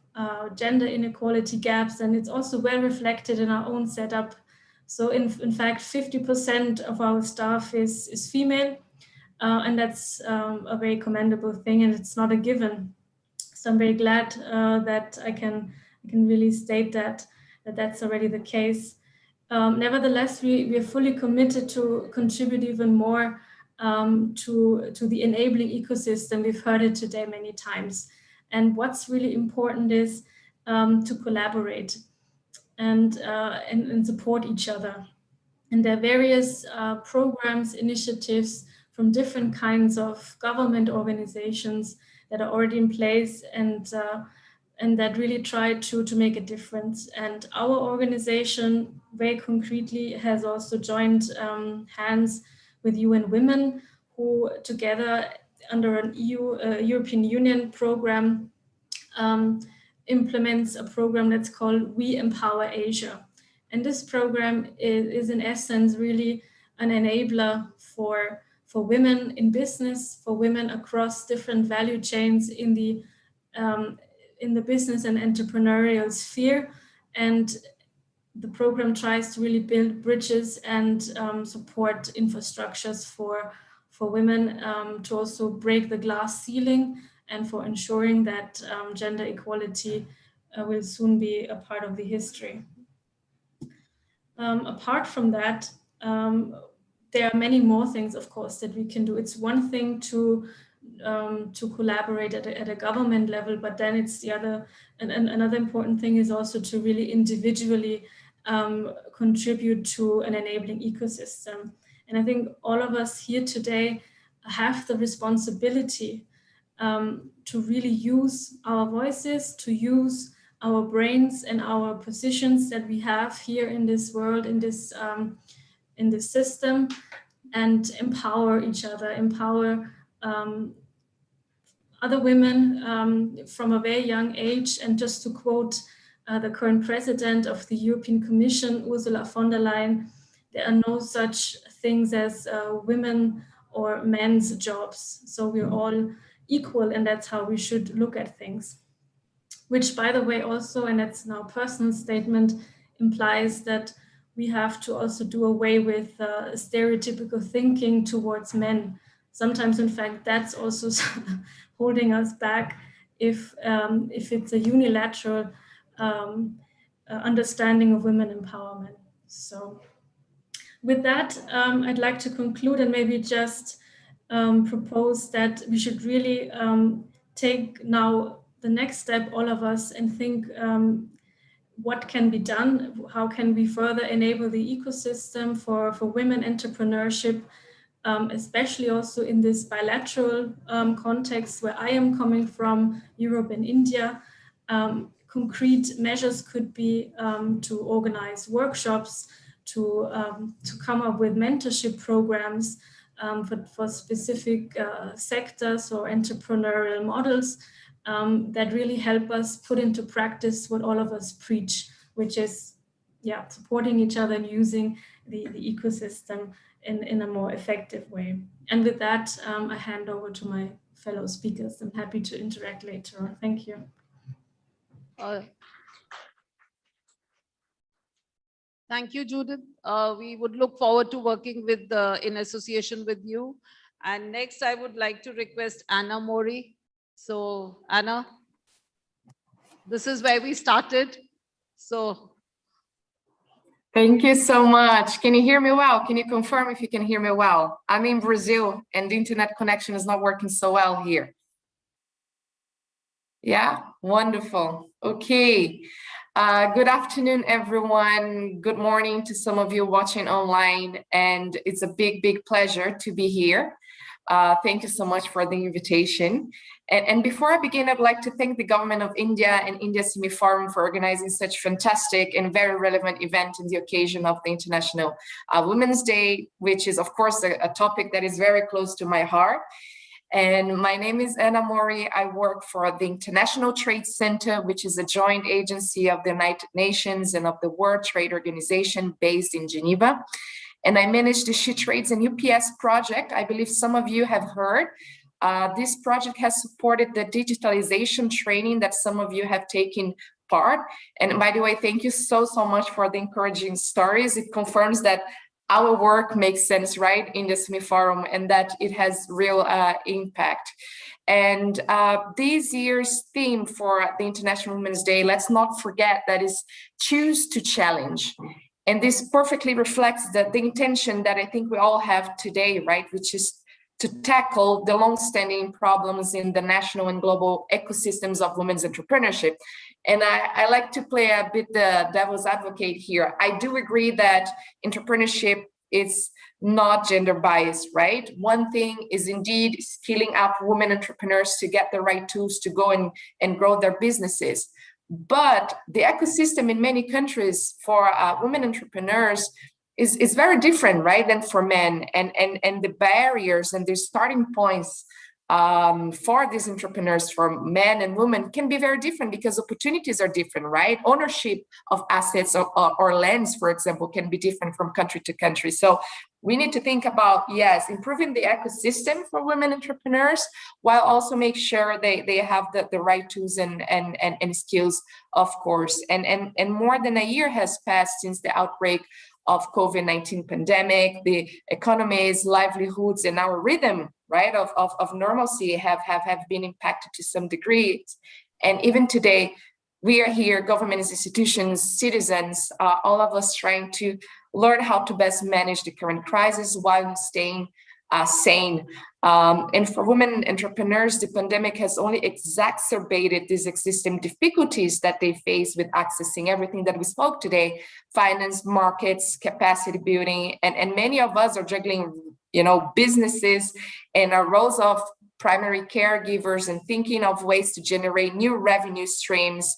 gender inequality gaps, and it's also well reflected in our own setup. So in fact, 50% of our staff is female, and that's a very commendable thing, and it's not a given. So I'm very glad that I can really state that that's already the case. Nevertheless, we are fully committed to contribute even more to the enabling ecosystem. We've heard it today many times. And what's really important is to collaborate and support each other. And there are various programs, initiatives from different kinds of government organizations that are already in place and that really try to make a difference. And our organization very concretely has also joined hands with UN Women, who together under an European Union program implements a program that's called We Empower Asia. And this program is in essence really an enabler for women in business, for women across different value chains in the business and entrepreneurial sphere. And the program tries to really build bridges and support infrastructures for women to also break the glass ceiling and for ensuring that gender equality will soon be a part of the history. Apart from that, there are many more things, of course, that we can do. It's one thing to collaborate at a government level, but then it's the other. And another important thing is also to really individually contribute to an enabling ecosystem. And I think all of us here today have the responsibility to really use our voices, to use our brains and our positions that we have here in this world, in this system, and empower each other, empower other women from a very young age. And just to quote the current president of the European Commission, Ursula von der Leyen, there are no such things as women or men's jobs. So we're all equal, and that's how we should look at things. Which, by the way, also, and that's now a personal statement, implies that we have to also do away with stereotypical thinking towards men. Sometimes, in fact, that's also holding us back if it's a unilateral understanding of women empowerment. So with that, I'd like to conclude and maybe just propose that we should really take now the next step, all of us, and think what can be done, how can we further enable the ecosystem for women entrepreneurship, especially also in this bilateral context where I am coming from, Europe and India. Concrete measures could be to organize workshops, to come up with mentorship programs for specific sectors or entrepreneurial models that really help us put into practice what all of us preach, which is yeah, supporting each other and using the ecosystem in a more effective way. And with that, I hand over to my fellow speakers. I'm happy to interact later on. Thank you. Thank you, Judith. We would look forward to working with in association with you. And next, I would like to request Anna Mori. So, Anna, this is where we started. So, thank you so much. Can you hear me well? Can you confirm if you can hear me well? I'm in Brazil and the internet connection is not working so well here. Yeah, wonderful. Okay. Good afternoon, everyone. Good morning to some of you watching online. And it's a big, big pleasure to be here. Thank you so much for the invitation. And before I begin, I'd like to thank the government of India and India SME Forum for organizing such fantastic and very relevant event in the occasion of the International Women's Day, which is, of course, a topic that is very close to my heart. And my name is Anna Mori. I work for the International Trade Center, which is a joint agency of the United Nations and of the World Trade Organization based in Geneva. And I manage the She Trades and UPS project. I believe some of you have heard. This project has supported the digitalization training that some of you have taken part. And by the way, thank you so much for the encouraging stories. It confirms that our work makes sense, right, in the SME Forum, and that it has real impact. And this year's theme for the International Women's Day, let's not forget, that is choose to challenge. And this perfectly reflects the intention that I think we all have today, right, which is to tackle the long-standing problems in the national and global ecosystems of women's entrepreneurship. And I like to play a bit the devil's advocate here. I do agree that entrepreneurship is not gender biased, right? One thing is indeed skilling up women entrepreneurs to get the right tools to go and grow their businesses. But the ecosystem in many countries for women entrepreneurs is very different, right, than for men, and the barriers and the starting points for these entrepreneurs, for men and women, can be very different because opportunities are different, right? Ownership of assets or lands, for example, can be different from country to country. So we need to think about, yes, improving the ecosystem for women entrepreneurs, while also make sure they have the right tools and skills, of course. And more than a year has passed since the outbreak of COVID-19 pandemic. The economies, livelihoods, and our rhythm, right, of normalcy have been impacted to some degree. And even today, we are here, governments, institutions, citizens, all of us trying to learn how to best manage the current crisis while staying sane. And for women entrepreneurs, the pandemic has only exacerbated these existing difficulties that they face with accessing everything that we spoke today: finance, markets, capacity building, and many of us are juggling, businesses and our roles of primary caregivers and thinking of ways to generate new revenue streams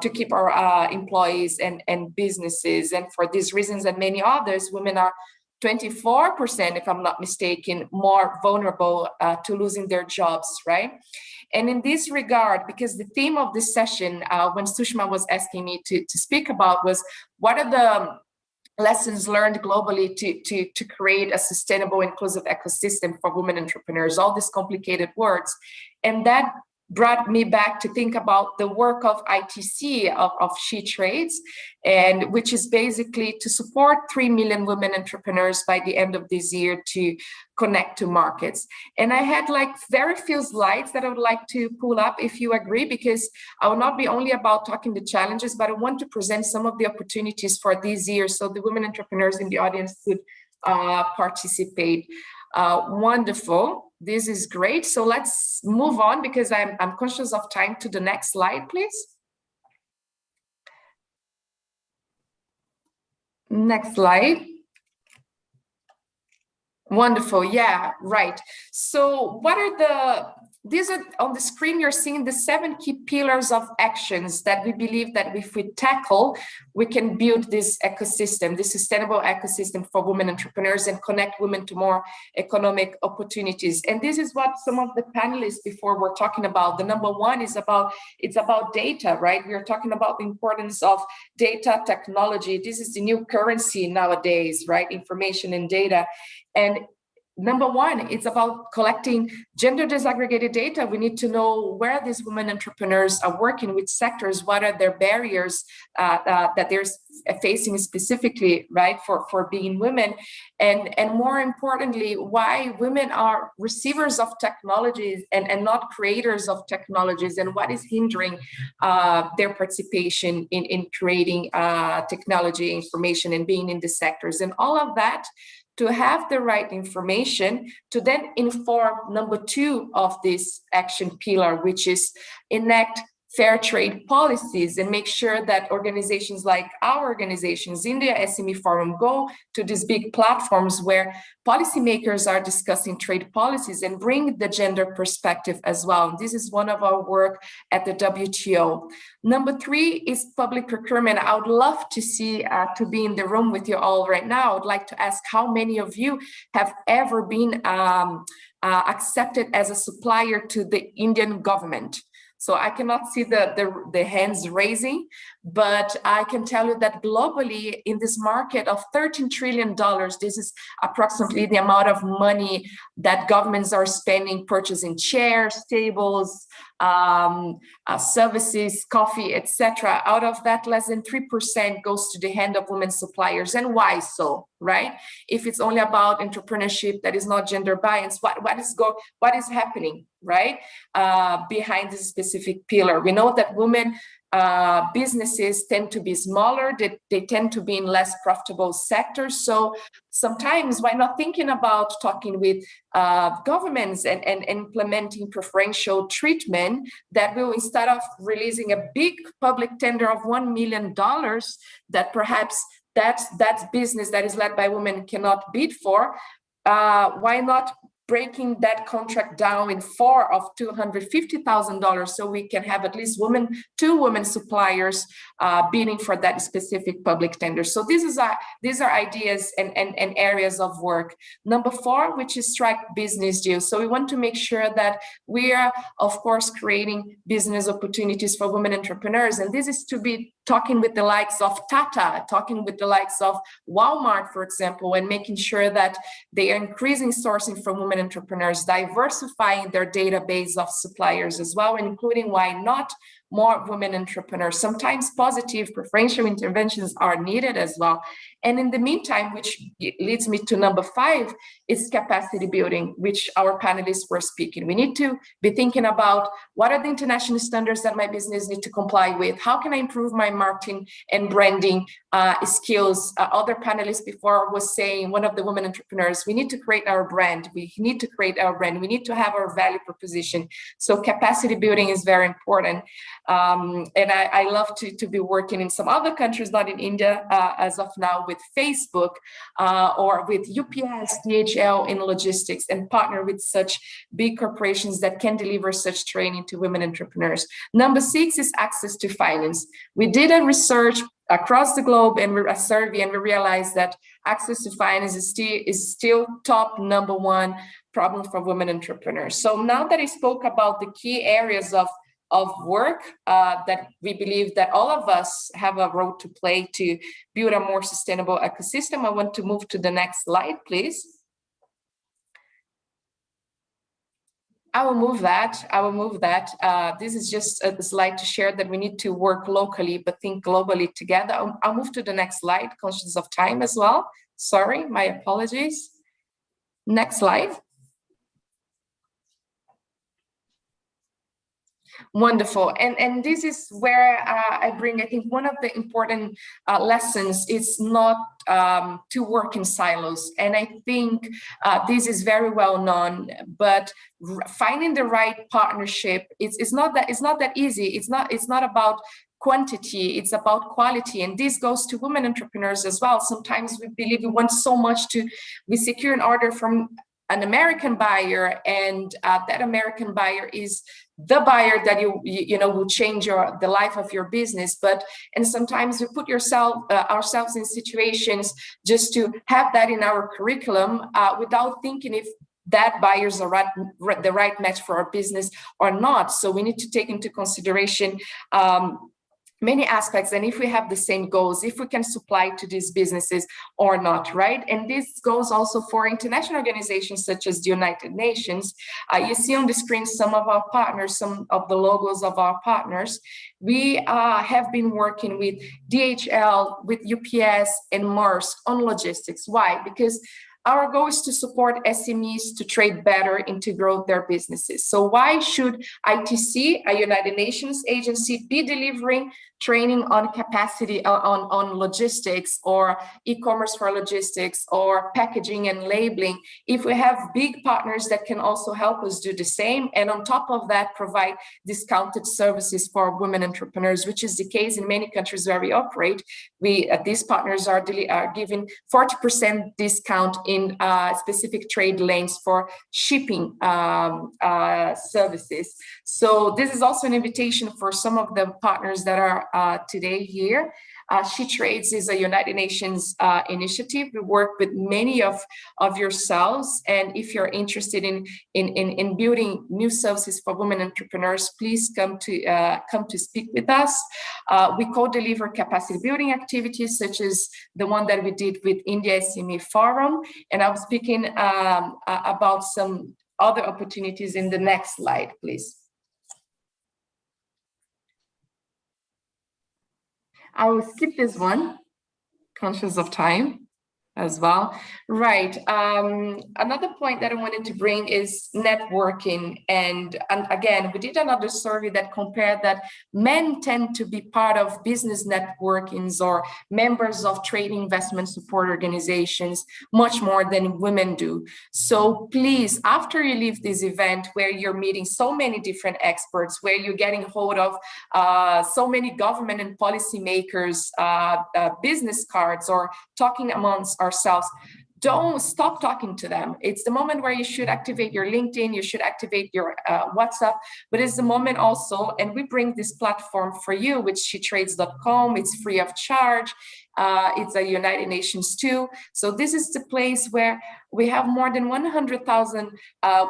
to keep our employees and businesses. And for these reasons and many others, women are 24%, if I'm not mistaken, more vulnerable to losing their jobs, right? And in this regard, because the theme of this session, when Sushma was asking me to speak about, was what are the lessons learned globally to create a sustainable, inclusive ecosystem for women entrepreneurs, all these complicated words. And that brought me back to think about the work of ITC, of She Trades, and which is basically to support 3 million women entrepreneurs by the end of this year to connect to markets. And I had very few slides that I would like to pull up, if you agree, because I will not be only about talking the challenges, but I want to present some of the opportunities for this year so the women entrepreneurs in the audience could participate. Wonderful. This is great. So let's move on, because I'm conscious of time, to the next slide, please. Next slide. Wonderful. Yeah, right. So what are These are on the screen, you're seeing the 7 key pillars of actions that we believe that if we tackle, we can build this ecosystem, this sustainable ecosystem for women entrepreneurs and connect women to more economic opportunities. And this is what some of the panelists before were talking about. The number one is it's about data, right? We are talking about the importance of data technology. This is the new currency nowadays, right? Information and data. And number one, it's about collecting gender disaggregated data. We need to know where these women entrepreneurs are working, which sectors, what are their barriers that they're facing specifically, right, for being women. And more importantly, why women are receivers of technologies and not creators of technologies, and what is hindering their participation in creating technology, information, and being in the sectors. And all of that to have the right information to then inform number 2 of this action pillar, which is enact fair trade policies and make sure that organizations like our organizations, India SME Forum, go to these big platforms where policymakers are discussing trade policies and bring the gender perspective as well. And this is one of our work at the WTO. Number 3 is public procurement. I would love to see, to be in the room with you all right now. I would like to ask how many of you have ever been accepted as a supplier to the Indian government. So I cannot see the hands raising, but I can tell you that globally in this market of $13 trillion, this is approximately the amount of money that governments are spending purchasing chairs, tables, services, coffee, etc. Out of that, less than 3% goes to the hand of women suppliers. And why so, right? If it's only about entrepreneurship that is not gender biased, what is happening, right? Behind this specific pillar. We know that women businesses tend to be smaller, they tend to be in less profitable sectors. So sometimes why not thinking about talking with governments and implementing preferential treatment that will, instead of releasing a big public tender of $1 million that perhaps that business that is led by women cannot bid for, why not breaking that contract down in 4 of $250,000 so we can have at least 2 women suppliers bidding for that specific public tender. So these are ideas and areas of work. Number 4, which is strike business deals. So we want to make sure that we are, of course, creating business opportunities for women entrepreneurs. And this is to be talking with the likes of Tata, talking with the likes of Walmart, for example, and making sure that they are increasing sourcing from women entrepreneurs, diversifying their database of suppliers as well, including, why not, more women entrepreneurs. Sometimes positive preferential interventions are needed as well. And in the meantime, which leads me to number 5, is capacity building, which our panelists were speaking. We need to be thinking about what are the international standards that my business need to comply with? How can I improve my marketing and branding skills? Other panelists before was saying, one of the women entrepreneurs, we need to create our brand. We need to create our brand. We need to have our value proposition. So capacity building is very important. And I love to be working in some other countries, not in India as of now, with Facebook or with UPS, DHL in logistics, and partner with such big corporations that can deliver such training to women entrepreneurs. Number 6 is access to finance. We did a research across the globe and a survey, and we realized that access to finance is still top number 1 problem for women entrepreneurs. So now that I spoke about the key areas of work that we believe that all of us have a role to play to build a more sustainable ecosystem, I want to move to the next slide, please. I will move that. This is just a slide to share that we need to work locally, but think globally together. I'll move to the next slide, conscious of time as well. Sorry, my apologies. Next slide. Wonderful. And this is where I bring, I think, one of the important lessons is not to work in silos. And I think this is very well known, but finding the right partnership, it's not that easy. It's not about quantity, it's about quality. And this goes to women entrepreneurs as well. Sometimes we believe we want so much we secure an order from an American buyer, and that American buyer is the buyer that you know will change the life of your business. And sometimes we put ourselves in situations just to have that in our curriculum without thinking if that buyers are the right match for our business or not. So we need to take into consideration many aspects, and if we have the same goals, if we can supply to these businesses or not, right? And this goes also for international organizations such as the United Nations. You see on the screen some of our partners, some of the logos of our partners. We have been working with DHL, with UPS and Maersk on logistics. Why? Because our goal is to support SMEs to trade better and to grow their businesses. So why should ITC, a United Nations agency, be delivering training on capacity on logistics or e-commerce for logistics or packaging and labeling if we have big partners that can also help us do the same, and on top of that provide discounted services for women entrepreneurs, which is the case in many countries where we operate. These partners are giving 40% discount in specific trade lanes for shipping services. So this is also an invitation for some of the partners that are today here. She Trades is a United Nations initiative. We work with many of yourselves, and if you're interested in building new services for women entrepreneurs, please come to speak with us. We co-deliver capacity building activities such as the one that we did with India SME Forum, and I'm speaking about some other opportunities in the next slide, please. I will skip this one, conscious of time as well. Right, another point that I wanted to bring is networking. And again, we did another survey that compared that men tend to be part of business networkings or members of trade investment support organizations much more than women do. So please, after you leave this event where you're meeting so many different experts, where you're getting hold of so many government and policymakers, business cards, or talking amongst ourselves, don't stop talking to them. It's the moment where you should activate your LinkedIn, you should activate your WhatsApp, but it's the moment also, and we bring this platform for you with shetrades.com. It's free of charge. It's a United Nations too. So this is the place where we have more than 100,000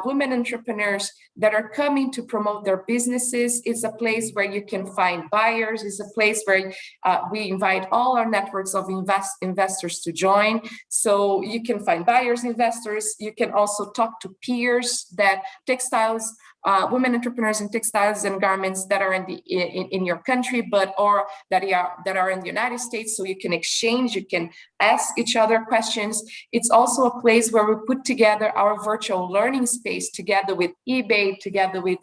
women entrepreneurs that are coming to promote their businesses. It's a place where you can find buyers. It's a place where we invite all our networks of investors to join. So you can find buyers, investors. You can also talk to peers that textiles, women entrepreneurs in textiles and garments that are in your country, or that are in the United States. So you can exchange, you can ask each other questions. It's also a place where we put together our virtual learning space together with eBay, together with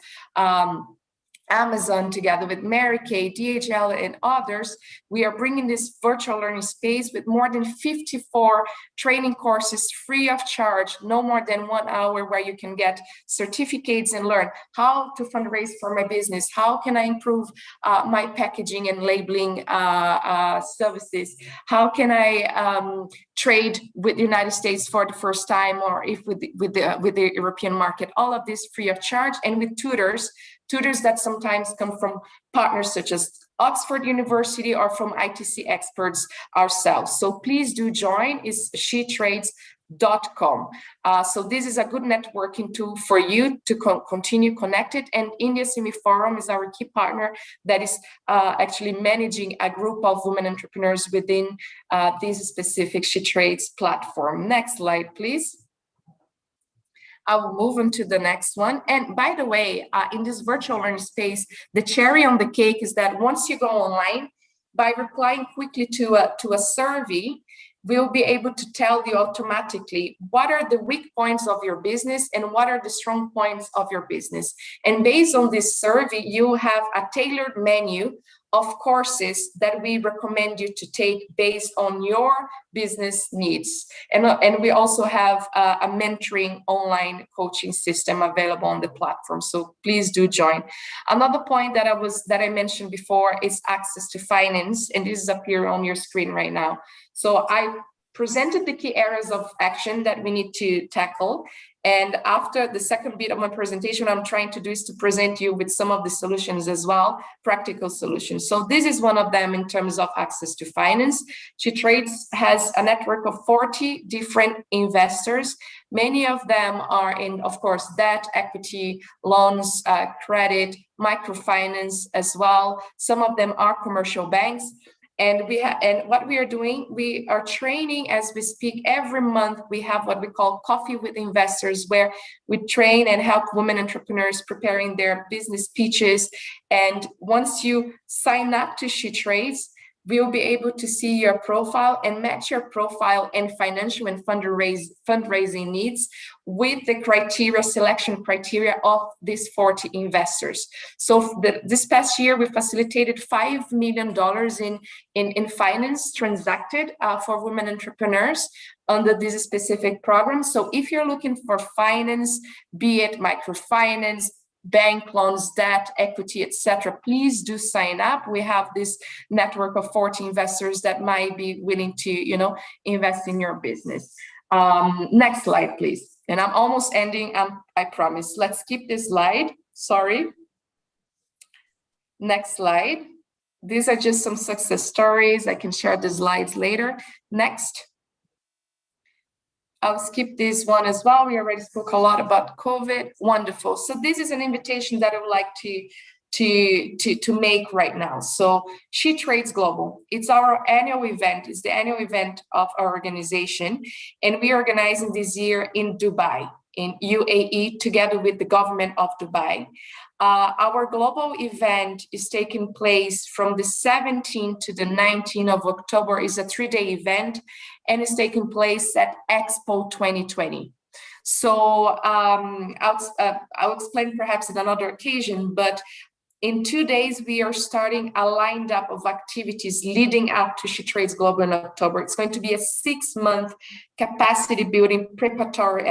Amazon, together with Mary Kay, DHL, and others. We are bringing this virtual learning space with more than 54 training courses free of charge, no more than 1 hour, where you can get certificates and learn how to fundraise for my business, how can I improve my packaging and labeling services, how can I trade with the United States for the first time, or if with the European market. All of this free of charge, and with tutors that sometimes come from partners such as Oxford University or from ITC experts ourselves. So please do join. It's shetrades.com. So this is a good networking tool for you to continue connected. And India SME Forum is our key partner that is actually managing a group of women entrepreneurs within this specific She Trades platform. Next slide, please. I will move on to the next one. And by the way, in this virtual learning space, the cherry on the cake is that once you go online, by replying quickly to a survey, we'll be able to tell you automatically what are the weak points of your business and what are the strong points of your business. And based on this survey, you have a tailored menu of courses that we recommend you to take based on your business needs. And we also have a mentoring online coaching system available on the platform. So please do join. Another point that I mentioned before is access to finance, and this is up here on your screen right now. So I presented the key areas of action that we need to tackle. And after the second bit of my presentation, I'm trying to do is to present you with some of the solutions as well, practical solutions. So this is one of them in terms of access to finance. SheTrades has a network of 40 different investors. Many of them are in, of course, debt, equity, loans, credit, microfinance as well. Some of them are commercial banks. And what we are doing, we are training as we speak. Every month we have what we call Coffee with Investors, where we train and help women entrepreneurs preparing their business pitches. And once you sign up to SheTrades, we'll be able to see your profile and match your profile and financial and fundraising needs with the criteria, selection criteria of these 40 investors. So this past year, we facilitated $5 million in finance transacted for women entrepreneurs under this specific program. So if you're looking for finance, be it microfinance, bank loans, debt, equity, etc., please do sign up. We have this network of 40 investors that might be willing to, invest in your business. Next slide, please. And I'm almost ending, I promise. Let's skip this slide. Sorry. Next slide. These are just some success stories. I can share the slides later. Next. I'll skip this one as well. We already spoke a lot about COVID. Wonderful. So this is an invitation that I would like to make right now. So SheTrades Global, it's our annual event. It's the annual event of our organization. And we are organizing this year in Dubai, in UAE, together with the government of Dubai. Our global event is taking place from the 17th to the 19th of October. It's a 3-day event, and it's taking place at Expo 2020. So I'll explain perhaps at another occasion, but in 2 days, we are starting a lined up of activities leading up to SheTrades Global in October. It's going to be a 6-month capacity building preparatory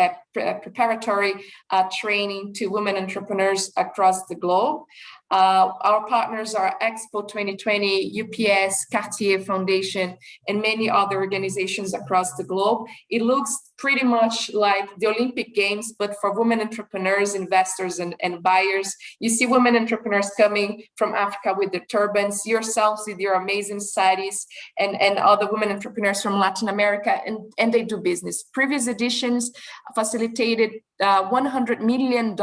training to women entrepreneurs across the globe. Our partners are Expo 2020, UPS, Cartier Foundation, and many other organizations across the globe. It looks pretty much like the Olympic Games, but for women entrepreneurs, investors, and buyers. You see women entrepreneurs coming from Africa with their turbans, yourselves with your amazing saris, and other women entrepreneurs from Latin America, and they do business. Previous editions facilitated $100 million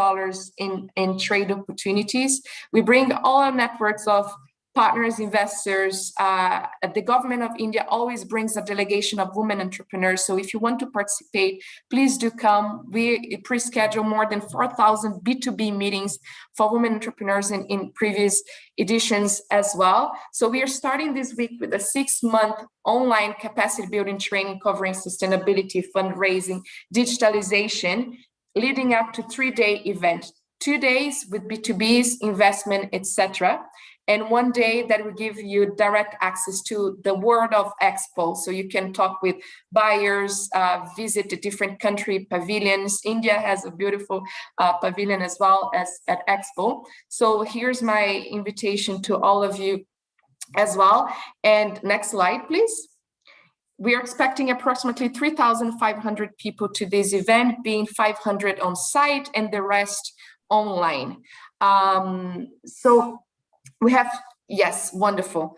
in trade opportunities. We bring all our networks of partners, investors. The government of India always brings a delegation of women entrepreneurs. So if you want to participate, please do come. We pre-schedule more than 4,000 B2B meetings for women entrepreneurs in previous editions as well. So we are starting this week with a 6-month online capacity building training covering sustainability, fundraising, digitalization, leading up to 3-day event. 2 days with B2Bs, investment, etc. And 1 day that will give you direct access to the world of Expo. So you can talk with buyers, visit the different country pavilions. India has a beautiful pavilion as well as at Expo. So here's my invitation to all of you as well. And next slide, please. We are expecting approximately 3,500 people to this event, being 500 on site and the rest online. So we have, yes, wonderful.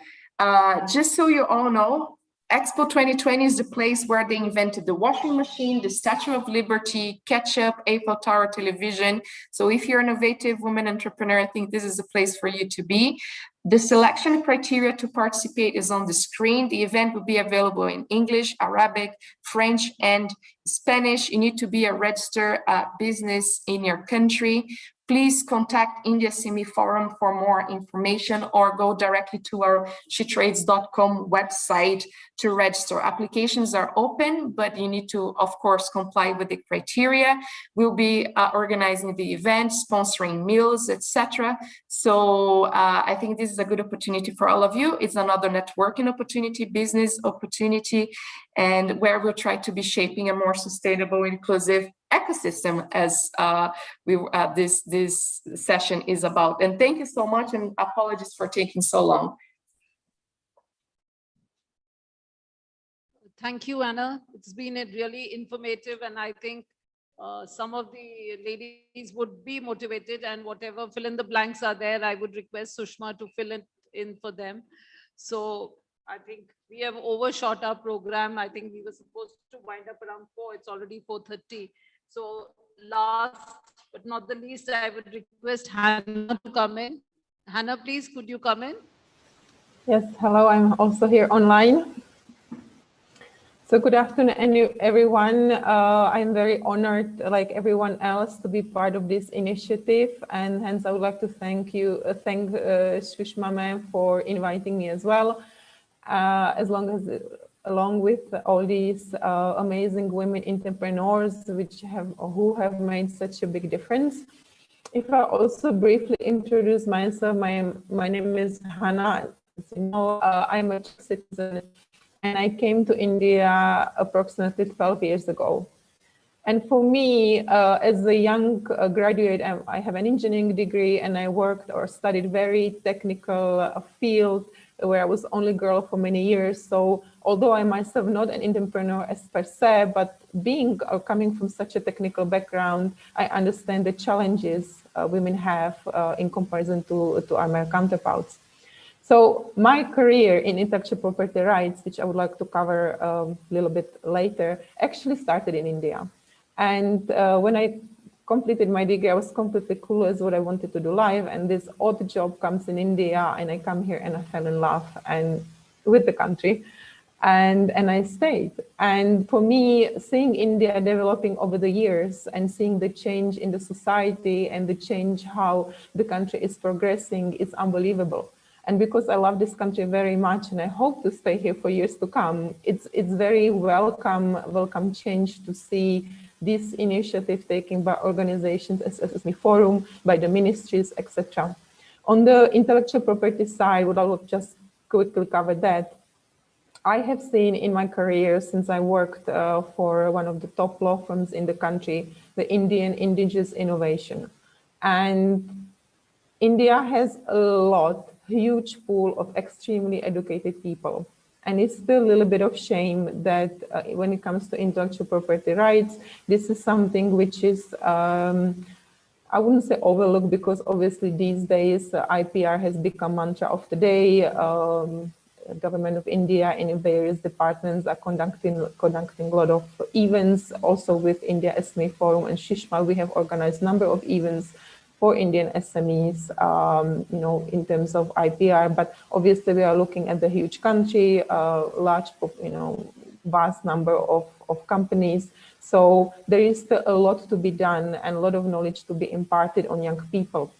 Just so you all know, Expo 2020 is the place where they invented the washing machine, the Statue of Liberty, ketchup, Eiffel Tower television. So if you're an innovative woman entrepreneur, I think this is a place for you to be. The selection criteria to participate is on the screen. The event will be available in English, Arabic, French, and Spanish. You need to be a registered business in your country. Please contact India SME Forum for more information or go directly to our shetrades.com website to register. Applications are open, but you need to, of course, comply with the criteria. We'll be organizing the event, sponsoring meals, etc. So I think this is a good opportunity for all of you. It's another networking opportunity, business opportunity, and where we'll try to be shaping a more sustainable, inclusive ecosystem as this session is about. And thank you so much, and apologies for taking so long. Thank you, Anna. It's been really informative, and I think some of the ladies would be motivated, and whatever fill in the blanks are there, I would request Sushma to fill it in for them. So I think we have overshot our program. I think we were supposed to wind up around 4. It's already 4:30. So last but not the least, I would request Hannah to come in. Hannah, please, could you come in? Yes, hello, I'm also here online. So good afternoon, everyone. I'm very honored, like everyone else, to be part of this initiative. And hence, I would like to thank Sushma ma'am for inviting me as well, along with all these amazing women entrepreneurs who have made such a big difference. If I also briefly introduce myself, my name is Hannah. As you know, I'm a Czech citizen, and I came to India approximately 12 years ago. And for me, as a young graduate, I have an engineering degree, and I worked or studied very technical field where I was only girl for many years. So although I myself not an entrepreneur as per se, but being or coming from such a technical background, I understand the challenges women have in comparison to our male counterparts. So my career in intellectual property rights, which I would like to cover a little bit later, actually started in India. And when I completed my degree, I was completely clueless what I wanted to do live. And this odd job comes in India, and I come here and I fell in love with the country. And I stayed. And for me, seeing India developing over the years and seeing the change in the society and the change how the country is progressing is unbelievable. And because I love this country very much and I hope to stay here for years to come, it's very welcome change to see this initiative taken by organizations as SME Forum, by the ministries, etc. On the intellectual property side, I will just quickly cover that. I have seen in my career, since I worked for one of the top law firms in the country, the Indian indigenous innovation. And India has a huge pool of extremely educated people. And it's still a little bit of shame that when it comes to intellectual property rights, this is something which is, I wouldn't say overlooked, because obviously these days IPR has become mantra of the day. Government of India in various departments are conducting a lot of events. Also with India SME Forum and Shishma, we have organized a number of events for Indian SMEs, in terms of IPR. But obviously we are looking at the huge country, large, vast number of companies. So there is still a lot to be done and a lot of knowledge to be imparted on young people.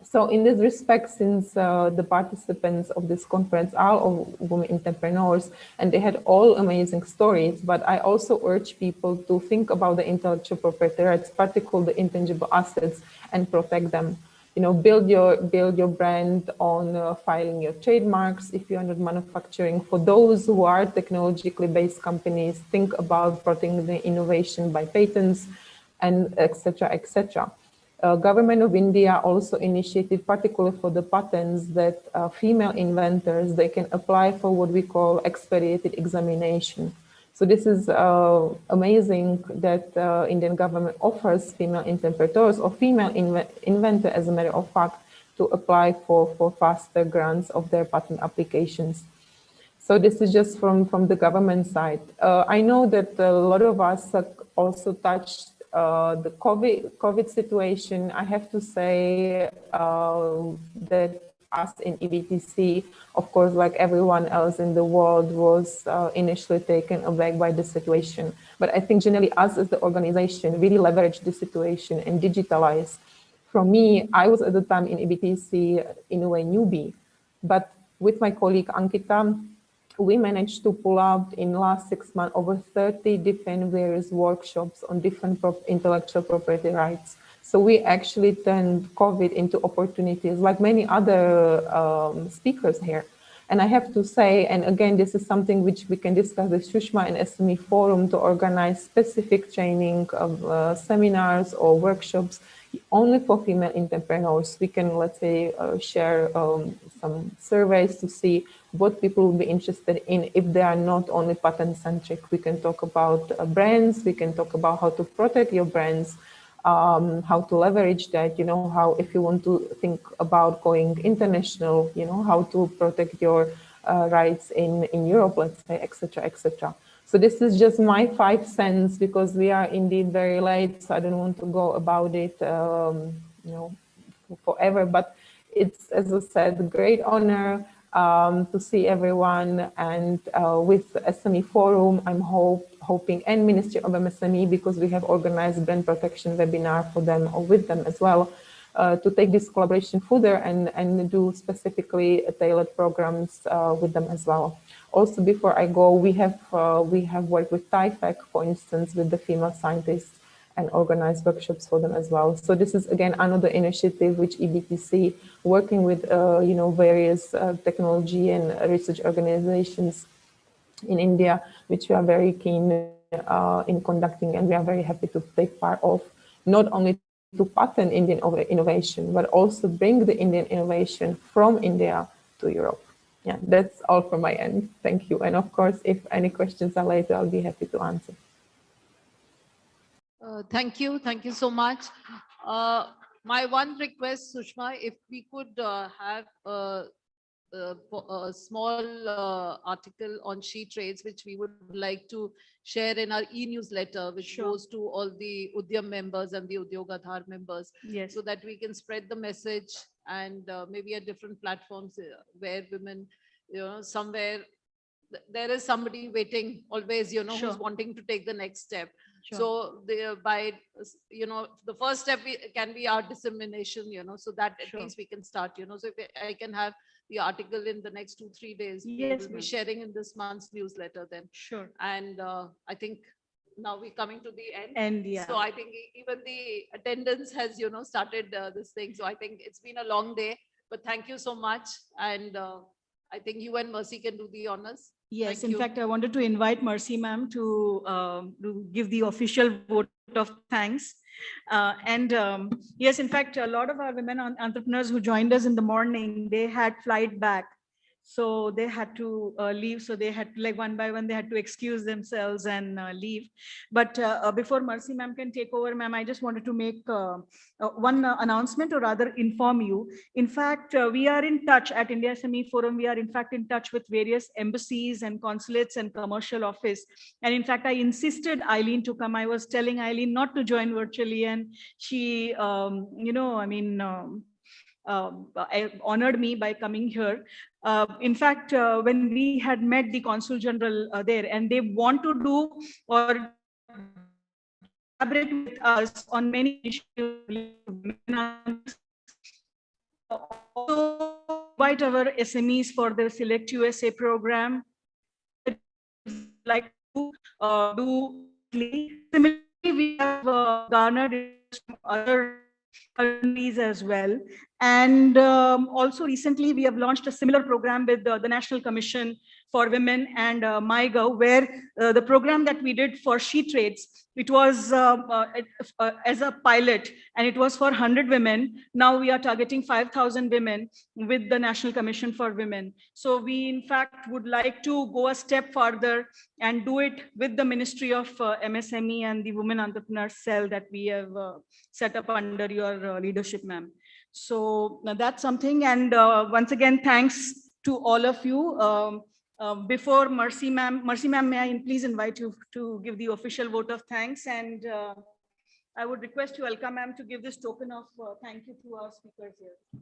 So in this respect, since the participants of this conference are all women entrepreneurs, and they had all amazing stories, but I also urge people to think about the intellectual property rights, particularly the intangible assets, and protect them. Build your brand on filing your trademarks. If you are not manufacturing, for those who are technologically based companies, think about protecting the innovation by patents, and etc., etc. Government of India also initiated, particularly for the patents, that female inventors, they can apply for what we call expedited examination. So this is amazing that Indian government offers female interpreters or female inventor, as a matter of fact, to apply for faster grants of their patent applications. So this is just from the government side. I know that a lot of us also touched the COVID situation. I have to say that us in EBTC, of course, like everyone else in the world, was initially taken aback by the situation. But I think generally us as the organization really leveraged the situation and digitalized. For me, I was at the time in EBTC in a way newbie, but with my colleague Ankita, we managed to pull out in the last 6 months over 30 different various workshops on different intellectual property rights. So we actually turned COVID into opportunities like many other speakers here. And I have to say, and again, this is something which we can discuss with Sushma and SME Forum to organize specific training of seminars or workshops only for female entrepreneurs. We can, let's say, share some surveys to see what people will be interested in if they are not only patent centric. We can talk about brands, we can talk about how to protect your brands, how to leverage that, how if you want to think about going international, how to protect your rights in Europe, let's say, etc., etc. So this is just my 5 cents because we are indeed very late, so I don't want to go about it, forever. But it's, as I said, a great honor to see everyone, and with SME Forum, I'm hoping, and Ministry of MSME, because we have organized brand protection webinar for them or with them as well, to take this collaboration further and do specifically tailored programs with them as well. Also, before I go, we have worked with KVIC, for instance, with the female scientists, and organize workshops for them as well. So this is again another initiative which EBTC, working with various technology and research organizations in India, which we are very keen in conducting, and we are very happy to take part of, not only to patent Indian innovation, but also bring the Indian innovation from India to Europe. Yeah, that's all from my end. Thank you. And of course, if any questions are later, I'll be happy to answer. Thank you so much. My one request, Sushma, if we could have a small article on She Trades, which we would like to share in our e-newsletter, which goes to all the Udyam members and the Udyog Aadhaar members, so that we can spread the message, and maybe at different platforms where women, somewhere there is somebody waiting always, who's wanting to take the next step. So the first step can be our dissemination, so that at least we can start, so if I can have the article in the next 2-3 days, we will be sharing in this month's newsletter then. Sure. And I think now we're coming to the end. And so I think even the attendance has, started this thing. So I think it's been a long day, but thank you so much. And I think you and Mercy can do the honors. Yes, in fact, I wanted to invite Mercy ma'am to give the official vote of thanks. Yes, in fact, a lot of our women entrepreneurs who joined us in the morning, they had flight back. So they had to leave. So they had to, like, one by one, they had to excuse themselves and leave. But before Mercy ma'am can take over, ma'am, I just wanted to make one announcement, or rather inform you. In fact, we are in touch at India SME Forum. We are in fact in touch with various embassies and consulates and commercial office. And in fact, I insisted Eileen to come. I was telling Eileen not to join virtually, and she, honored me by coming here. In fact, when we had met the Consul General there, and they want to do or collaborate with us on many initiatives, also invite our SMEs for the Select USA program. Like to do. Similarly, we have garnered other countries as well. And also recently we have launched a similar program with the National Commission for Women and MyGov, where the program that we did for She Trades, it was as a pilot, and it was for 100 women. Now we are targeting 5,000 women with the National Commission for Women. So we in fact would like to go a step further and do it with the Ministry of MSME and the Women Entrepreneur Cell that we have set up under your leadership, ma'am. So that's something. And once again, thanks to all of you. Before Mercy ma'am, may I please invite you to give the official vote of thanks, and I would request you, Alka ma'am, to give this token of thank you to our speakers here.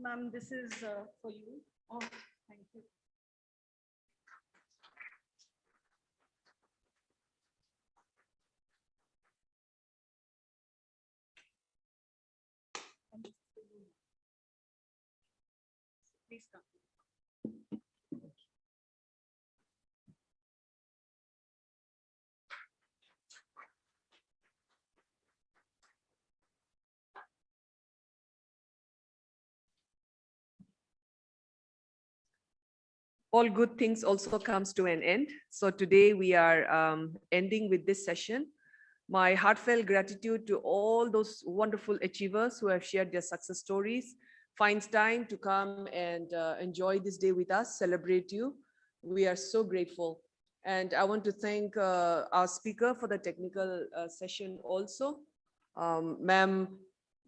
Ma'am, this is for you. Oh, thank you. Please come. All good things also comes to an end. So today we are ending with this session. My heartfelt gratitude to all those wonderful achievers who have shared their success stories, finds time to come and enjoy this day with us, celebrate you. We are so grateful. And I want to thank our speaker for the technical session also, Ma'am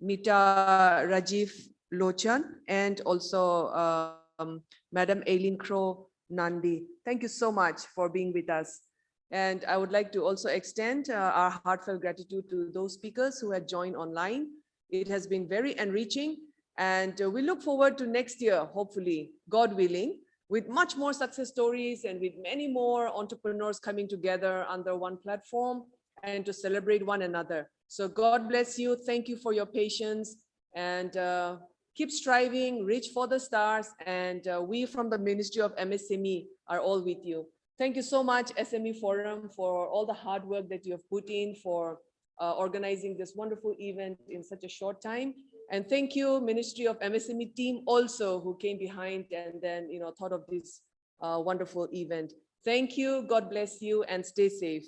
Mita Rajiv Lochan, and also Madam Aileen Crow Nandi. Thank you so much for being with us. And I would like to also extend our heartfelt gratitude to those speakers who had joined online. It has been very enriching, and we look forward to next year, hopefully, God willing, with much more success stories and with many more entrepreneurs coming together under one platform and to celebrate one another. So God bless you. Thank you for your patience, and keep striving, reach for the stars. And we from the Ministry of MSME are all with you. Thank you so much, SME Forum, for all the hard work that you have put in for organizing this wonderful event in such a short time. And thank you, Ministry of MSME team also, who came behind and then thought of this wonderful event. Thank you, God bless you, and stay safe.